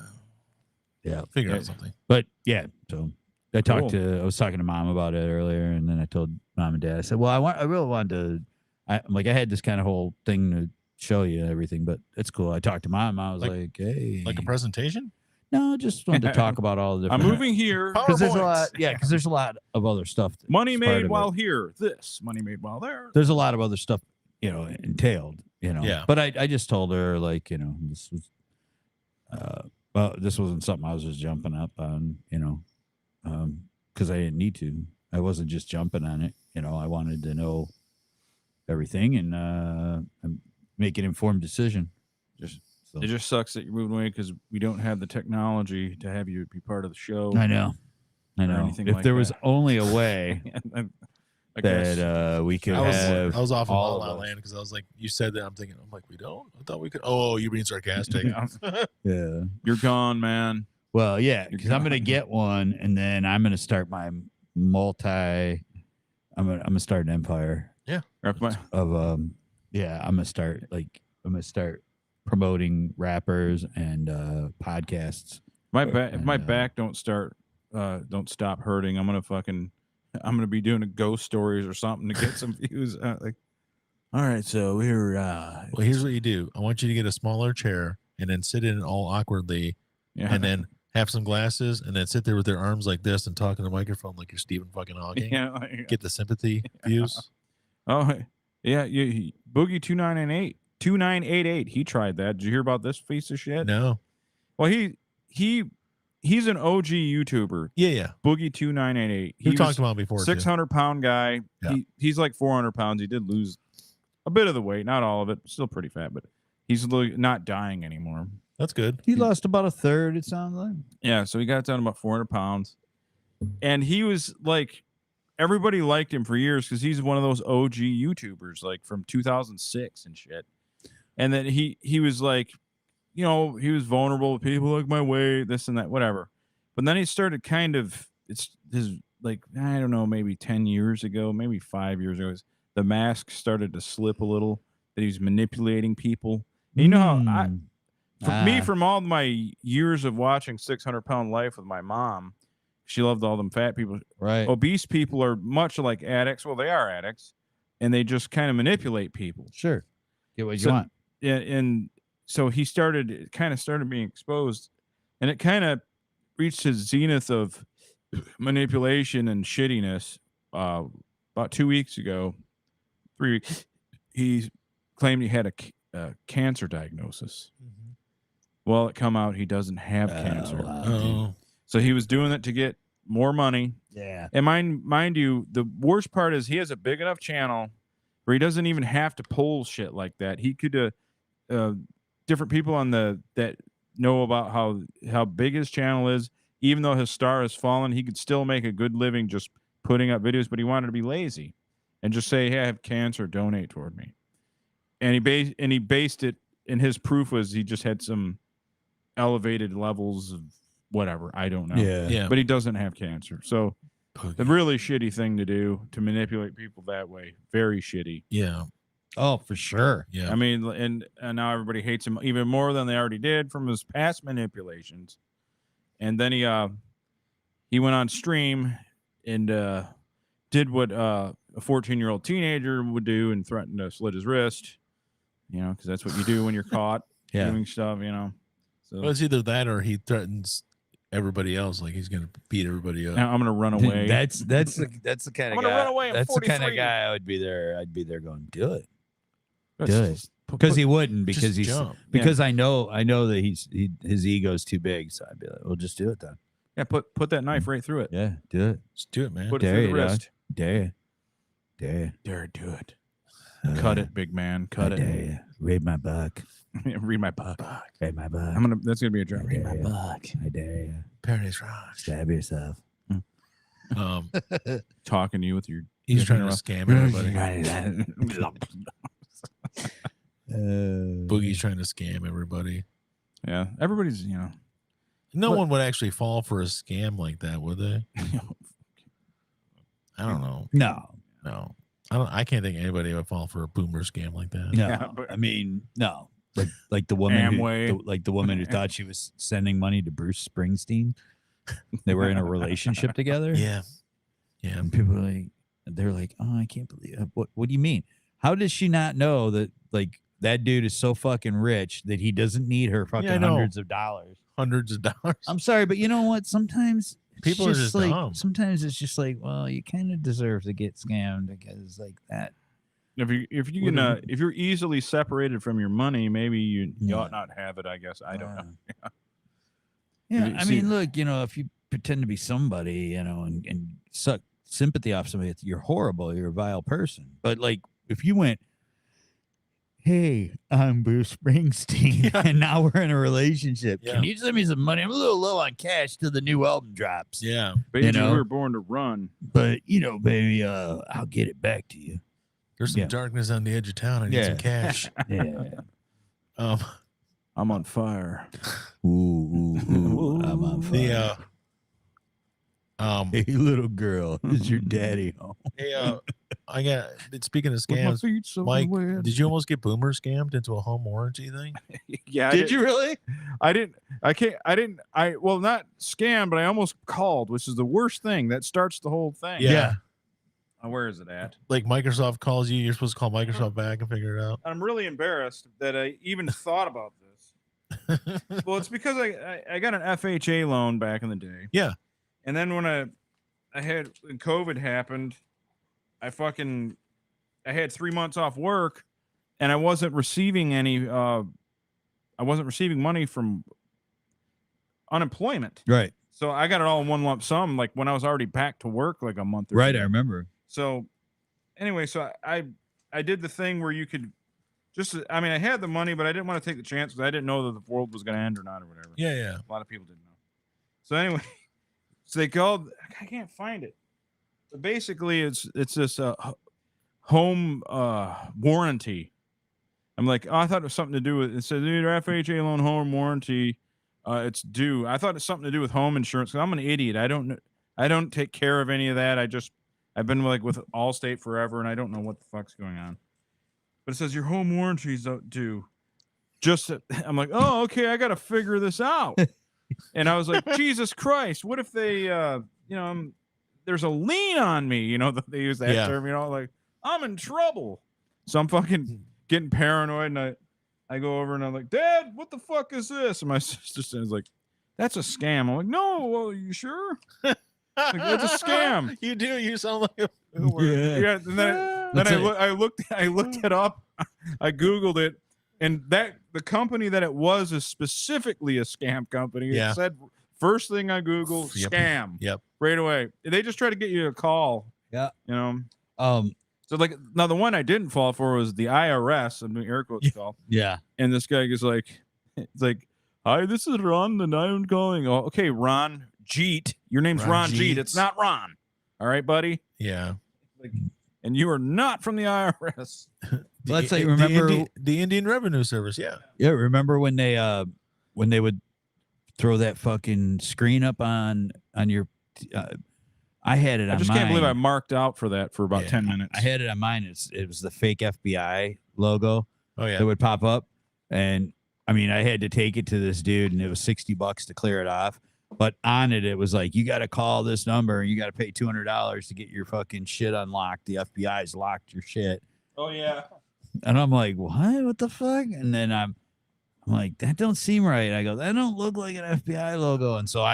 Yeah.
Figure
Yeah.
out something.
But yeah, so I
Cool.
was talking to Mom about it earlier, and then I told Mom and Dad. I said, "Well, I really wanted to. I'm like, I had this kind of whole thing to show you everything, but it's cool." I talked to Mom. I was like, "Hey,
Like a presentation?
no, just wanted to talk about all the
I'm
different."
moving here.
because there's a lot.
PowerPoints.
Yeah, because there's a lot of other stuff. that's
Money
part
made
of
while
it.
here. This money made while there.
There's a lot of other stuff, you know, entailed. You know.
Yeah.
But I just told her, like, you know, this was, well, this wasn't something I was just jumping up on, you know, because I didn't need to. I wasn't just jumping on it. You know, I wanted to know everything and make an informed decision.
Just
So,
It just sucks that you're moving away because we don't have the technology to have you be part of the show.
I know.
or
If
anything like
there was
that.
only a way
I guess.
that we could
I
have
was off in
all
La La
of us.
Land because I was like, you said that. I'm thinking, I'm like, we don't? I thought we could. Oh, you're being sarcastic.
Yeah.
Yeah.
You're gone, man.
Well, yeah, because I'm gonna
gone.
get one, and then I'm gonna start my multi. I'm gonna start an empire
Wrap my-
of I'm gonna start promoting rappers and podcasts.
if my
And,
back don't stop hurting, I'm gonna be doing a ghost stories or something to get some views. Like, all right, so we're
Well, here's what you do. I want you to get a smaller chair and then sit in it all awkwardly
yeah,
and then have some glasses and then sit there with your arms like this and talk in the microphone like you're Stephen fucking Hawking.
yeah, like-
Get the sympathy views.
oh yeah, Boogie 2988. He tried that. Did you hear about this piece of shit?
No.
Well, he's an OG YouTuber.
Yeah.
Boogie 2988.
We've talked about it before. too.
600-pound guy.
Yeah.
He's like 400 pounds. He did lose a bit of the weight, not all of it. Still pretty fat, but he's not dying anymore.
That's good.
He lost about a third. It sounds like.
Yeah, so he got down to about 400 pounds, and he was like, everybody liked him for years because he's one of those OG YouTubers, like from 2006 and shit. And then he was like, you know, he was vulnerable with people like my weight, this and that, whatever. But then he started it's his, like, I don't know, maybe 10 years ago, maybe 5 years ago, the mask started to slip a little, that he was manipulating people. And you know how from all my years of watching 600-pound Life with my mom, she loved all them fat people.
right.
Obese people are much like addicts. Well, they are addicts, and they just kind of manipulate people.
Sure. Get what you
So-
want.
Yeah, and so it kind of started being exposed, and it kind of reached his zenith of manipulation and shittiness about 2 weeks ago, 3 weeks. He claimed he had a cancer diagnosis. Well, it come out he doesn't have cancer.
wow.
Oh.
So he was doing it to get more money
Yeah.
And mind you, the worst part is he has a big enough channel where he doesn't even have to pull shit like that. He could different people on that know about how big his channel is. Even though his star has fallen, he could still make a good living just putting up videos. But he wanted to be lazy and just say, "Hey, I have cancer. Donate toward me." And he based it. And his proof was he just had some elevated levels of whatever. I don't know.
Yeah.
But he doesn't have cancer. So the really shitty thing to do to manipulate people that way. Very shitty.
Yeah.
Oh, for sure.
Yeah.
I mean, and now everybody hates him even more than they already did from his past manipulations. And then he went on stream and did what a 14-year-old teenager would do and threatened to slit his wrist. Because that's what you do when you're caught doing stuff. So
Well, it's either that or he threatens everybody else, like he's gonna beat everybody up.
now I'm gonna run away.
That's the kind
I'm
of
gonna
guy.
run away. I'm
That's the kind
43.
of guy I would be there. I'd be there going, do it,
Let's
do it,
just
because he wouldn't, because
Just
he's
jump.
because I know that his ego's too big. So I'd be like, well, just do it then.
Yeah, put that knife right through it.
Yeah, do it.
Just do it, man.
Put it
Dare
through
you,
the
dog.
wrist.
Dare you.
Dare do it. Cut it, big man. Cut
I
it.
dare you. Read my book.
Read my book.
Read my book.
That's gonna be a job.
I
Read my
dare
book.
you. I dare you.
Paradise Rocks.
Stab yourself.
Talking to you with your.
He's trying to scam everybody. Boogie's trying to scam everybody.
Yeah, everybody's
No
But-
one would actually fall for a scam like that, would they? I don't know.
No,
I can't think anybody would fall for a boomer scam like that.
no.
Yeah, but-
I mean, no. Like the woman,
Amway.
the woman who thought she was sending money to Bruce Springsteen. They were in a relationship together.
Yeah. Yeah.
And people are like, they're like, oh, I can't believe it. What do you mean? How does she not know that like that dude is so fucking rich that he doesn't need her fucking
I know.
hundreds of dollars?
Hundreds of dollars.
I'm sorry, but you know what? Sometimes it's
People are just
like
dumb.
sometimes it's just like, well, you kind of deserve to get scammed because like that.
If you're easily separated from your money, maybe you
Yeah.
ought not have it. I guess I don't know.
Yeah,
You
I
see-
mean, look, if you pretend to be somebody, and suck sympathy off somebody, you're horrible. You're a vile person. But like, if you went, hey, I'm Bruce Springsteen, and now we're in a relationship.
Yeah.
Can you send me some money? I'm a little low on cash till the new album drops.
Yeah.
Baby,
You know?
we were born to run.
But baby, I'll get it back to you.
There's some
Yeah.
darkness on the edge of town. I need
Yeah.
some cash.
Yeah.
I'm on fire.
Ooh, I'm on fire.
The
Hey, little girl, is your daddy home?
hey, I got. Speaking of
With my
scams,
feet so
Mike,
wet.
did you almost get boomer scammed into a home warranty thing?
Yeah.
Did you really?
I didn't. Well, not scam, but I almost called, which is the worst thing. That starts the whole thing.
Yeah.
Where is it at?
Like Microsoft calls you, you're supposed to call Microsoft back and figure it out.
I'm really embarrassed that I even thought about this. Well, it's because I got an FHA loan back in the day.
Yeah.
And then when when COVID happened, I had 3 months off work, and I wasn't receiving any. I wasn't receiving money from unemployment,
Right.
so I got it all in one lump sum. Like when I was already back to work, like a month. Or
Right.
two.
I remember.
So, anyway, I did the thing where you could I had the money, but I didn't want to take the chance because I didn't know that the world was going to end or not or whatever.
Yeah, yeah.
A lot of people didn't know. So anyway, so they called. I can't find it. So basically, it's this home warranty. I'm like, oh, I thought it was something to do with. It said, dude, FHA loan home warranty. It's due. I thought it's something to do with home insurance. 'Cause I'm an idiot. I don't take care of any of that. I've been like with Allstate forever, and I don't know what the fuck's going on. But it says your home warranty's due. I'm like, oh, okay, I got to figure this out. And I was like, Jesus Christ, what if they, there's a lien on me, that they use that
Yeah.
term, like I'm in trouble. So I'm fucking getting paranoid, and I go over and I'm like, Dad, what the fuck is this? And my sister says like, that's a scam. I'm like, no, well, you sure? Like, it's a scam.
You do. You sound like a
Yeah, and then I looked it up. I Googled it, and the company that it was is specifically a scam company.
Yeah.
It said First thing I Google,
Yep.
scam.
Yep.
Right away. They just try to get you to call.
Yeah.
You know.
Um.
So like now the one I didn't fall for was the IRS. I'm doing air quotes call.
Yeah.
And this guy goes like, it's like, hi, this is Ron, and I'm calling. Oh, okay, Ron Jeet. Your name's
Ron
Ron Jeet.
Jeet.
It's not Ron. All right, buddy.
Yeah.
Like, and you are not from the IRS.
Let's like remember
the Indian Revenue Service. Yeah.
Yeah, remember when they would throw that fucking screen up on your I had it on
I just
mine.
can't believe I marked out for that for about
Yeah,
10 minutes.
I had it on mine. It was the fake FBI logo
Oh yeah.
that would pop up. And I mean, I had to take it to this dude and it was $60 to clear it off. But on it, it was like, you got to call this number and you got to pay $200 to get your fucking shit unlocked. The FBI's locked your shit.
Oh, yeah.
And I'm like, what the fuck? And then I'm like, that don't seem right. I go, that don't look like an FBI logo. And so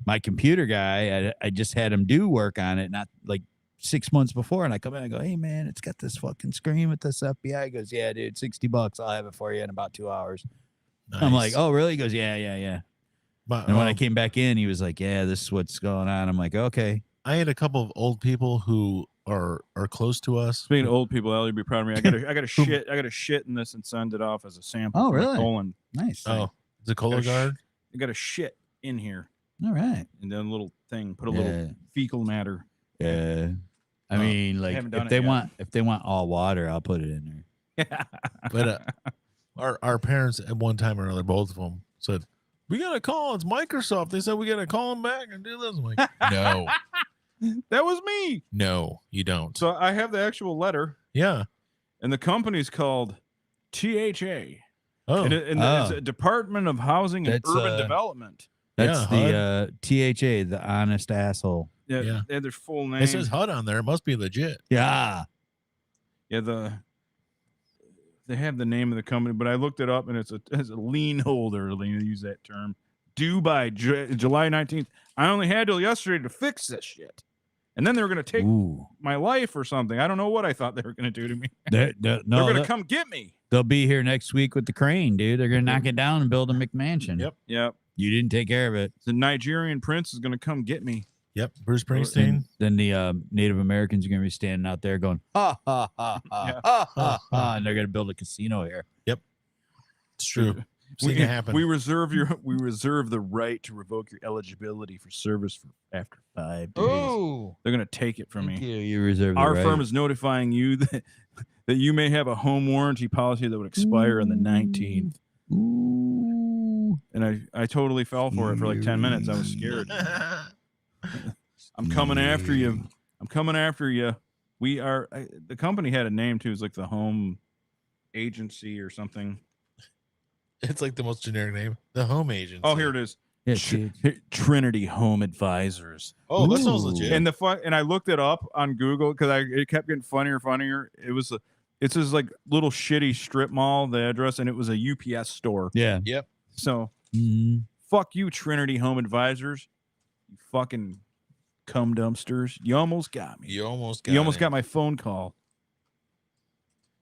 my computer guy, I just had him do work on it, not like 6 months before. And I come in and I go, hey man, it's got this fucking screen with this FBI. He goes, yeah, dude, $60. I'll have it for you in about 2 hours. I'm like, oh, really? He goes, yeah.
But,
And when I came back in, he was like, yeah, this is what's going on. I'm like, okay.
I had a couple of old people who are close to us.
Speaking of old people, Ellie, be proud of me. I got to shit in this and send it off as a sample.
Oh,
for my
really?
colon.
Nice.
Oh, the Cologuard.
I got to shit in here.
All right.
And then a little thing, put a little fecal matter.
Yeah. I mean, like
haven't done
if
it
they
yet.
if they want all water, I'll put it in there.
But our parents at one time or another, both of them said, "We gotta call. It's Microsoft. They said we gotta call them back and do this." I'm like, no,
That was me.
no, you don't.
So I have the actual letter,
Yeah.
and the company's called THA.
Oh,
And it's a Department of Housing and
That's,
Urban Development.
That's
Yeah,
the THA, the honest asshole.
Yeah,
Yeah.
they had their full name.
it says HUD on there. It must be legit.
Yeah.
Yeah, they have the name of the company, but I looked it up and it's a lien holder. They use that term. Due by July 19th. I only had till yesterday to fix this shit, and then they were going to take
Ooh.
my life or something. I don't know what I thought they were going to do to me.
They're
They're going to
no,
come get me.
they'll be here next week with the crane, dude. They're gonna knock it down and build a McMansion.
Yep.
Yep.
You didn't take care of it.
The Nigerian prince is going to come get me.
Yep. Bruce Springsteen.
And then the Native Americans are gonna be standing out there going, ha ha ha ha
Yeah.
ha ha ha, and they're gonna build a casino here.
It's true. Seen it happen.
We reserve the right to revoke your eligibility for service for after 5 days. They're going to take it from me.
You reserve the
Our
right.
firm is notifying you that you may have a home warranty policy that would expire on the 19th.
Ooh.
And I totally fell for it for like 10 minutes. I was scared. I'm coming after you. I'm coming after you. The company had a name too. It's like the Home Agency or something.
It's like the most generic name. The Home Agency.
Oh, here it is.
Yeah, dude.
Trinity Home Advisors.
Oh, that sounds
Ooh.
legit.
And I looked it up on Google because it kept getting funnier and funnier. It's this like little shitty strip mall, the address, and it was a UPS store.
Yeah.
Yep.
So
Mhm.
fuck you, Trinity Home Advisors. You fucking cum dumpsters. You almost got me.
You almost
got my phone call.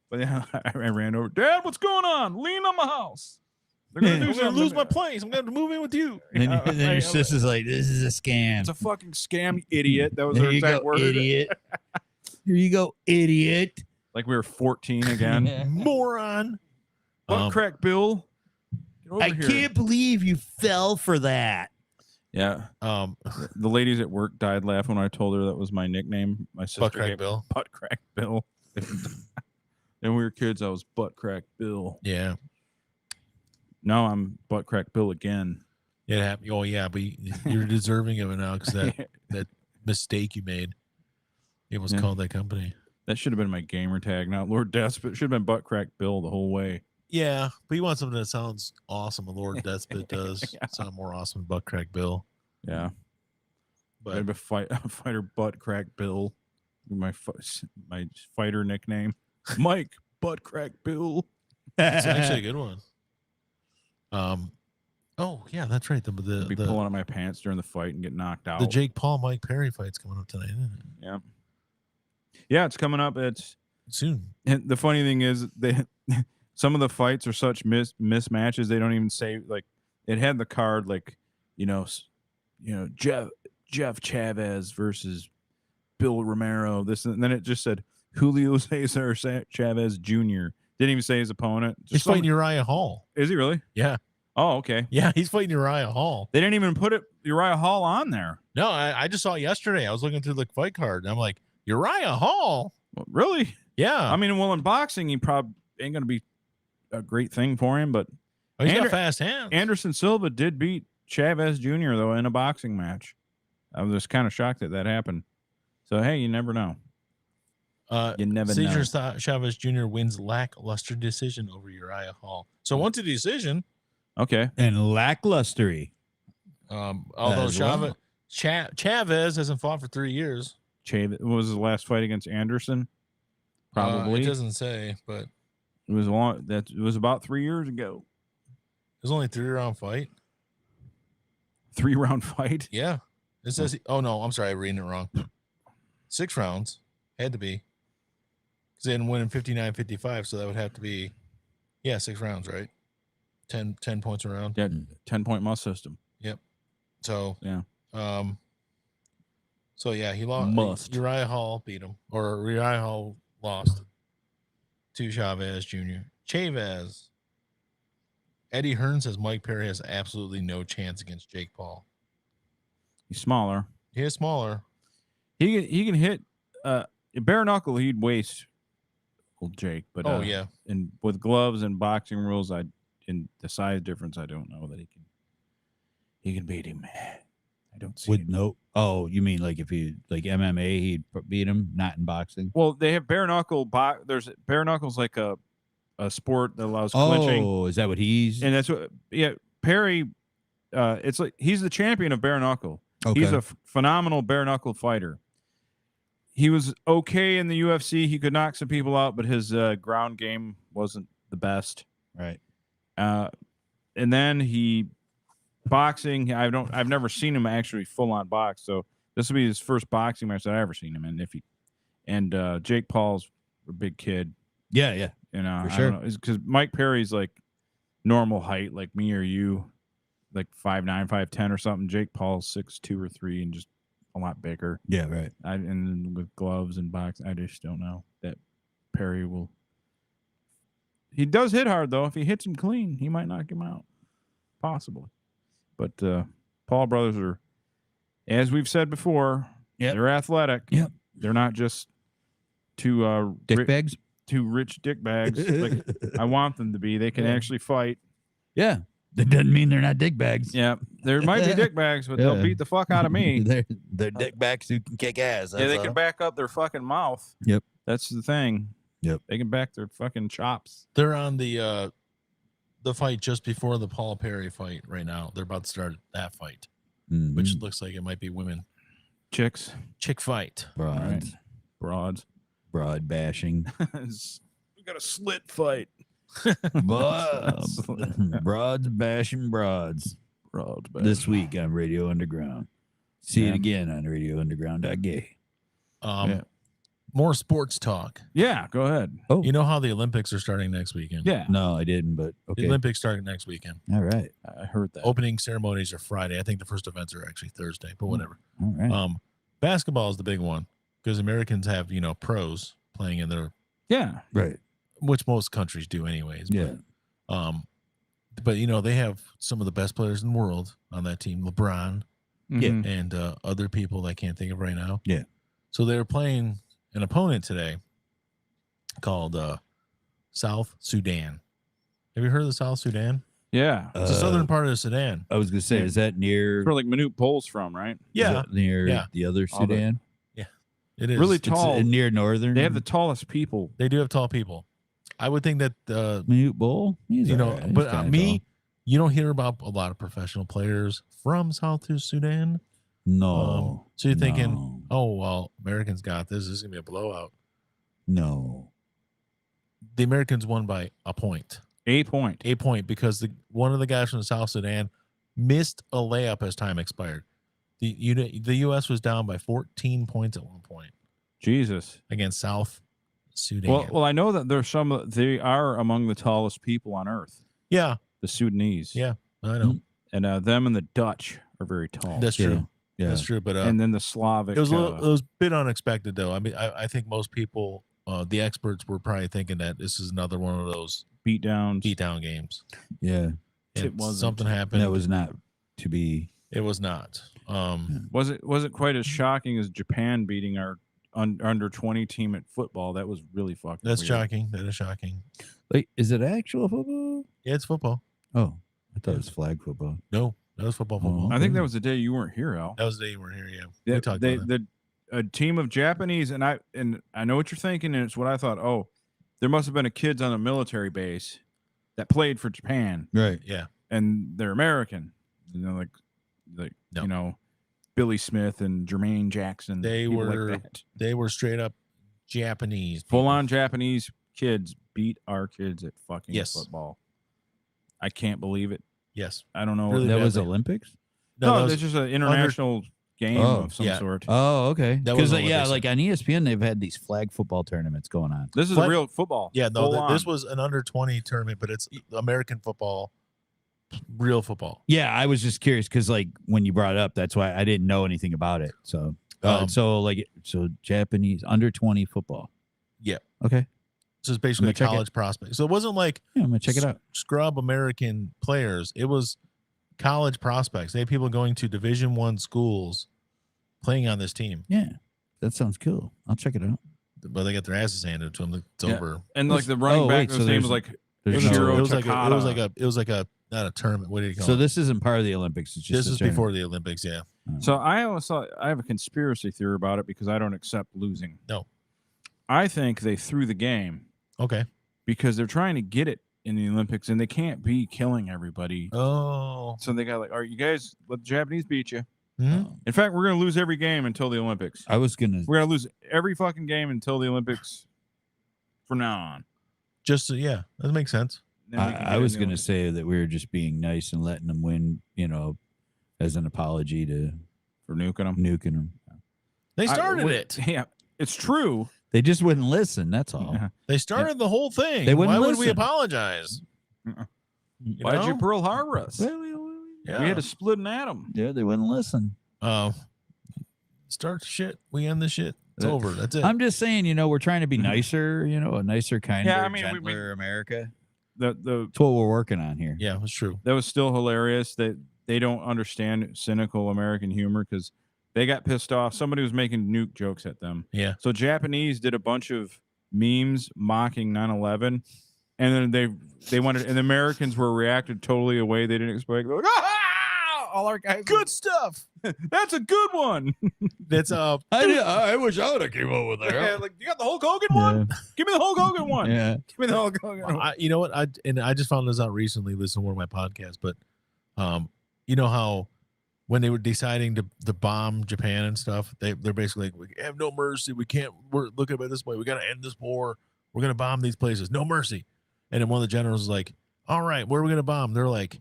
But yeah, I ran over. Dad, what's going on? Lean on my house. They're gonna
Yeah.
do
I'm gonna
something
lose
to
my
me.
place. I'm gonna move in with you.
Then your
I-
sister's like, "This is a scam."
It's a fucking scam, you idiot. That was
There
her
you
exact
go,
word.
idiot. Here you go, idiot.
Like we were 14 again.
Moron.
Butt crack Bill. Get over
I
here.
can't believe you fell for that.
Yeah. The ladies at work died laughing when I told her that was my nickname. My sister
Butt crack
gave
Bill.
Butt crack Bill. And we were kids. I was butt crack Bill.
Yeah.
Now I'm butt crack Bill again.
It happened. Oh yeah, but you're deserving of it now because that mistake you made. It was
Yeah.
called that company.
That should have been my gamer tag. Not Lord Despot. Should have been butt crack Bill the whole way.
Yeah, but you want something that sounds awesome. A Lord Despot does
Yeah.
sound more awesome than Butt Crack Bill.
Yeah.
But
I'd be fighter butt crack Bill. My fighter nickname. Mike butt crack Bill.
it's actually a good one. Oh yeah, that's right.
I'd be
The
pulling out my pants during the fight and get knocked out.
Jake Paul Mike Perry fight's coming up tonight, isn't it?
Yeah. Yeah, it's coming up. It's
Soon.
and the funny thing is some of the fights are such mismatches they don't even say like it had the card like Jeff Chavez versus Bill Romero. This and then it just said Julio Cesar Chavez Jr. Didn't even say his opponent.
He's fighting Uriah Hall.
Is he really?
Yeah.
Oh, okay.
Yeah, he's fighting Uriah Hall.
They didn't even put Uriah Hall on there.
No, I just saw it yesterday. I was looking through the fight card, and I'm like, Uriah Hall?
Well, really?
Yeah.
I mean, well, in boxing, he probably ain't going to be a great thing for him, but
He's got fast hands.
Anderson Silva did beat Chavez Jr., though, in a boxing match. I was just kind of shocked that happened. So, hey, you never know. You never know.
Cesar Chavez Jr. wins lackluster decision over Uriah Hall. So once a decision.
Okay.
And lacklustery.
Although Chavez hasn't fought for 3 years.
Chavez, what was his last fight against Anderson? Probably.
It doesn't say, but
it was long. It was about 3 years ago.
It was only a 3-round fight.
3-round fight?
Yeah. It says, oh no, I'm sorry, I'm reading it wrong. 6 rounds. Had to be. Because they didn't win in 59-55, so that would have to be, 6 rounds, right? 10 points around.
Yeah, 10-point must system.
Yep. So,
yeah.
He lost. Uriah Hall beat him. Or Uriah Hall lost to Chavez Jr. Chavez. Eddie Hearn says Mike Perry has absolutely no chance against Jake Paul.
He's smaller.
He is smaller.
He can hit bare knuckle. He'd waste old Jake. But and with gloves and boxing rules, in the size difference, I don't know that he can beat him. I don't see
with
it.
no. Oh, you mean like if he like MMA, he'd beat him, not in boxing.
Well, they have bare knuckle. There's bare knuckles like a sport that allows clinching.
Oh, is that what he's?
And that's what. Yeah, Perry. It's like he's the champion of bare knuckle.
Okay.
He's a phenomenal bare knuckle fighter. He was okay in the UFC. He could knock some people out, but his ground game wasn't the best.
Right.
And then boxing. I've never seen him actually full on box. So this will be his first boxing match that I ever seen him in. Jake Paul's a big kid.
Yeah.
You know,
for sure.
Because Mike Perry's like normal height, like me or you, like 5'9", 5'10" or something. Jake Paul's 6'2" or 3" and just a lot bigger.
Yeah, right.
And with gloves and boxing, I just don't know that Perry will. He does hit hard though. If he hits him clean, he might knock him out, possibly. But Paul brothers are, as we've said before, they're athletic.
Yep.
They're not just two
dick bags.
Two rich dick bags. Like I want them to be. They can actually fight.
Yeah. That doesn't mean they're not dick bags.
Yeah. There might be dick bags, but they'll beat the fuck out of me.
They're dick bags who can kick ass.
Yeah, they can back up their fucking mouth.
Yep.
That's the thing.
Yep.
They can back their fucking chops.
They're on the fight just before the Paul Perry fight right now. They're about to start that fight, which looks like it might be women.
Chick
fight.
Broads.
Broads.
Broad bashing.
We got a slit fight.
Broads bashing broads.
Broads bashing.
This week on Radio Underground. See it again on radiounderground.gay.
More sports talk.
Yeah, go ahead.
Oh,
you know how the Olympics are starting next weekend?
Yeah.
No, I didn't, but okay.
The Olympics starting next weekend.
All right.
I heard that.
Opening ceremonies are Friday. I think the first events are actually Thursday, but whatever.
All right.
Basketball is the big one because Americans have, pros playing in their
right.
Which most countries do anyways.
Yeah.
But they have some of the best players in the world on that team, LeBron, and other people that I can't think of right now.
Yeah.
So they were playing an opponent today called South Sudan. Have you heard of the South Sudan?
Yeah.
It's the southern part of Sudan.
I was gonna say, is that near?
It's where like Manute Pol's from, right?
Yeah.
Near the other Sudan.
It is
really tall.
It's near northern.
They have the tallest people.
They do have tall people. I would think that
Manute Bull. He's all right.
but
He's
me,
tall.
you don't hear about a lot of professional players from South Sudan.
No.
So you're thinking, oh well, Americans got this. This is gonna be a blowout.
No.
The Americans won by a point.
8 point.
8 point because one of the guys from South Sudan missed a layup as time expired. The U.S. was down by 14 points at one point.
Jesus.
Against South Sudan.
Well, I know that they are among the tallest people on earth.
Yeah.
The Sudanese.
Yeah, I know.
And them and the Dutch are very tall.
That's
Yeah.
true.
Yeah.
That's true. But
And then the Slavic.
it was it was a bit unexpected, though. I mean, I think most people, the experts, were probably thinking that this is another one of those
beatdowns.
beatdown games.
Yeah.
It
And
wasn't.
something happened.
That was not to be.
It was not.
Wasn't quite as shocking as Japan beating our under 20 team at football. That was really fucking.
That's
weird.
shocking. That is shocking.
Wait, is it actual football?
Yeah, it's football.
Oh, I thought it was flag football.
No, that was football. Football.
Oh.
I think that was the day you weren't here, Al.
That was the day you weren't here. Yeah,
Yeah,
we talked about that.
a team of Japanese, and I know what you're thinking, and it's what I thought. Oh, there must have been a kids on a military base that played for Japan,
Right.
Yeah,
and they're American. You know, like
No.
you know, Billy Smith and Jermaine Jackson.
They
people
were-
like that.
they were straight up Japanese.
Full
people.
on Japanese kids beat our kids at fucking
Yes.
football. I can't believe it.
Yes.
I don't know.
Really
That was
badly.
Olympics?
No,
that was-
it's just an international game
Oh,
of some
yeah.
sort.
Oh, okay.
That was
Because yeah,
Olympics.
like on ESPN, they've had these flag football tournaments going on.
This is
Flag-
real football.
yeah, no,
Full
this
on.
was an under 20 tournament, but it's American football, real football.
Yeah, I was just curious because like when you brought it up, that's why I didn't know anything about it. So, so Japanese under 20 football.
Yeah.
Okay.
So it's basically
I'm gonna check it.
college prospects. So it wasn't like
Yeah, I'm gonna check it out.
scrub American players. It was college prospects. They had people going to Division I schools playing on this team,
Yeah, that sounds cool. I'll check it out.
but they got their asses handed to them. It's
Yeah.
over.
And like the running back,
wait,
his
so
name was
there's-
like
There's
It was,
no-
Hiro
it was like
Takada.
it was like a not a tournament. What do you call
so
it?
this isn't part of the Olympics. It's just
This
a
is
tournament.
before the Olympics. Yeah.
So I always thought I have a conspiracy theory about it because I don't accept losing.
No.
I think they threw the game
Okay.
because they're trying to get it in the Olympics and they can't be killing everybody.
Oh.
So they got like, all right, you guys let the Japanese beat you.
Mhm.
In fact, we're gonna lose every game until the Olympics.
I was gonna.
We're gonna lose every fucking game until the Olympics from now on.
Just yeah, that makes sense.
Then we can
I
get
was
in the
gonna
Olympics.
say that we were just being nice and letting them win. You know, as an apology to
for nuking them.
nuking them.
They
I-
started
wait,
it.
Yeah, it's true.
They just wouldn't listen. That's all.
Yeah.
They started the whole thing.
They wouldn't
Why would we
listen.
apologize? You
Why'd you
know?
Pearl Harbor us?
Yeah.
We had to split an atom.
Yeah, they wouldn't listen.
Start the shit. We end the shit. It's
That-
over. That's it.
I'm just saying, you know, we're trying to be nicer. You know, a nicer, kinder,
Yeah, I mean, we-
gentler America.
The
That's what we're working on here.
yeah, it's true.
that was still hilarious that they don't understand cynical American humor because they got pissed off. Somebody was making nuke jokes at them.
Yeah.
So Japanese did a bunch of memes mocking 9/11, and then they wanted, and the Americans were reacted totally a way they didn't expect. They're like, "Ah!" All our guys,
Good stuff.
that's a good one.
That's
I wish I would have came up with
Yeah, like you got the Hulk Hogan one. Give me the Hulk Hogan one.
Yeah.
Give me the Hulk Hogan one.
you know what? I just found this out recently, listening to one of my podcasts, but you know how when they were deciding to bomb Japan and stuff, they're basically like, we have no mercy. We can't look at it this way. We gotta end this war. We're gonna bomb these places. No mercy. And then one of the generals was like, all right, where are we gonna bomb? They're like,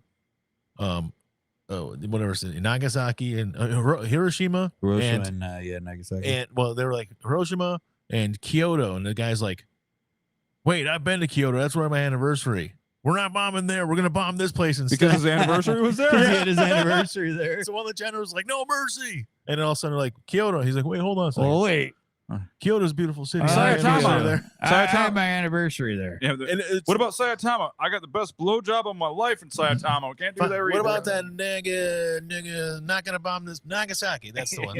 whatever, Nagasaki and Hiroshima,
Hiroshima
and
and Nagasaki.
and well, they were like Hiroshima and Kyoto, and the guy's like, "Wait, I've been to Kyoto. That's where my anniversary. We're not bombing there. We're gonna bomb this place instead."
Because his anniversary was there.
Because he had his anniversary there.
So one of the generals was like, "No mercy," and then all of a sudden, they're like, Kyoto. He's like, "Wait, hold on a second.
Oh wait,
Kyoto's a beautiful city.
I
My anniversary there."
had my anniversary there.
Yeah,
And it's,
what about Sayatama? I got the best blowjob of my life in Sayatama. Can't do that.
what
either.
about that nigga not gonna bomb this Nagasaki? That's the one.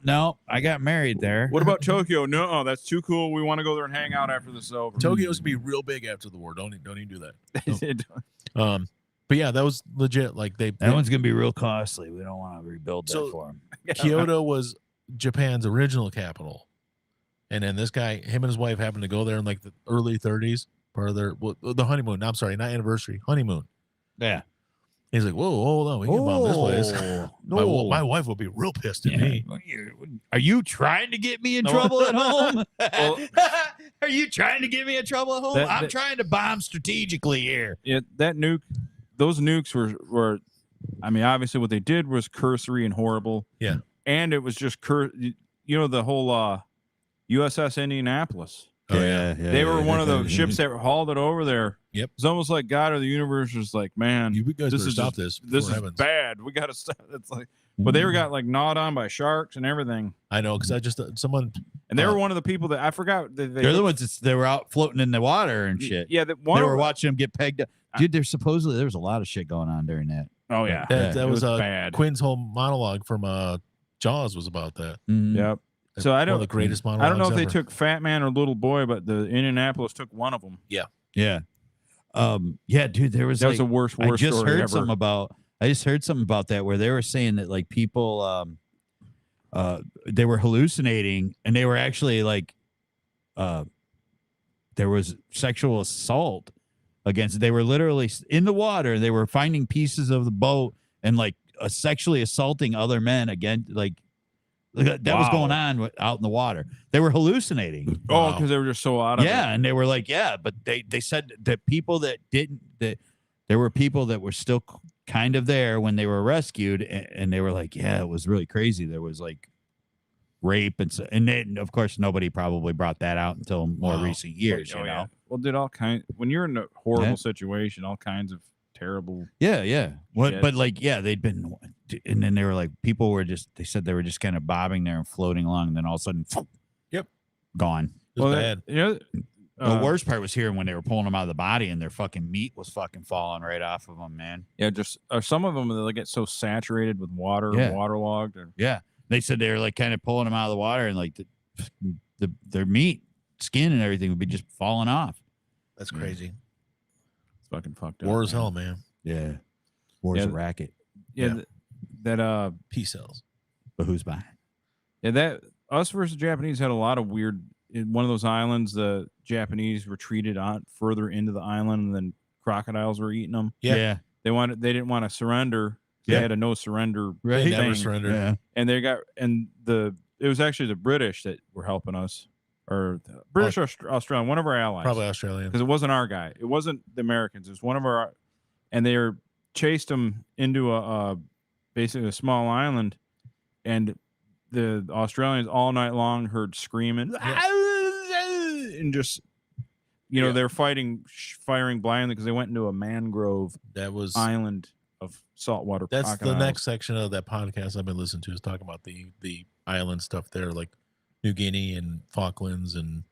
No. I got married there.
What about Tokyo? No, that's too cool. We want to go there and hang out after this is over.
Tokyo's gonna be real big after the war. Don't even do that.
Nope.
But yeah, that was legit. Like
That one's gonna be real costly. We don't want to rebuild that
So-
for him.
Kyoto was Japan's original capital, and then this guy, him and his wife, happened to go there in like the early 30s, part of the honeymoon. I'm sorry, not anniversary, honeymoon.
Yeah.
He's like, "Whoa, hold on, we can bomb this place."
no.
My wife will be real pissed at
Yeah.
me.
Are you trying to get me in
No.
trouble at home?
Well-
Are you trying to get me in trouble at home? I'm trying to bomb strategically here.
Yeah, that nuke, those nukes were, I mean, obviously what they did was cursory and horrible.
Yeah.
And it was just, the whole USS Indianapolis.
Oh, yeah.
They were one of the ships that hauled it over there.
Yep.
It's almost like God or the universe was like, man,
You guys
this
better
is
stop
just-
this.
This
for
is
heavens.
bad. We got to stop. It's like, but they were got like gnawed on by sharks and everything.
I know, because I just someone
And they were one of the people that I forgot.
They're the ones that were out floating in the water and shit.
Yeah,
They were watching them get pegged up. Dude, there's supposedly there was a lot of shit going on during that.
Oh yeah,
that
it
was
bad.
Quinn's whole monologue from Jaws was about that.
Mhm.
Yep. So I
One
don't.
of the greatest monologues
I don't know if they
ever.
took Fat Man or Little Boy, but the Indianapolis took one of them.
Yeah. Yeah, dude, there was
That
like,
was the worst
I just
story
heard
ever.
something about that where they were saying that like people they were hallucinating and they were actually like there was sexual assault against they were literally in the water and they were finding pieces of the boat and like sexually assaulting other men again like that was
Wow.
going on out in the water. They were hallucinating.
Oh,
Wow.
because they were just so out of it.
Yeah, and they were like, yeah, but they said that people that didn't that there were people that were still kind of there when they were rescued, and they were like, yeah, it was really crazy. There was like rape and then of course nobody probably brought that out until more
Wow.
recent years.
Oh,
You know?
yeah. Well, did all kind when you're in a horrible
Yeah.
situation, all kinds of terrible.
Yeah. What?
Shit.
But like, yeah, they'd been, and then they were like, people were just. They said they were just kind of bobbing there and floating along, and then all of a sudden,
Yep.
gone.
It was bad.
The worst part was hearing when they were pulling them out of the body, and their fucking meat was fucking falling right off of them, man.
Yeah, just some of them they get so saturated with water,
Yeah.
waterlogged. Or,
Yeah, they said they were like kind of pulling them out of the water, and like their meat, skin, and everything would be just falling off.
That's crazy.
it's fucking fucked up.
War as
man.
hell, man.
Yeah, war's
Yeah,
a racket,
Yeah,
Yeah.
that
P cells.
but who's behind?
yeah, that us versus Japanese had a lot of weird. In one of those islands, the Japanese retreated on further into the island, and then crocodiles were eating them.
Yeah.
They didn't want to surrender. They
Yeah.
had a no surrender
Right.
They never
thing.
surrendered.
Yeah,
And it was actually the British that were helping us, or the British or Australian, one of our allies.
Probably Australian.
Because it wasn't our guy. It wasn't the Americans. It was one of our, and they chased him into basically a small island, and the Australians all night long heard screaming and just,
Yeah.
they're firing blindly because they went into a mangrove
That was
island of saltwater.
that's the
crocodiles.
next section of that podcast I've been listening to is talking about the island stuff there, like New Guinea and Falklands and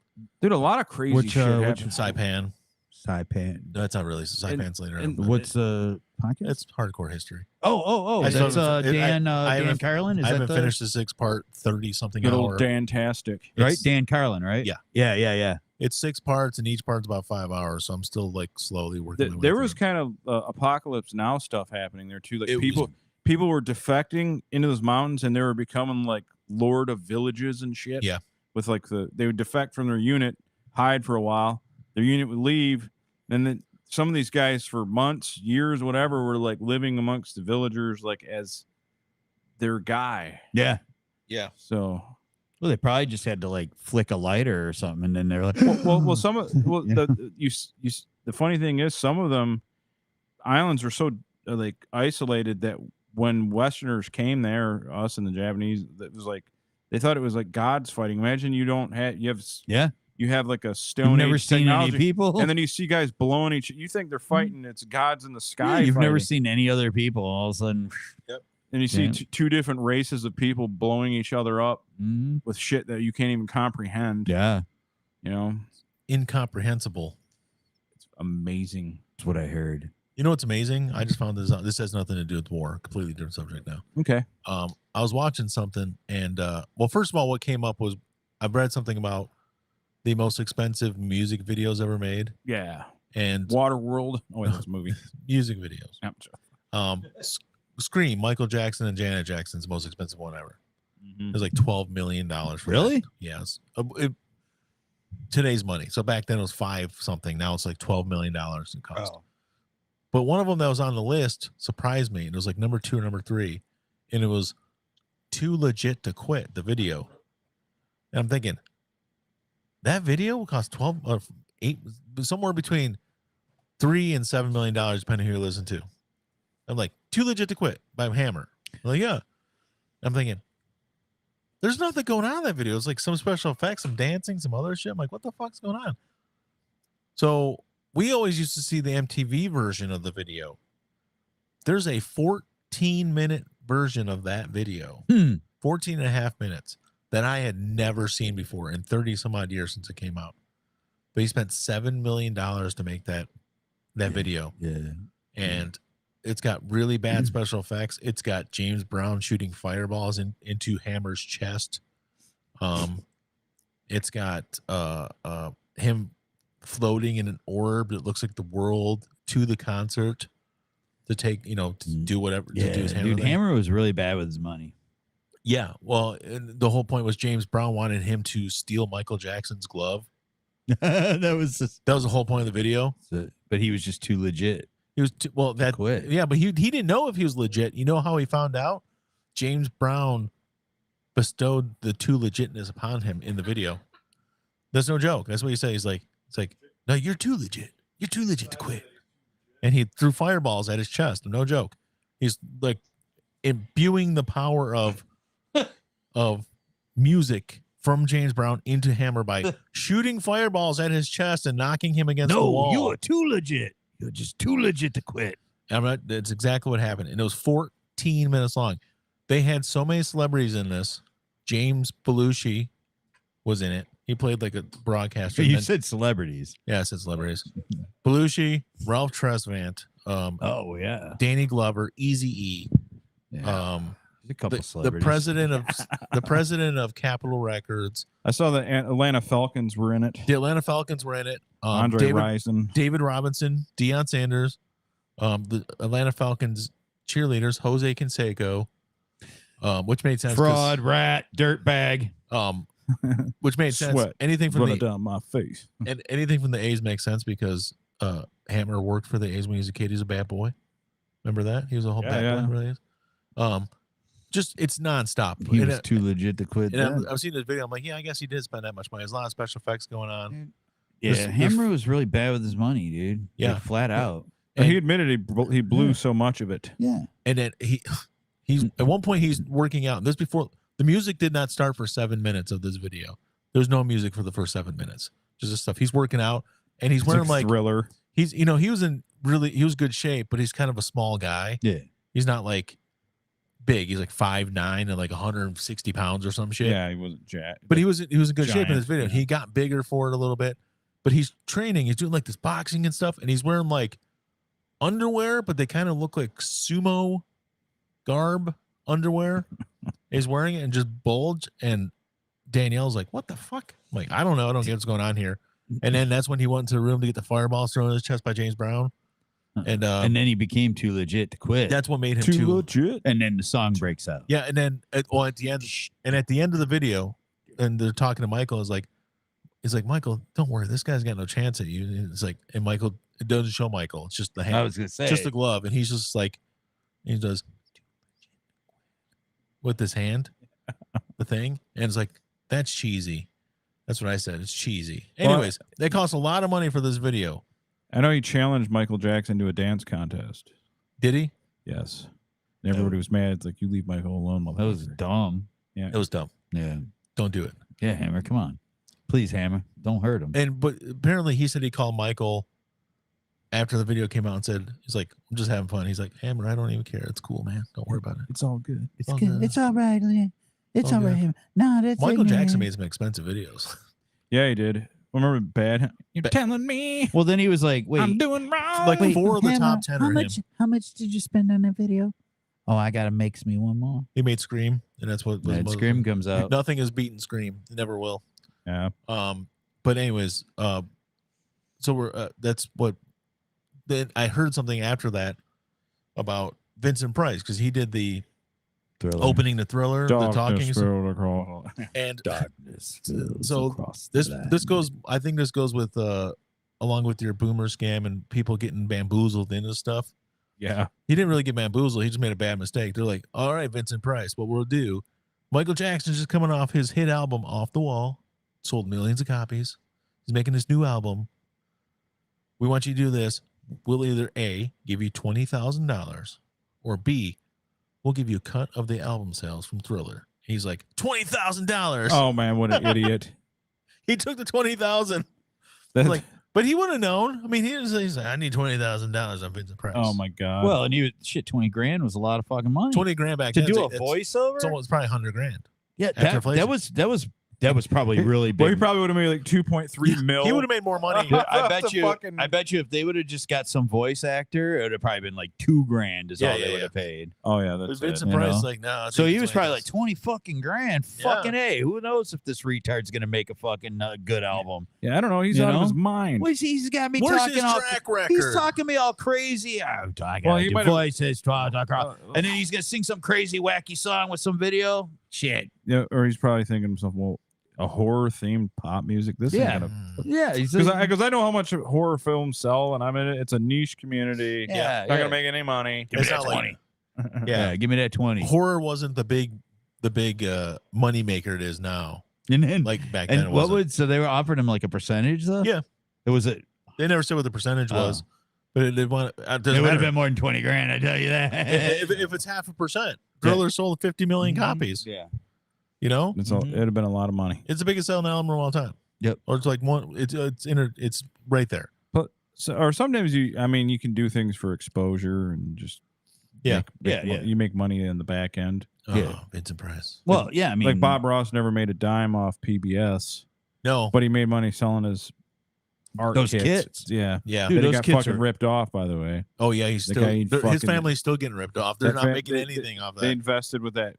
Dude, a lot of crazy
Which,
shit
which-
happened.
Saipan.
Saipan.
That's not really Saipan's later.
and-
but
What's the podcast?
it's hardcore history.
Oh,
I
that's
haven't-
Dan
I
Dan
haven't-
Carlin. Is
I
that
haven't finished the 6-part 30-something
Good
hour.
old Dantastic.
right?
It's-
Dan Carlin, right?
Yeah.
Yeah.
It's 6 parts, and each part's about 5 hours. So I'm still like slowly working. my way
There
through
was
it.
kind of Apocalypse Now stuff happening there too. Like
It was-
people were defecting into those mountains, and they were becoming like lord of villages and shit.
Yeah.
With like they would defect from their unit, hide for a while. Their unit would leave, and then some of these guys for months, years, whatever, were like living amongst the villagers like as their guy.
Yeah.
Yeah.
So
Well, they probably just had to like flick a lighter or something, and then they're like,
well some of
Yeah.
the funny thing is some of them islands are so like isolated that when Westerners came there, us and the Japanese, it was like they thought it was like gods fighting. Imagine you have like a stone
You've never
age
seen
technology,
any people,
and then you see guys blowing each. You think they're fighting? It's gods in the sky.
yeah, you've never
fighting.
seen any other people. All of a sudden,
And you see
Yeah.
two different races of people blowing each other up
mhm.
with shit that you can't even comprehend.
Yeah,
You know,
incomprehensible.
it's amazing.
that's what I heard.
You know what's amazing? I just found this out. This has nothing to do with war. Completely different subject now.
Okay.
I was watching something, and well, first of all, what came up was I read something about the most expensive music videos ever made,
Yeah.
and
Waterworld. Oh, wait, that's a movie.
music videos.
Yep, sure.
Scream, Michael Jackson and Janet Jackson's most expensive one ever.
Mhm.
It was like $12 million. For
Really?
that. Yes. Today's money. So back then it was 5 something. Now it's like $12 million in cost.
Oh.
But one of them that was on the list surprised me. And it was like number 2 or number 3. And it was too legit to quit the video. And I'm thinking, that video will cost 12 or 8, somewhere between $3 and $7 million, depending who you listen to. I'm like, too legit to quit by Hammer. I'm like, yeah. I'm thinking, There's nothing going on in that video. It's like some special effects, some dancing, some other shit. I'm like, what the fuck's going on? So we always used to see the MTV version of the video. There's a 14-minute version of that video, 14 and a half minutes, that I had never seen before in 30 some odd years since it came out. But he spent $7 million to make that video.
Yeah.
And it's got really bad special effects. It's got James Brown shooting fireballs into Hammer's chest. It's got him floating in an orb that looks like the world to the concert to take, to do whatever.
Yeah,
to do his Hammer
dude,
thing.
Hammer was really bad with his money.
Yeah, well, and the whole point was James Brown wanted him to steal Michael Jackson's glove.
That was
That was the whole point of the video.
but he was just too legit.
He was that
Quit.
Yeah, but he didn't know if he was legit. You know how he found out? James Brown bestowed the too legitness upon him in the video. That's no joke. That's what he said. It's like, no, you're too legit. You're too legit to quit. And he threw fireballs at his chest. No joke. He's like imbuing the power of music from James Brown into Hammer by shooting fireballs at his chest and knocking him against the wall.
you are too legit. You're just too legit to quit.
That's exactly what happened. And it was 14 minutes long. They had so many celebrities in this. James Belushi was in it. He played like a broadcaster.
You said celebrities.
Yeah, I said celebrities. Belushi, Ralph Tresvant,
Oh yeah.
Danny Glover, Eazy-E,
Yeah. There's a couple
the
celebrities.
president of Capitol Records.
I saw the Atlanta Falcons were in it.
The Atlanta Falcons were in it.
Andre Rison.
David Robinson, Deion Sanders, the Atlanta Falcons cheerleaders, Jose Canseco, which made sense.
Fraud, rat, dirtbag.
Which made sense.
Sweat
Anything from
running
the
down my face.
and anything from the A's makes sense because Hammer worked for the A's when he was a kid. He's a bad boy. Remember that? He was a whole bad boy. Remember the A's? Just it's nonstop.
He was too legit to quit.
And I've seen this video. I'm like, yeah, I guess he did spend that much money. There's a lot of special effects going on.
Yeah,
There's-
Hammer was really bad with his money, dude.
Yeah.
Like, flat out.
And he admitted he blew so much of it.
Yeah.
And then he's at one point he's working out. This before the music did not start for 7 minutes of this video. There's no music for the first 7 minutes. Just this stuff. He's working out and he's wearing like
Thriller.
he was good shape, but he's kind of a small guy.
Yeah.
He's not like big. He's like 5'9" and like 160 pounds or some shit.
Yeah, he wasn't jacked.
But he was in good shape in
Giant,
this video.
yeah.
He got bigger for it a little bit. But he's training. He's doing like this boxing and stuff, and he's wearing like underwear, but they kind of look like sumo garb underwear. He's wearing it and just bulge. And Danielle's like, "What the fuck?" I'm like, I don't know. I don't get what's going on here. And then that's when he went into the room to get the fireballs thrown in his chest by James Brown. And
then he became too legit to quit.
that's what made him
Too legit.
And then the song breaks out.
Yeah, and then at the end of the video, and they're talking to Michael. He's like, Michael, don't worry, this guy's got no chance at you. And it's like, and Michael, it doesn't show Michael. It's just the hand,
I was gonna say
just the glove, and he's just like, he does with his hand, the thing, and it's like that's cheesy. That's what I said. It's cheesy. Anyways, they cost a lot of money for this video.
I know he challenged Michael Jackson to a dance contest.
Did he?
Yes. And everybody was mad. It's like, you leave Michael alone,
that was
motherfucker.
dumb.
Yeah.
It was dumb.
Yeah.
Don't do it.
Yeah, Hammer, come on. Please, Hammer. Don't hurt him.
But apparently he said he called Michael after the video came out and said, he's like, I'm just having fun. He's like, Hammer, I don't even care. It's cool, man. Don't worry about it.
It's all good.
It's
Oh,
good.
no.
It's all right. It's
Oh,
all right.
yeah.
No, that's
Michael
it,
Jackson
man.
made some expensive videos.
Yeah, he did. Remember Bad? You're
Ba-
telling me
Well, then he was like, wait.
I'm doing wrong.
Like
Wait,
4 of the
Hammer,
top 10 are him.
How much did you spend on that video? Oh, I gotta make me one more.
He made Scream, and that's what
that Scream comes out.
Nothing is beaten Scream. It never will.
Yeah.
But anyways, so we're that's what. Then I heard something after that about Vincent Price because he did the
Thriller.
opening the Thriller, the talking, and
Darkness.
So this goes. I think this goes with along with your boomer scam and people getting bamboozled into stuff.
Yeah.
He didn't really get bamboozled. He just made a bad mistake. They're like, all right, Vincent Price, what we'll do. Michael Jackson's just coming off his hit album Off the Wall, sold millions of copies. He's making this new album. We want you to do this. We'll either A, give you $20,000, or B, we'll give you a cut of the album sales from Thriller. He's like $20,000.
Oh man, what an idiot!
He took the $20,000.
That's
Like, but he would have known. I mean, he's like, I need $20,000 on Vincent Price.
oh my god.
Well, and you shit, 20 grand was a lot of fucking money
20 grand back
to
then.
do a
It's
voiceover.
almost probably 100 grand.
Yeah,
after
that
inflation.
was probably really big.
well, he probably would have made like 2.3 mil.
He would have made more money.
Dude, I bet
The
you.
fucking-
I bet you if they would have just got some voice actor, it would have probably been like $2,000 is
Yeah,
all
yeah,
they would
yeah.
have paid.
Oh yeah,
But
that's
Vincent
it.
you
Price,
know?
like, no.
So he was probably like 20 fucking grand.
Yeah.
Fucking A. Who knows if this retard's gonna make a fucking good album?
Yeah, I don't know. He's
You
out
know?
of his mind.
Well, he's got me
Where's
talking
his
all.
track record?
He's talking me all crazy. I gotta
Well, he
do
might have-
voices, and then he's gonna sing some crazy wacky song with some video. Shit.
Yeah, or he's probably thinking to himself, well, a horror themed pop music. This
Yeah.
ain't gonna.
Yeah, he's
Because I know how much horror films sell, and I'm in it. It's a niche community.
Yeah,
not gonna make any money.
Give me
It's
that
not like-
20.
Yeah.
Yeah, give me that 20.
Horror wasn't the big money maker it is now.
And then,
Like back then,
and
it
what
wasn't.
would so they were offering him like a percentage though?
Yeah.
It was a.
They never said what the percentage was,
Oh.
but it did want. It
It
doesn't
would have
matter.
been more than 20 grand. I tell you that.
if it's 0.5%, Thriller sold 50 million
Mhm.
copies.
Yeah.
You know,
It's all, it'd have been a lot of money.
it's the biggest selling album of all time.
Yep.
Or it's like one. It's right there.
But or sometimes you can do things for exposure and just
Yeah.
You make money in the back end.
Yeah.
Oh, Vincent Price.
Well, yeah. I mean,
Like Bob Ross never made a dime off PBS,
No.
but he made money selling his art
Those
kits.
kits.
Yeah.
Yeah.
Dude,
But he
those
got
kits
fucking
are-
ripped off, by the way.
Oh yeah. He's
The
still.
guy
His
fucking-
family's still getting ripped off. They're
That
not
fam-
making
they-
anything off
They
that.
invested with that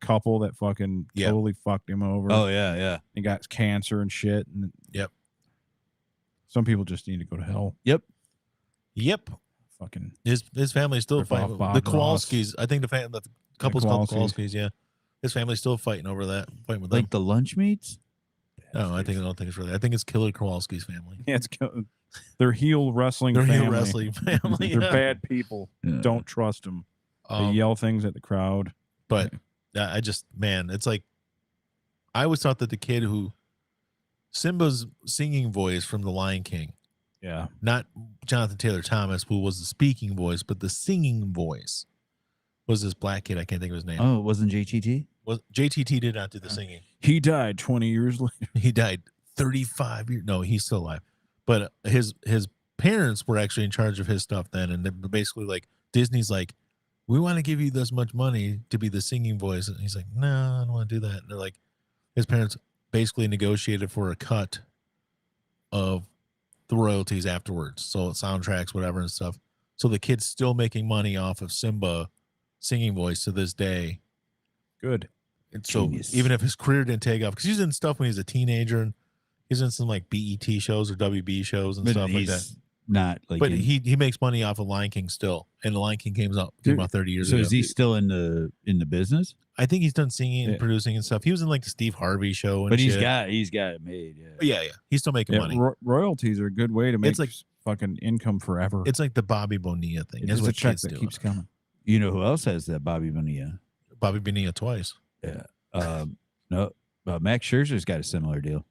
couple that fucking
Yeah.
totally fucked him over.
Oh yeah, yeah.
He got cancer and shit. And
Yep.
Some people just need to go to hell.
Yep.
Fucking
His family's still
Rip off
fighting.
Bob
The
Ross.
Kowalskis. I think the couple's called the
Kowalskis.
Kowalskis. Yeah. His family's still fighting over that. Fighting with
Like
them.
the lunch meats.
No, I don't think it's really. I think it's Killer Kowalski's family.
yeah, they're heel wrestling.
They're
family.
heel wrestling family.
They're
yeah.
bad people.
Yeah.
Don't trust them. They
Um,
yell things at the crowd.
But I just, man, it's like I always thought that the kid who Simba's singing voice from The Lion King,
Yeah.
not Jonathan Taylor Thomas, who was the speaking voice, but the singing voice was this black kid. I can't think of his name.
Oh, it wasn't JTT.
Was JTT did not do the singing.
He died 20 years later.
He died 35 years. No, he's still alive. But his parents were actually in charge of his stuff then, and they were basically like Disney's like, we want to give you this much money to be the singing voice, and he's like, no, I don't want to do that. And they're like, his parents basically negotiated for a cut of the royalties afterwards, so soundtracks, whatever, and stuff. So the kid's still making money off of Simba singing voice to this day.
Good.
And so
Genius.
even if his career didn't take off, because he's in stuff when he's a teenager, and he's in some like BET shows or WB shows and
But
stuff like
he's
that.
not like.
But
in-
he makes money off of Lion King still, and the Lion King came out
Dude,
about 30 years
so
ago.
is he still in the business?
I think he's done singing and
Yeah.
producing and stuff. He was in like the Steve Harvey show, and
But he's
shit.
got it made. Yeah.
yeah. He's still making
Yeah,
money.
royalties are a good way to make
It's like-
fucking income forever.
It's like the Bobby Bonilla thing. That's
It's a
what
check
kids
that
do.
keeps coming.
You know who else has that? Bobby Bonilla.
Bobby Bonilla twice.
No, Max Scherzer's got a similar deal.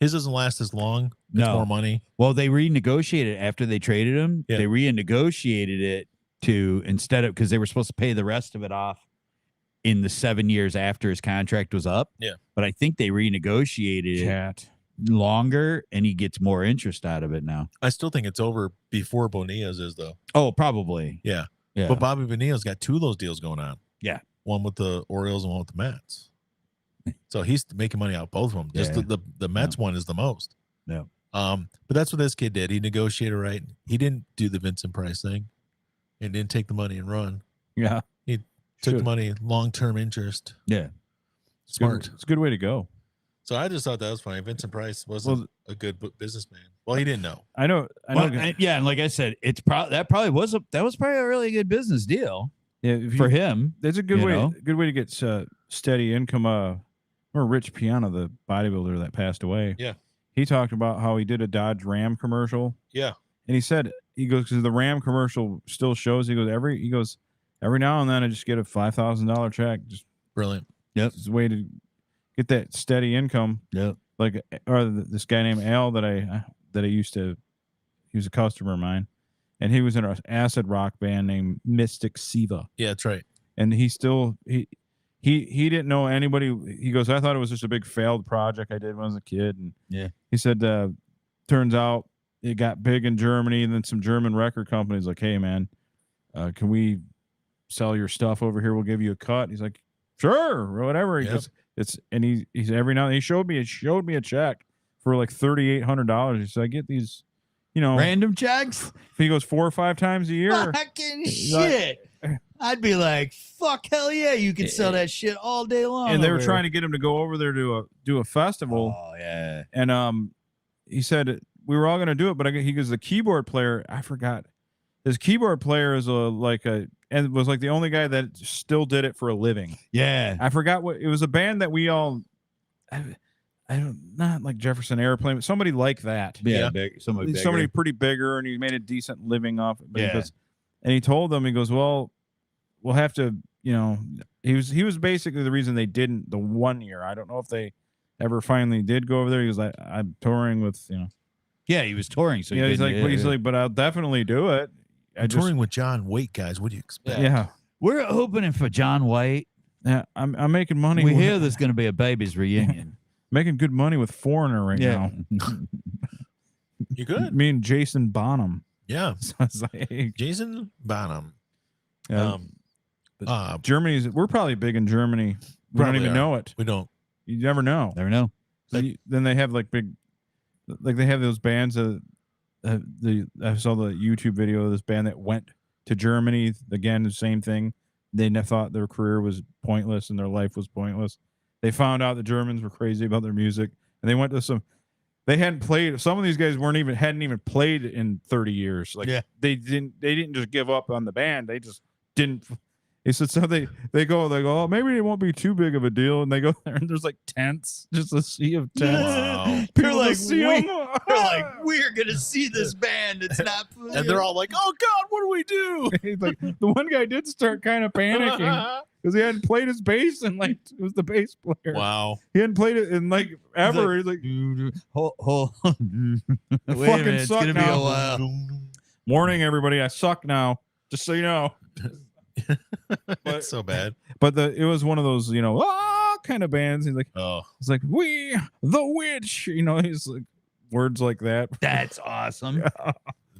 His doesn't last as long. It's
No.
more money.
Well, they renegotiated after they traded him.
Yeah.
They renegotiated it to instead of because they were supposed to pay the rest of it off in the 7 years after his contract was up.
Yeah.
But I think they renegotiated it
Cat.
longer, and he gets more interest out of it now.
I still think it's over before Bonilla's is though.
Oh, probably.
Yeah.
Yeah.
But Bobby Bonilla's got two of those deals going on.
Yeah.
One with the Orioles and one with the Mets. So he's making money out of both of them. Just
Yeah.
the Mets one is the most.
Yeah.
But that's what this kid did. He negotiated right. He didn't do the Vincent Price thing and didn't take the money and run.
Yeah.
Took the
Should.
money, long-term interest.
Yeah.
Smart.
It's a good way to go.
So I just thought that was funny. Vincent Price wasn't
Well,
a good businessman. Well, he didn't know.
I know.
Well, yeah, and like I said, it's probably that was probably a really good business deal
yeah, if
for
you,
him.
That's a good
you
way.
know?
Good way to get steady income. Or Rich Piana, the bodybuilder that passed away.
Yeah.
He talked about how he did a Dodge Ram commercial,
Yeah.
and he said because the Ram commercial still shows. He goes every now and then I just get a $5,000 check. Just
Brilliant.
it's a way to get that steady income.
Yep.
Like this guy named Al that I used to. He was a customer of mine, and he was in an acid rock band named Mystic Siva.
Yeah, that's right.
And he he didn't know anybody. He goes, I thought it was just a big failed project I did when I was a kid. And
Yeah.
he said, turns out it got big in Germany, and then some German record companies like, hey man, can we sell your stuff over here? We'll give you a cut. He's like, sure, or whatever. He
Yep.
goes, he's every now and then he showed me a check for like $3,800. He said, I get these,
Random checks.
he goes 4 or 5 times a year.
Fucking
He's like-
shit. I'd be like, fuck, hell yeah, you can sell that shit all day long.
And they were trying to get him to go over there to do a festival.
Oh yeah.
And he said we were all going to do it, but he goes, the keyboard player, I forgot. His keyboard player is and was like the only guy that still did it for a living.
Yeah.
I forgot what it was. A band that we all, I don't, not like Jefferson Airplane, but somebody like that.
Yeah. Big.
Somebody pretty bigger, and he made a decent living off it. But
Yeah.
and he told them, he goes, well, we'll have to, he was basically the reason they didn't the 1 year. I don't know if they ever finally did go over there. He was like, I'm touring with,
Yeah, he was touring. So
he's like, but I'll definitely do it.
I'm touring with John Waite, guys. What do you expect?
Yeah.
we're opening for John White.
Yeah. I'm making money.
We
with,
hear there's going to be a baby's reunion.
making good money with Foreigner right now.
You good?
Me and Jason Bonham.
Yeah.
So it's like, hey,
Jason Bonham.
yeah. We're probably big in Germany. We don't
Probably
even
are.
know it.
We don't.
You never know.
Never know.
Then they have like big, like they have those bands that I saw the YouTube video of this band that went to Germany. Again, the same thing. They thought their career was pointless and their life was pointless. They found out the Germans were crazy about their music, and they went to they hadn't played. Some of these guys hadn't even played in 30 years. Like they didn't just give up on the band. They just didn't. He said, so they go, oh, maybe it won't be too big of a deal. And they go there and there's like tents, just a sea of tents.
Wow.
People
like,
just see
we-
'em.
They're like, we're going to see this band. It's not.
And they're all like, oh, God, what do we do?
He's like, the one guy did start kind of panicking because he hadn't played his bass and like it was the bass player.
Wow.
He hadn't played it in like ever. He's like,
hold on. Wait a
fucking
minute, it's
suck
going to be a
now.
while.
Warning, everybody, I suck now. Just so you know.
That's so bad.
But it was one of those, kind of bands. He's like,
Oh,
it's like, we the witch. He's like words like that.
That's awesome.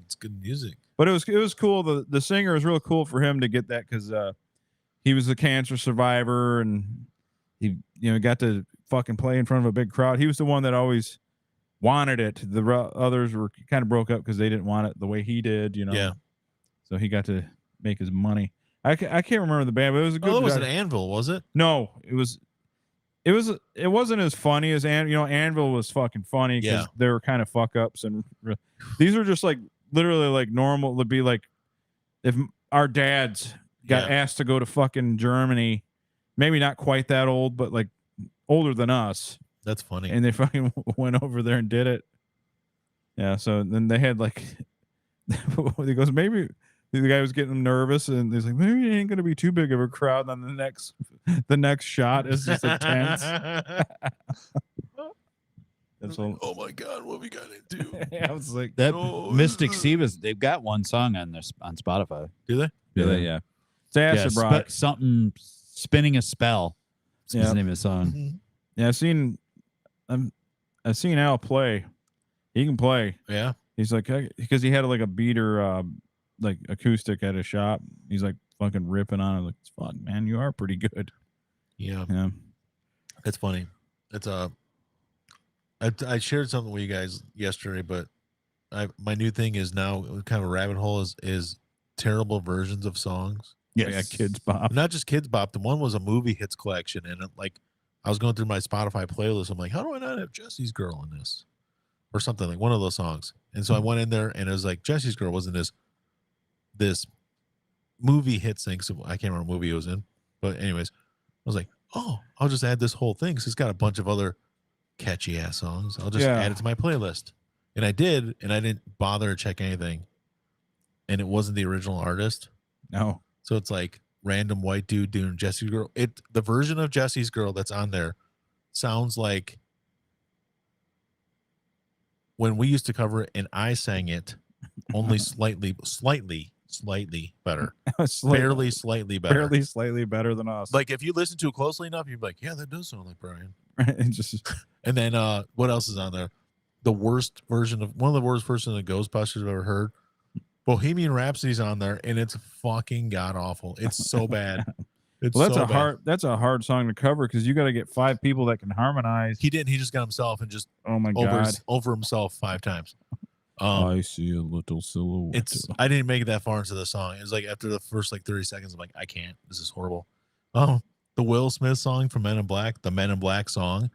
it's good music.
But it was cool. The singer was real cool for him to get that because he was a cancer survivor and he got to fucking play in front of a big crowd. He was the one that always wanted it. The others were kind of broke up because they didn't want it the way he did.
Yeah.
So he got to make his money. I can't remember the band, but it was a good.
Oh, it was an Anvil, was it?
No, it wasn't as funny as Anvil was fucking funny because
Yeah.
they were kind of fuck ups, and these are just like literally like normal. Would be like if our dads got asked to go to fucking Germany, maybe not quite that old, but like older than us,
That's funny.
and they fucking went over there and did it. Yeah, so then they had like he goes, maybe the guy was getting nervous and he's like, maybe it ain't gonna be too big of a crowd. And then the next shot is just a tent. And so
oh my God, what we got into?
I was like,
That
Oh,
Mystic
this is-
Sivas, they've got one song on Spotify.
Do they?
yeah. It's acid rock.
Something spinning a spell. Is
Yeah.
the name of the song.
Yeah, I've seen Al play. He can play.
Yeah.
He's like, because he had like a beater, like acoustic at his shop. He's like fucking ripping on it. Like, fuck, man, you are pretty good.
Yeah.
Yeah.
It's funny. It's I shared something with you guys yesterday, but my new thing is now kind of a rabbit hole is terrible versions of songs.
Yeah, Kids Bop.
Not just Kids Bop. The one was a movie hits collection, and I was going through my Spotify playlist. I'm like, how do I not have Jesse's Girl in this, or something like one of those songs? And so I went in there, and it was like Jesse's Girl wasn't this movie hits thing. So I can't remember what movie it was in, but anyways, I was like, oh, I'll just add this whole thing. 'Cause it's got a bunch of other catchy ass songs. I'll just add it to my playlist, and I did, and I didn't bother to check anything, and it wasn't the original artist.
No.
So it's like random white dude doing Jesse's Girl. The version of Jesse's Girl that's on there sounds like when we used to cover it and I sang it, only slightly slightly better,
Slightly-
barely slightly better.
barely slightly better than us.
Like if you listen to it closely enough, you'd be like, yeah, that does sound like Brian.
It just
And then what else is on there? The worst version of one of the worst versions of Ghostbusters I've ever heard. Bohemian Rhapsody's on there, and it's fucking god awful. It's so bad. It's
well, that's
so
a
bad.
hard song to cover because you got to get 5 people that can harmonize.
He didn't. He just got himself and just
Oh my god!
over himself 5 times.
I see a little silhouette.
It's I didn't make it that far into the song. It was like after the first like 30 seconds, I'm like, I can't. This is horrible. The Will Smith song from Men in Black, the Men in Black song,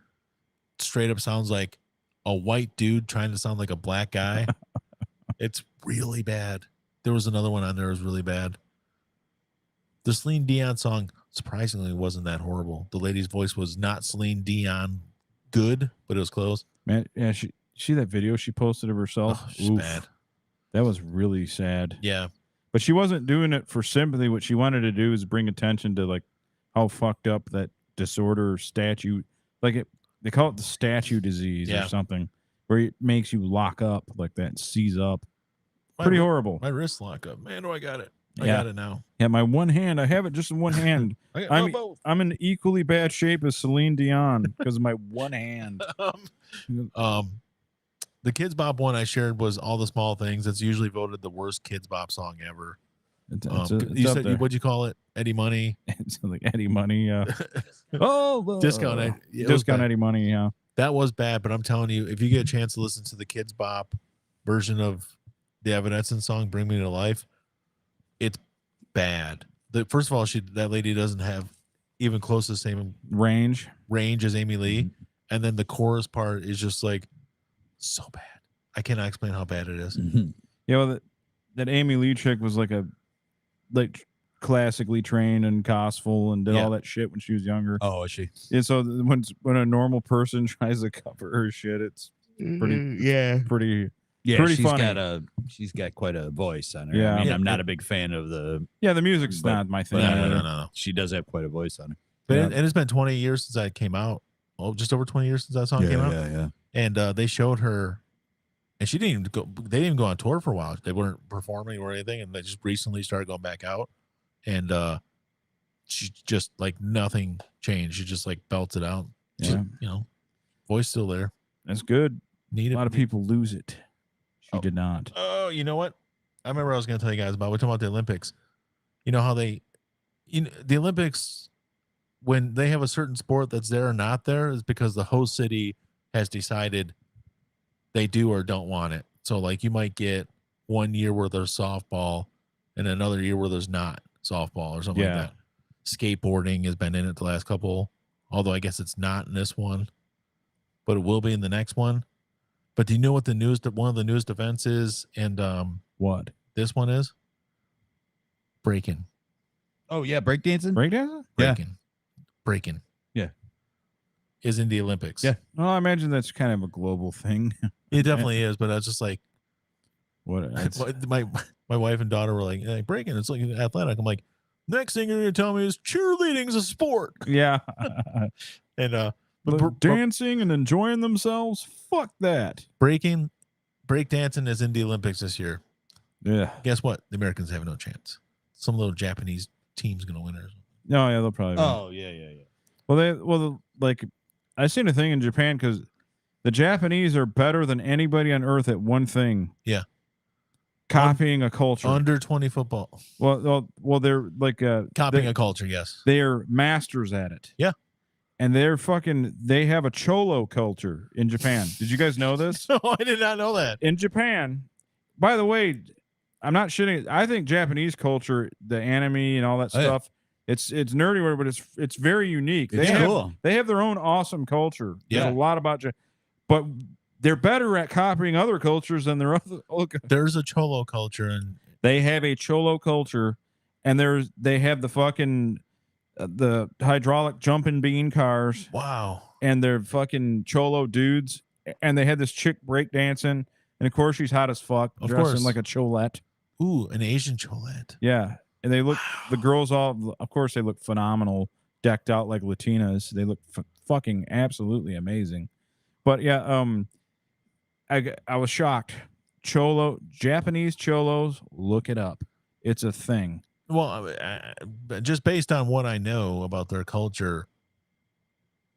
straight up sounds like a white dude trying to sound like a black guy. It's really bad. There was another one on there that was really bad. The Celine Dion song surprisingly wasn't that horrible. The lady's voice was not Celine Dion good, but it was close.
Man, yeah, she that video she posted of herself.
Oh, she's
Oof.
bad.
That was really sad.
Yeah.
But she wasn't doing it for sympathy. What she wanted to do is bring attention to like how fucked up that disorder or statue, like they call it the statue disease
Yeah.
or something, where it makes you lock up like that, and seize up. Pretty horrible.
My wrist lock up. Man, do I got it. I
Yeah.
got it now.
Yeah, my one hand, I have it just in one hand.
I'm both.
I'm in equally bad shape as Celine Dion because of my one hand.
The Kids Bop one I shared was All the Small Things. It's usually voted the worst Kids Bop song ever.
It's
You
up
said
there.
what'd you call it? Eddie Money.
It's like Eddie Money. Oh,
Discount Eddie. It was
Discount
bad.
Eddie Money. Yeah.
That was bad, but I'm telling you, if you get a chance to listen to the Kids Bop version of the Evanescence song "Bring Me to Life," it's bad. First of all, that lady doesn't have even close to the same
Range.
range as Amy Lee, and then the chorus part is just like so bad. I cannot explain how bad it is.
Yeah, well, that Amy Lee chick was like classically trained and gospel and did
Yeah.
all that shit when she was younger.
Oh, is she?
And so when a normal person tries to cover her shit, it's pretty
Yeah.
pretty.
Yeah,
Pretty
she's
funny.
she's got quite a voice on her.
Yeah.
I mean,
Yeah.
I'm not a big fan of
Yeah, the music's
But-
not my thing.
but
No,
either.
no.
she does have quite a voice on her.
But
Yeah.
and it's been 20 years since that came out. Oh, just over 20 years since that song came out.
yeah.
And they showed her, and she didn't even go. They didn't even go on tour for a while. They weren't performing or anything, and they just recently started going back out. And she just like nothing changed. She just like belts it out. She,
Yeah.
voice still there.
That's good.
Need
A lot of people lose it. She
Oh.
did not.
Oh, you know what? I remember I was going to tell you guys about. We're talking about the Olympics. You know how the Olympics, when they have a certain sport that's there or not there, is because the host city has decided they do or don't want it. So, like, you might get 1 year where there's softball and another year where there's not softball or something
Yeah.
like that. Skateboarding has been in it the last couple, although I guess it's not in this one, but it will be in the next one. But do you know what one of the newest events is? And
What?
this one is breaking.
Oh yeah, breakdancing.
Breakdancing?
Yeah.
Breaking.
Yeah.
Is in the Olympics.
Yeah.
Well, I imagine that's kind of a global thing.
It definitely is, but I was just like,
What? It's,
my wife and daughter were like breaking. It's like athletic. I'm like, next thing you're gonna tell me is cheerleading's a sport.
yeah.
And
But dancing and enjoying themselves? Fuck that.
break dancing is in the Olympics this year.
Yeah.
Guess what? The Americans have no chance. Some little Japanese team's gonna win or something.
No, yeah, they'll probably. win.
Oh yeah.
Well, like I seen a thing in Japan because the Japanese are better than anybody on earth at one thing.
Yeah.
Copying a culture.
Under 20 football.
Well, they're like
Copying a culture, yes.
they're masters at it.
Yeah.
And they have a cholo culture in Japan. Did you guys know this?
No, I did not know that.
In Japan, by the way, I'm not shitting. I think Japanese culture, the anime and all that
Oh, yeah.
stuff, it's nerdy, but it's very unique.
It's cool.
They have their own awesome culture.
Yeah.
There's a lot about but they're better at copying other cultures than their other.
There's a cholo culture, and
They have a cholo culture, and they have the fucking the hydraulic jumping bean cars,
wow.
and they're fucking cholo dudes, and they had this chick breakdancing, and of course she's hot as fuck,
Of
dressing
course.
like a cholette.
Ooh, an Asian cholette.
Yeah, and they look the girls all, of course, they look phenomenal, decked out like Latinas. They look fucking absolutely amazing. But yeah, I was shocked. Japanese cholos, look it up. It's a thing.
Well, just based on what I know about their culture,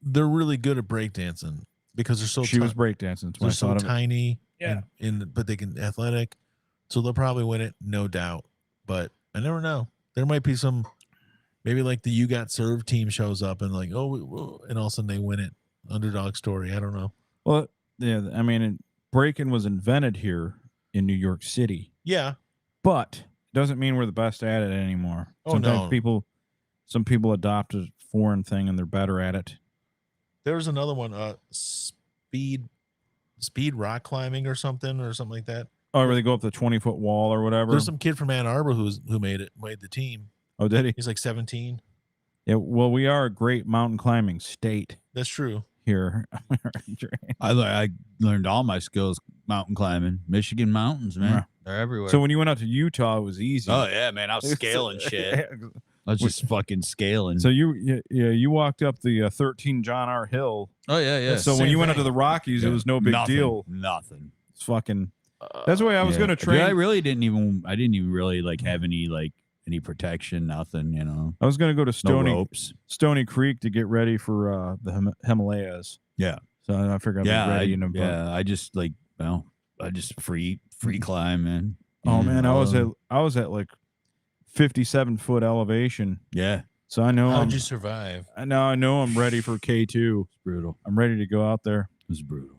they're really good at breakdancing because they're so
She was breakdancing. That's why I
they're so
thought of it.
tiny.
Yeah.
But they can athletic, so they'll probably win it, no doubt. But I never know. There might be some, maybe like the You Got Served team shows up and like, and all of a sudden they win it. Underdog story. I don't know.
Well, yeah, I mean, breaking was invented here in New York City,
Yeah.
but doesn't mean we're the best at it anymore.
Oh,
Sometimes
no.
some people adopt a foreign thing and they're better at it.
There's another one, speed rock climbing or something like that.
Oh, where they go up the 20-foot wall or whatever.
There's some kid from Ann Arbor who made the team.
Oh, did he?
He's like 17.
Yeah. Well, we are a great mountain climbing state
That's true.
here.
I learned all my skills mountain climbing. Michigan mountains, man.
Yeah.
They're everywhere.
So when you went out to Utah, it was easy.
oh yeah, man. I was scaling shit. I was just fucking scaling.
So you walked up the 13 John R. Hill.
oh yeah.
So when
same
you went up
thing.
to the Rockies, it was no big
Nothing,
deal.
Nothing.
It's fucking. That's why I was
Yeah.
going to
Dude,
train.
I didn't even really like have any protection, nothing, you know.
I was going to go to
No ropes.
Stony Creek to get ready for the Himalayas.
Yeah.
So I figured I'd be ready in a
yeah. I just free climb, man.
Oh man, I was
Um,
at like 57-foot elevation.
yeah.
So I know
How'd you survive?
I know I'm ready for K2.
It's brutal.
I'm ready to go out there.
It was brutal.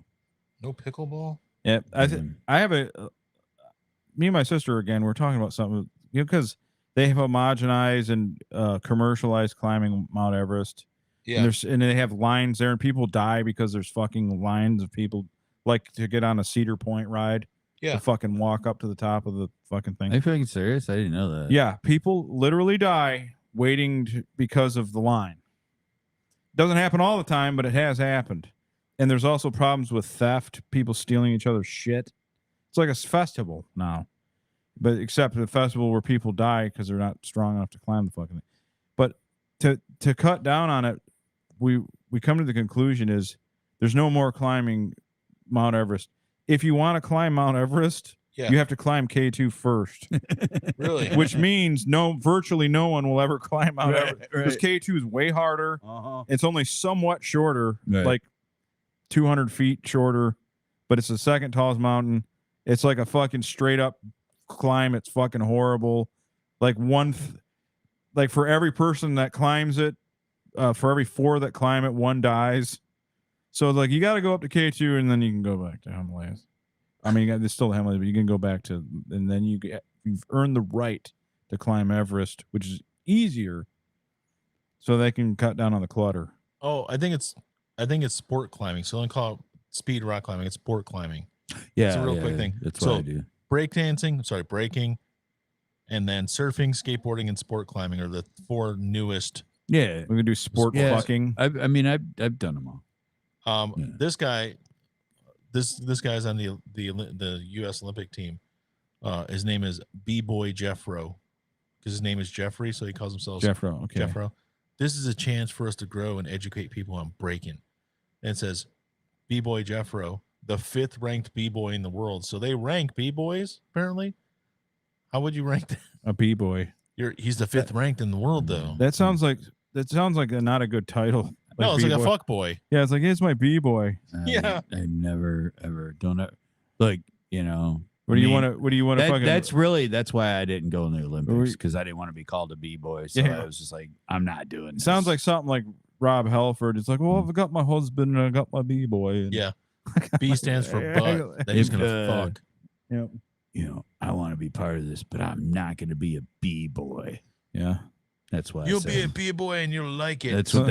No pickleball?
Yeah,
Mhm.
I have me and my sister again. We're talking about something, because they have homogenized and commercialized climbing Mount Everest.
Yeah.
And they have lines there, and people die because there's fucking lines of people like to get on a Cedar Point ride.
Yeah.
To fucking walk up to the top of the fucking thing.
Are you fucking serious? I didn't know that.
Yeah, people literally die waiting because of the line. Doesn't happen all the time, but it has happened. And there's also problems with theft, people stealing each other's shit. It's like a festival now, but except a festival where people die because they're not strong enough to climb the fucking thing. But to cut down on it, we come to the conclusion is there's no more climbing Mount Everest. If you want to climb Mount Everest,
Yeah.
you have to climb K2 first.
Really?
Which means virtually no one will ever climb Mount
Right,
Everest, because
right.
K2 is way harder.
Uh-huh.
It's only somewhat shorter,
Right.
like 200 feet shorter, but it's the second tallest mountain. It's like a fucking straight up climb. It's fucking horrible. Like like for every person that climbs it, for every 4 that climb it, 1 dies. So like you got to go up to K2 and then you can go back to Himalayas. I mean, there's still the Himalayas, but you can go back to, and then you've earned the right to climb Everest, which is easier, so they can cut down on the clutter.
Oh, I think it's sport climbing. So don't call it speed rock climbing. It's sport climbing.
Yeah.
It's a real quick thing.
That's
So-
what I do.
Breaking, and then surfing, skateboarding, and sport climbing are the 4 newest.
Yeah.
We can do sport
Yeah.
fucking.
I've done them all. Yeah.
This guy, this guy's on the U.S. Olympic team. His name is B-Boy Jeffro, because his name is Jeffrey, so he calls himself
Jeffro. Okay.
Jeffro. This is a chance for us to grow and educate people on breaking. And it says B-Boy Jeffro, the 5th ranked B-Boy in the world. So they rank B-Boys, apparently. How would you rank that?
A B-boy.
He's the 5th ranked in the world, though.
That sounds like not a good title.
No, it's like a
B-boy.
fuck boy.
Yeah, it's like, it's my B-boy.
Yeah.
I never ever don't like, you know.
What do you want to fucking?
That's why I didn't go in the Olympics, because I didn't want to be called a B-boy. So
Yeah.
I was just like, I'm not doing this.
Sounds like something like Rob Halford. It's like, well, I've got my husband and I got my B-boy. And
Yeah. B stands for butt. That he's going to fuck.
Yep.
You know, I want to be part of this, but I'm not going to be a B-boy.
Yeah.
That's why
You'll be a B-boy and you'll like it.
That's what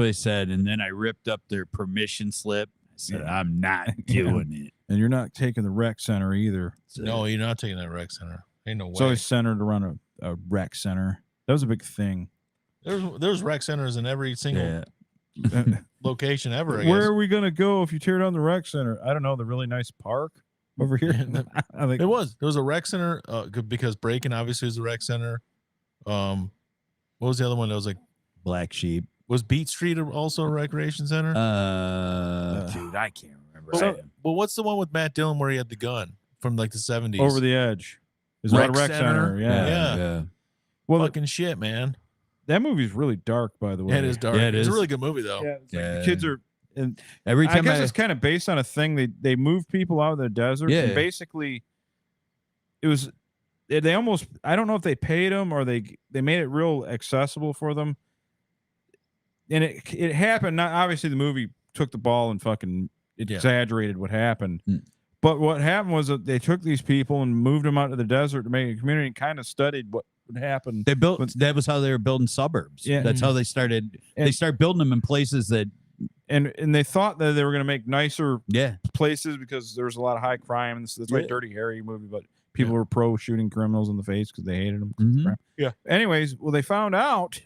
they said. And then I ripped up their permission slip. I said, I'm not doing it.
And you're not taking the rec center either.
So,
No, you're not taking that rec center. Ain't no way.
It's always centered around a rec center. That was a big thing.
There's rec centers in every single
yeah.
location ever. I
Where
guess.
are we gonna go if you tear down the rec center? I don't know. The really nice park over here. I think
There was a rec center because Breaking obviously is a rec center. What was the other one that was like
Black Sheep.
was Beat Street also a recreation center?
Dude, I can't remember.
Well, what's the one with Matt Dillon where he had the gun from like the 70s?
Over the Edge. It's about a
Rec
rec center.
center.
Yeah.
Yeah.
Well,
Fucking shit, man.
that movie's really dark, by the way.
Yeah, it is dark.
Yeah, it
It's a
is.
really good movie though.
Yeah, it's like
Yeah.
the kids are. And
Every
I
time
guess it's kind of based on a thing. They move people out of the desert,
Yeah.
and basically, it was they almost. I don't know if they paid them or they made it real accessible for them. And it happened. Not obviously the movie took the ball and fucking exaggerated what happened.
Mm.
But what happened was that they took these people and moved them out to the desert to make a community and kind of studied what would happen.
they built. That was how they were building suburbs.
Yeah.
That's how they started. They
And-
start building them in places that.
And they thought that they were going to make nicer
Yeah.
places because there was a lot of high crime. And that's why
Yeah.
Dirty Harry movie, but people were pro shooting criminals in the face because they hated them.
Mhm.
Yeah.
Anyways, well, they found out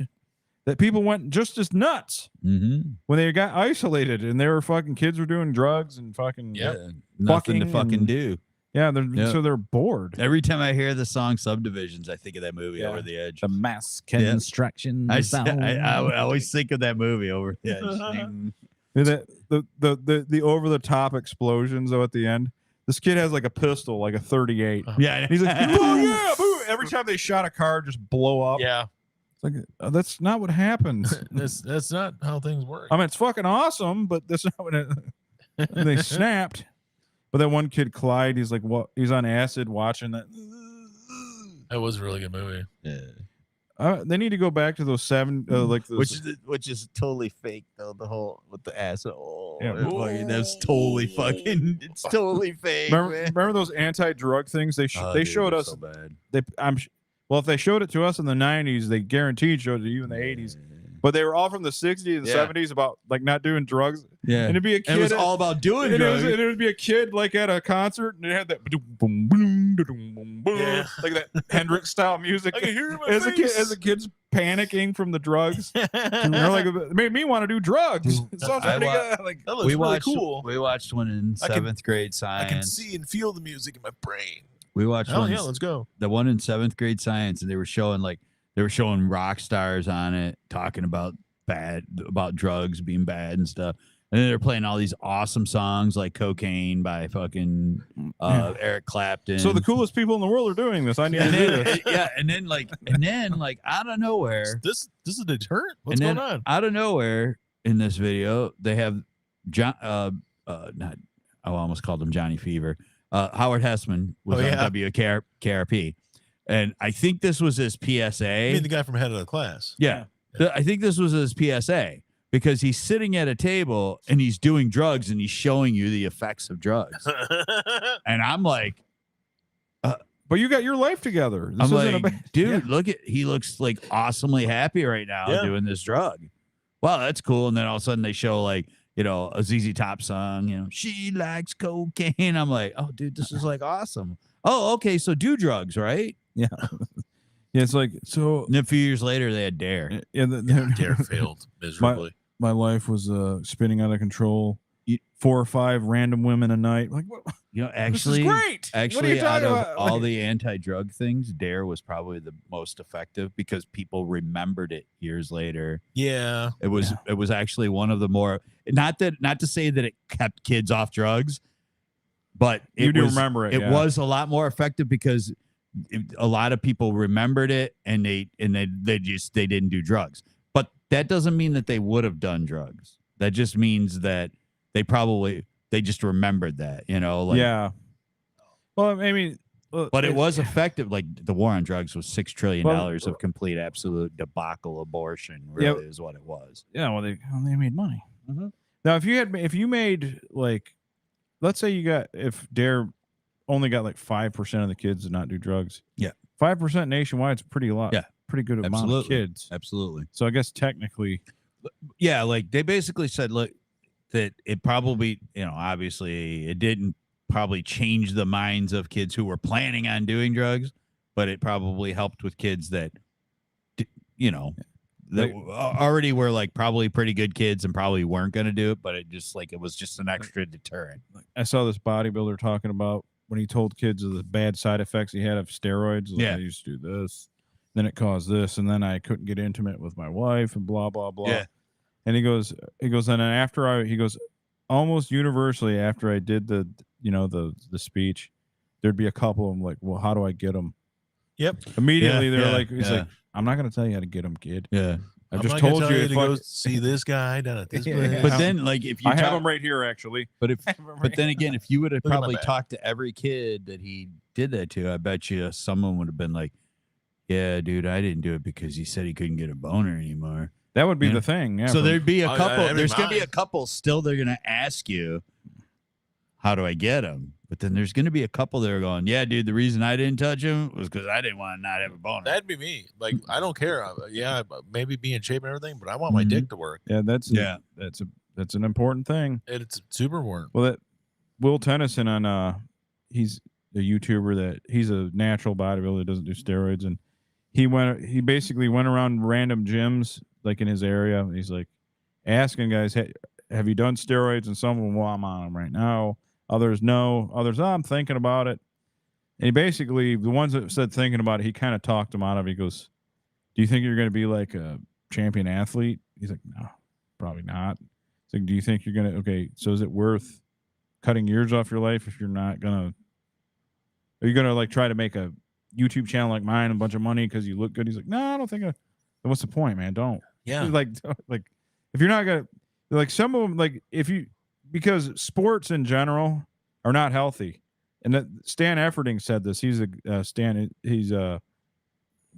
that people went just as nuts
Mm-hmm.
when they got isolated and they were fucking kids were doing drugs and fucking
Yeah. Nothing to
Fucking
fucking
and-
do.
yeah. So they're bored.
Every time I hear the song Subdivisions, I think of that movie,
Yeah.
Over the Edge.
The mass
Yeah.
construction.
I
zone.
always think of that movie, Over the Edge.
The over the top explosions though at the end. This kid has like a pistol, like a 38.
Yeah.
And he's like, oh yeah, boo. Every time they shot a car, just blow up.
Yeah.
It's like that's not what happens.
That's not how things work.
I mean, it's fucking awesome, but that's not what it. And they snapped. But that one kid, Clyde, he's like, what? He's on acid watching that.
That was a really good movie.
Yeah.
They need to go back to those like those.
Which is totally fake though. The whole with the asshole.
Yeah.
That's totally fucking. It's totally fake.
Remember those anti-drug things? They showed us.
so bad.
Well, if they showed it to us in the 90s, they guaranteed showed it to you in the 80s. But they were all from the 60s and
Yeah.
70s about like not doing drugs.
Yeah.
And it'd be a kid.
And it was all about doing
and
drugs.
it would be a kid like at a concert and it had that boom, boom, boom, boom, boom,
Yeah.
like that Hendrix style music.
I can hear it in my
as
face.
a kid's panicking from the drugs. And they're like, it made me want to do drugs. It sounds
I
pretty
wa-
good. Like,
That looks really cool.
We watched one in
I can-
seventh grade
I can
science.
see and feel the music in my brain.
We watched
Oh
one.
yeah, let's go.
The one in seventh grade science, and they were showing rock stars on it, talking about drugs being bad and stuff. And then they're playing all these awesome songs like "Cocaine" by fucking Eric Clapton.
so the coolest people in the world are doing this. I need to
and
do
then,
this.
yeah, and then out of nowhere,
This is a deterrent. What's
and
going
then
on?
out of nowhere in this video, they have John. Not I almost called him Johnny Fever. Howard Hessman was
Oh, yeah.
on WKRP, and I think this was his PSA.
I mean, the guy from Head of the Class.
Yeah. I think this was his PSA because he's sitting at a table and he's doing drugs and he's showing you the effects of drugs. And I'm like,
But you got your life together. This
I'm
isn't
like,
a bad.
dude, he looks like awesomely happy right now
Yeah.
doing this drug. Wow, that's cool. And then all of a sudden they show like, a ZZ Top song, she likes cocaine. I'm like, oh, dude, this is like awesome. Oh, okay. So do drugs, right?
Yeah. Yeah, it's like so.
And then a few years later, they had Dare.
Yeah,
Dare failed miserably.
My life was spinning out of control. 4 or 5 random women a night. Like, what?
Actually,
this is great. What are
Actually,
you
out
talking
of
about?
all
Like,
the anti-drug things, Dare was probably the most effective because people remembered it years later.
Yeah.
It was actually one of the more not to say that it kept kids off drugs, but
You
it
do
was,
remember it,
It
yeah.
was a lot more effective because a lot of people remembered it and they didn't do drugs. But that doesn't mean that they would have done drugs. That just means that they just remembered that, like,
yeah. Well, I mean,
but it was effective. Like the war on drugs was $6 trillion
Well,
of complete, absolute debacle abortion.
Yeah.
Really is what it was.
yeah. Well, they made money.
Mhm.
Now, if you made like, let's say if Dare only got like 5% of the kids to not do drugs.
Yeah.
5% nationwide is pretty lot.
Yeah.
Pretty good amount of
Absolutely.
kids.
Absolutely.
So I guess technically,
Yeah, like they basically said, look, that it probably, obviously it didn't probably change the minds of kids who were planning on doing drugs, but it probably helped with kids that, that already were like probably pretty good kids and probably weren't going to do it, but it was just an extra deterrent.
I saw this bodybuilder talking about when he told kids of the bad side effects he had of steroids. Like,
Yeah.
I used to do this, then it caused this, and then I couldn't get intimate with my wife, and blah blah blah.
Yeah.
And he goes, and he goes, almost universally after I did the speech, there'd be a couple of them like, well, how do I get them?
Yep.
Immediately,
Yeah,
they're
yeah,
like, he's
yeah.
like, I'm not going to tell you how to get them, kid.
Yeah.
I
I'm
just
not gonna
told
tell
you.
to
If
go
I,
see this guy down at this
Yeah.
place.
But then, like, if you
I have
talk-
them right here, actually.
but then again, if you would have
Look at my
probably
bag.
talked to every kid that he did that to, I bet you someone would have been like, "Yeah, dude, I didn't do it because he said he couldn't get a boner anymore."
That would be
Yeah.
the thing. Yeah.
So
from-
there'd be a
Oh, yeah,
couple.
every
There's going to be a
mind.
couple still. They're going to ask you, "How do I get him?" But then there's going to be a couple that are going, "Yeah, dude, the reason I didn't touch him was because I didn't want to not have a boner."
That'd be me. Like, I don't care. Yeah, maybe be in shape and everything, but I want my dick to work.
yeah, that's
Yeah.
that's an important thing.
It's super important.
Well, that Will Tennyson on he's a YouTuber that he's a natural bodybuilder, doesn't do steroids, and he basically went around random gyms like in his area. And he's like asking guys, "Hey, have you done steroids?" And some of them, "Well, I'm on them right now." Others, no. Others, "Oh, I'm thinking about it." And he basically, the ones that said thinking about it, he kind of talked them out of it. He goes, "Do you think you're going to be like a champion athlete?" He's like, "No, probably not." He's like, "Do you think you're going to, okay, so is it worth cutting years off your life if you're not going to, are you going to like try to make a YouTube channel like mine, a bunch of money because you look good?" He's like, "No, I don't think what's the point, man? Don't."
Yeah.
Like if you're not going to, like some of them, like if you, because sports in general are not healthy. And that Stan Efferding said this. He's he's a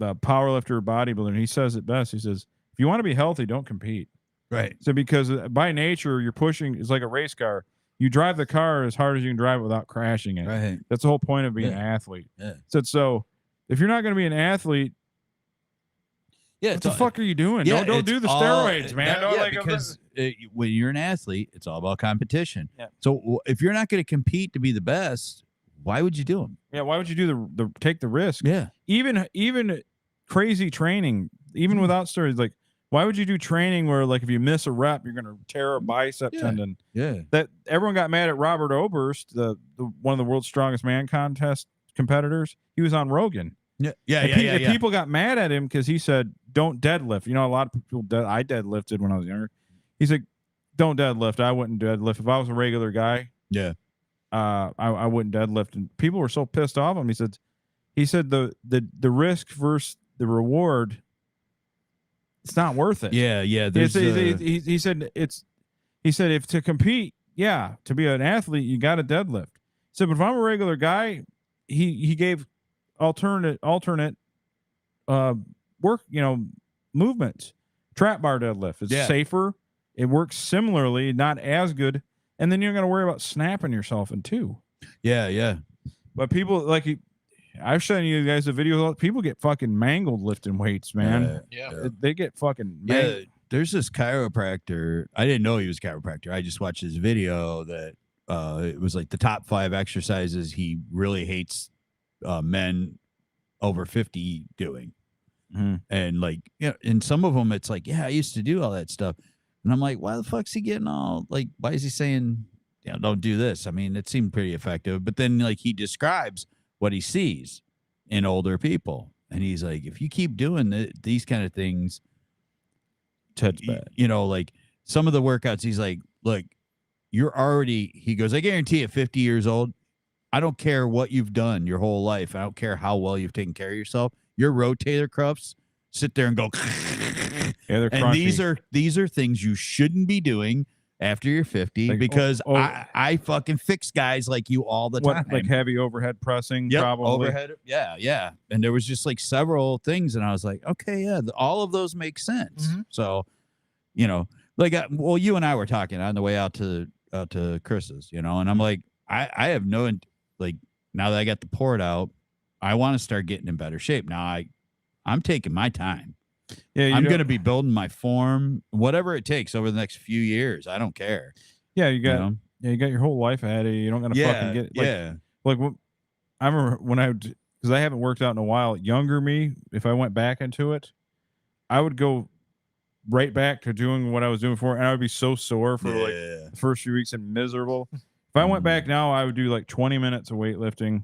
powerlifter, bodybuilder, and he says it best. He says, if you want to be healthy, don't compete.
Right.
So because by nature, you're pushing, it's like a race car. You drive the car as hard as you can drive it without crashing it.
Right.
That's the whole point of being an
Yeah.
athlete.
Yeah.
So if you're not going to be an athlete,
Yeah.
what the fuck are you doing?
Yeah,
don't
it's
do the
all-
steroids, man.
that-
Don't,
yeah,
like,
because when you're an athlete, it's all about competition.
Yeah.
So if you're not going to compete to be the best, why would you do them?
yeah, why would you do the take the risk?
Yeah.
Even crazy training, even without steroids, like why would you do training where like if you miss a rep, you're gonna tear a bicep
Yeah.
tendon?
Yeah.
That everyone got mad at Robert Oberst, the one of the world's strongest man contest competitors. He was on Rogan.
Yeah. Yeah.
And
Yeah. Yeah.
people got mad at him because he said, "Don't deadlift." You know, a lot of people. I deadlifted when I was younger. He's like, "Don't deadlift." I wouldn't deadlift if I was a regular guy.
Yeah.
I wouldn't deadlift, and people were so pissed off him. He said the risk versus the reward, it's not worth it.
Yeah. Yeah.
He
There's,
said if to compete, yeah, to be an athlete, you got to deadlift. So, but if I'm a regular guy, he gave alternate work, movements. Trap bar deadlift. It's
Yeah.
safer. It works similarly, not as good. And then you're going to worry about snapping yourself in two.
yeah. Yeah.
But people I've shown you guys the video. People get fucking mangled lifting weights, man.
Yeah.
They get fucking
Yeah.
mangled.
There's this chiropractor. I didn't know he was a chiropractor. I just watched his video that it was like the top 5 exercises he really hates men over 50 doing.
Mhm.
And like, yeah, and some of them it's like, yeah, I used to do all that stuff. And I'm like, why the fuck's he getting all like, why is he saying, yeah, don't do this? I mean, it seemed pretty effective. But then like he describes what he sees in older people. And he's like, if you keep doing these kind of things,
Ted's bad.
like some of the workouts, he's like, look, you're already, he goes, I guarantee at 50 years old, I don't care what you've done your whole life. I don't care how well you've taken care of yourself. Your rotator cuffs sit there and go.
Yeah, they're
And
crunchy.
these are things you shouldn't be doing after you're 50
Like,
because
oh,
I fucking fix guys like you all the time.
like heavy overhead pressing,
Yep,
probably.
overhead. Yeah, yeah. And there was just like several things, and I was like, okay, yeah, all of those make sense.
Mhm.
So, like, well, you and I were talking on the way out to Chris's, and I'm like, I have no, like, now that I got the port out, I want to start getting in better shape. Now I'm taking my time.
Yeah,
I'm going to be building my form, whatever it takes over the next few years. I don't care.
Yeah, you got
you know?
you got your whole life ahead of you. You don't got to fucking get
yeah.
like I remember when because I haven't worked out in a while. Younger me, if I went back into it, I would go right back to doing what I was doing before, and I would be so sore for like the first few weeks and miserable. If I went back now, I would do like 20 minutes of weightlifting,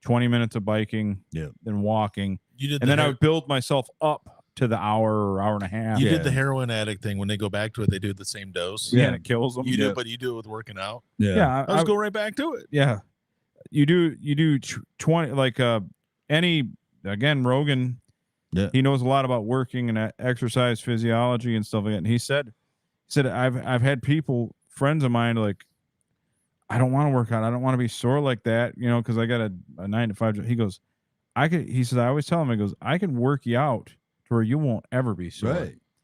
20 minutes of biking, then walking, and then I would build myself up to the hour or hour and a half.
You did the heroin addict thing. When they go back to it, they do the same dose.
Yeah, and it kills them.
You do, but you do it with working out.
Yeah,
I just go right back to it.
Yeah, you do 20 like any again, Rogan, he knows a lot about working and exercise physiology and stuff like that. And he said I've had friends of mine, like, I don't want to work out. I don't want to be sore like that, because I got a 9 to 5 job. He goes, he said, I always tell him, he goes, I can work you out to where you won't ever be sore.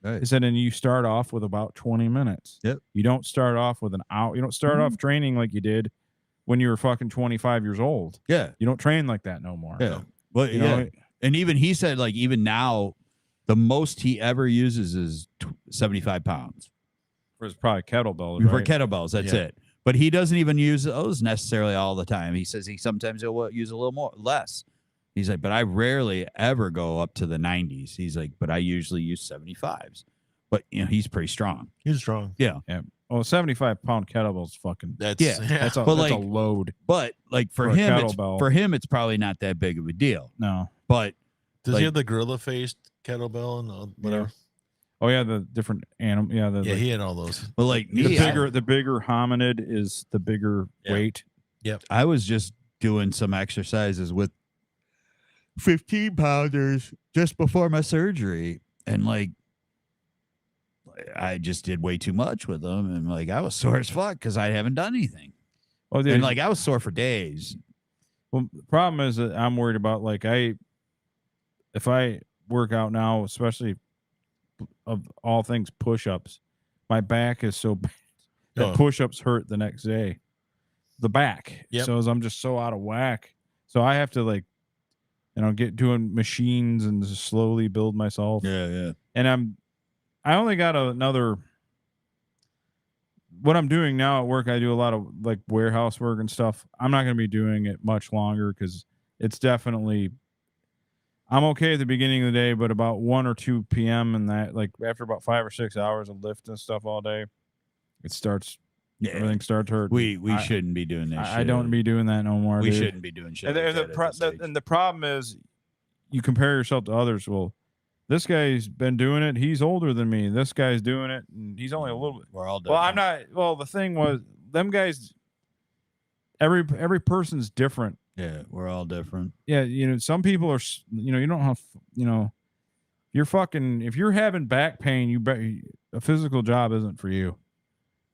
Right.
He said, and you start off with about 20 minutes.
Yep.
You don't start off with an hour. You don't start off training like you did when you were fucking 25 years old.
Yeah.
You don't train like that no more.
Yeah. Well, and even he said, like, even now, the most he ever uses is 75 pounds.
For his probably kettlebells,
For
right?
kettlebells, that's it. But he doesn't even use those necessarily all the time. He says sometimes he'll use a little less. He's like, but I rarely ever go up to the 90s. He's like, but I usually use 75s. But he's pretty strong.
He's strong.
Yeah.
Well, 75-pound kettlebell's fucking.
That's
That's a load.
But like for him, it's probably not that big of a deal.
No.
But
does he have the gorilla faced kettlebell and whatever?
Oh yeah, the different animal. Yeah,
he had all those.
But like
the bigger hominid is the bigger weight.
Yep.
I was just doing some exercises with 15-pounders just before my surgery, and like I just did way too much with them, and like I was sore as fuck because I haven't done anything.
Oh,
and like I was sore for days.
Well, the problem is that I'm worried about, like, if I work out now, especially of all things push-ups, my back is so bad that push-ups hurt the next day. The back.
Yep.
So I'm just so out of whack. So I have to, like, get doing machines and just slowly build myself.
Yeah.
And I only got another. What I'm doing now at work, I do a lot of like warehouse work and stuff. I'm not going to be doing it much longer because it's definitely. I'm okay at the beginning of the day, but about 1 or 2 p.m. and that, like after about 5 or 6 hours of lifting stuff all day, it starts. Yeah. Everything starts hurting.
We shouldn't be doing that.
I don't be doing that no more.
We
dude.
shouldn't be doing shit.
And the problem is, you compare yourself to others. Well, this guy's been doing it. He's older than me. This guy's doing it, and he's only a little bit.
We're all done.
Well, I'm not. Well, the thing was, them guys. Every person's different.
Yeah, we're all different.
Yeah, some people are. You don't have. If you're having back pain, a physical job isn't for you,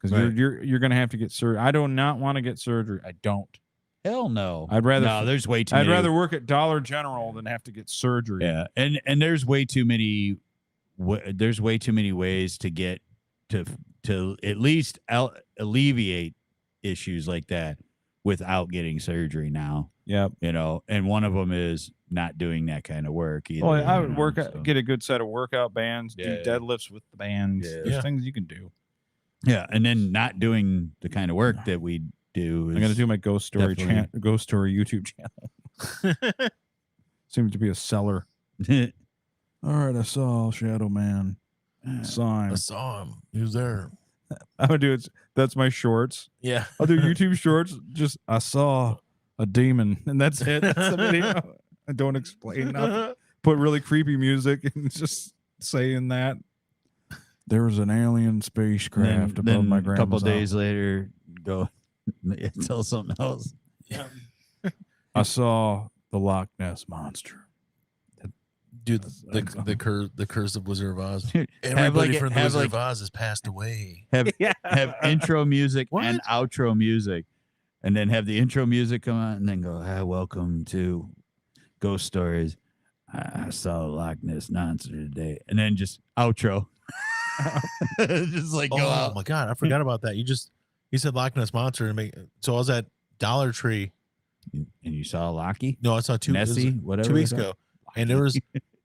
because you're gonna have to get surgery. I do not want to get surgery. I don't.
Hell no.
I'd rather.
No, there's way too.
I'd rather work at Dollar General than have to get surgery.
Yeah, and there's way too many. There's way too many ways to get to at least alleviate issues like that without getting surgery now.
Yeah,
and one of them is not doing that kind of work either.
Well, I would get a good set of workout bands, do deadlifts with the bands.
Yeah.
There's things you can do.
Yeah, and then not doing the kind of work that we do.
I'm gonna do my ghost story YouTube channel. Seems to be a seller. All right, I saw Shadow Man.
I saw him. He was there.
I'm gonna do it. That's my shorts.
Yeah,
I'll do YouTube shorts. Just I saw a demon, and that's it. That's the video. I don't explain nothing. Put really creepy music and just saying that there was an alien spacecraft above my grandma's
a couple
house.
days later, go tell something else.
I saw the Loch Ness monster.
Dude, the curse of Wizard of Oz.
Dude,
Everybody from the Wizard of Oz has passed away.
Have intro music and outro music, and then have the intro music come on, and then go, welcome to Ghost Stories. I saw Loch Ness monster today, and then just outro. Just like go out.
Oh my god, I forgot about that. You said Loch Ness monster, so I was at Dollar Tree,
and you saw Lockie.
No, I saw
Nessie, whatever
2 weeks ago, and there was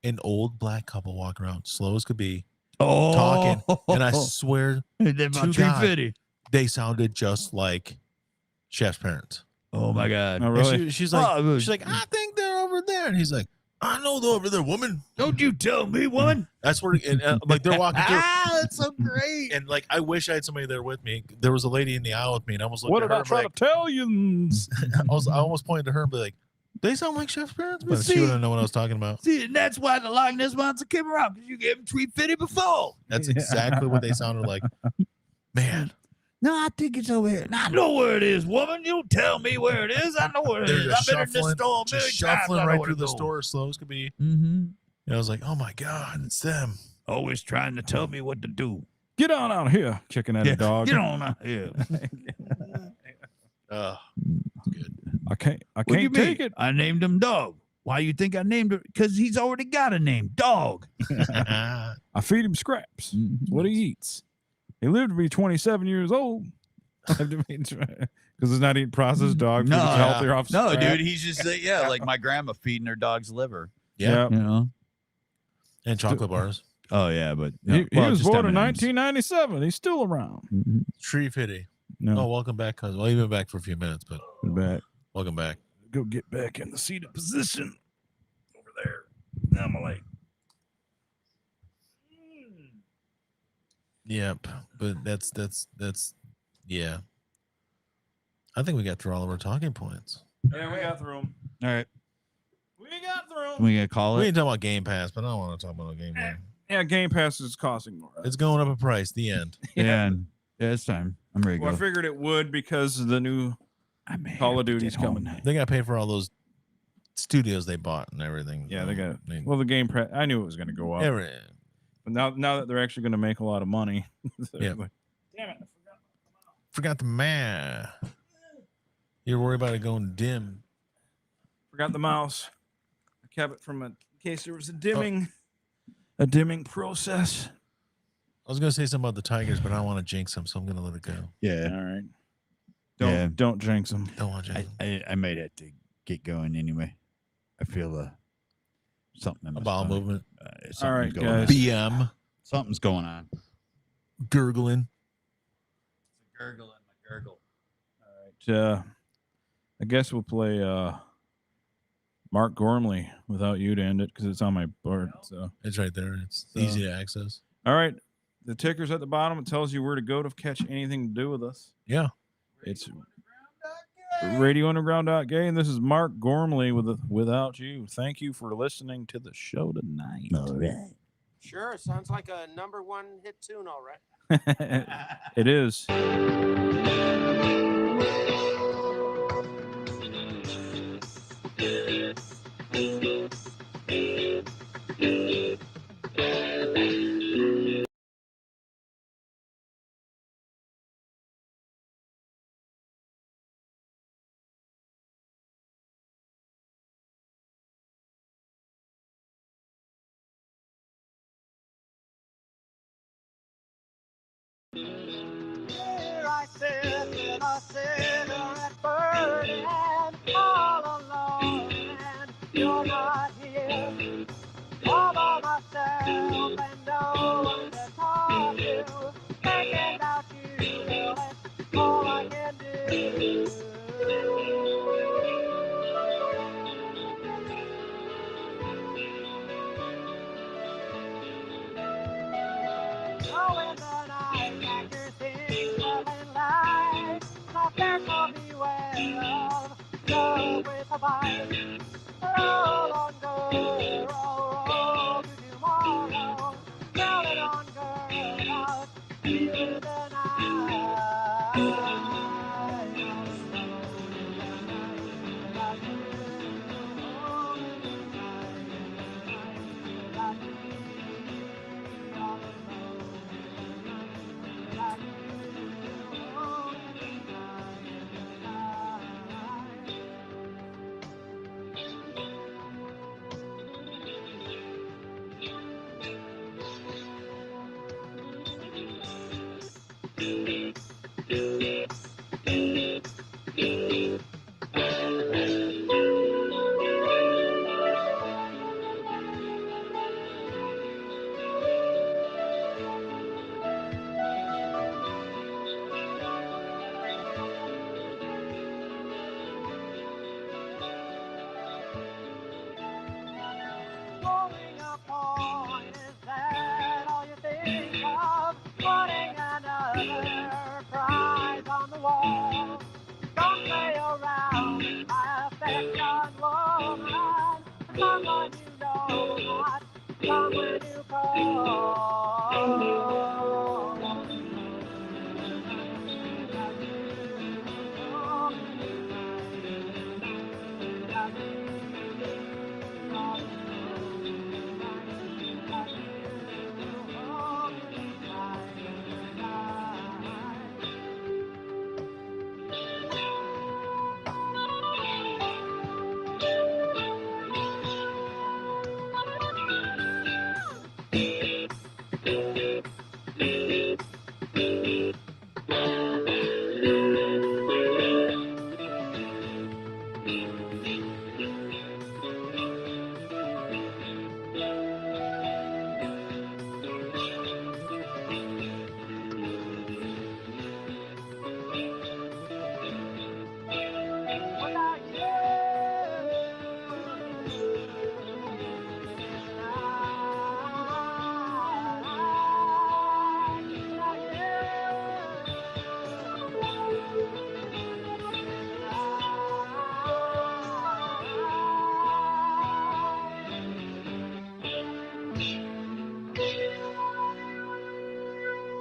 an old black couple walking around, slow as could be,
Oh,
talking, and I swear to God, they sounded just like Chef's parents.
Oh my God!
Oh, really?
And she's like, I think they're over there, and he's like, I know they're over there, woman.
Don't you tell me, woman.
That's where, like, they're walking through.
That's so great.
And like, I wish I had somebody there with me. There was a lady in the aisle with me, and I almost looked
What
at
did
her.
I try to tell you?
I almost pointed to her and be like, they sound like Chef's parents, but
See-
she wouldn't know what I was talking about.
See, and that's why the Loch Ness monster came around, because you gave him Tweet Fitty before.
That's exactly what they sounded like. Man,
No, I think it's over here. I know where it is, woman. You tell me where it is. I know where it
They're
is.
just
I've been in this
shuffling,
store a
just
million times.
shuffling
I know
right
where
through
to
the
go.
store as slow as could be.
Mm-hmm.
And I was like, oh my God, it's them.
Always trying to tell me what to do.
Get on out here, kicking at a dog.
Get on out here.
Good.
I can't
What do you
take
mean?
it.
I named him Dog. Why you think I named it? Because he's already got a name, Dog.
I feed him scraps.
Mhm.
It's what he eats. He lived to be 27 years old. Because he's not eating processed dog food.
No,
It's healthier off
No,
scrap.
dude, he's just like my grandma feeding her dog's liver.
Yeah.
You know?
And chocolate bars.
Oh yeah, but
He was
just
born in
M&Ms.
1997. He's still around.
Mhm.
Tree Fitty.
No,
Oh, welcome back, cousin. Well, you've been back for a few minutes, but
back.
welcome back.
Go get back in the seated position over there. Now my leg.
Yep. But that's yeah. I think we got through all of our talking points.
Yeah, we got through them.
All right,
We got through them.
we gonna call
We
it.
ain't talking about Game Pass, but I don't want to talk about no Game Pass.
Yeah, Game Pass is costing more.
It's going up in price. The end.
Yeah, it's time. I'm ready to
Well, I
go.
figured it would because the new Call of Duty's coming.
They got to pay for all those studios they bought and everything.
Yeah, they got.
I mean,
Well, the Game Pass. I knew it was going to go up.
every-
But now that they're actually going to make a lot of money.
Yeah.
Like, damn it!
forgot the man. You're worried about it going dim.
Forgot the mouse. I kept it from in case there was a
Oh.
dimming process.
I was gonna say something about the Tigers, but I don't want to jinx them, so I'm gonna let it go.
Yeah,
All right.
Yeah.
Don't jinx them.
Don't want to jinx them.
I might have to get going anyway. I feel something in my
A bowel
stomach.
movement.
Something's
All right,
going
guys.
on.
BM.
Something's going on.
Gurgling.
Gurgle in my gurgle.
All right. I guess we'll play Mark Gormley without you to end it because it's on my board. So
It's right there. It's
So-
easy to access.
all right. The ticker's at the bottom. It tells you where to go to catch anything to do with us.
Yeah.
It's Radiounderground.gay, and this is Mark Gormley with Without You. Thank you for listening to the show tonight.
All right.
Sure, sounds like a #1 hit tune, all right.
It is.
Here I sit with a cigarette burning all alone, and you're not here. All by myself and no one to talk to. Thinking about you, well, that's all I can do. Oh, in the night, after things falling light, my fears will beware.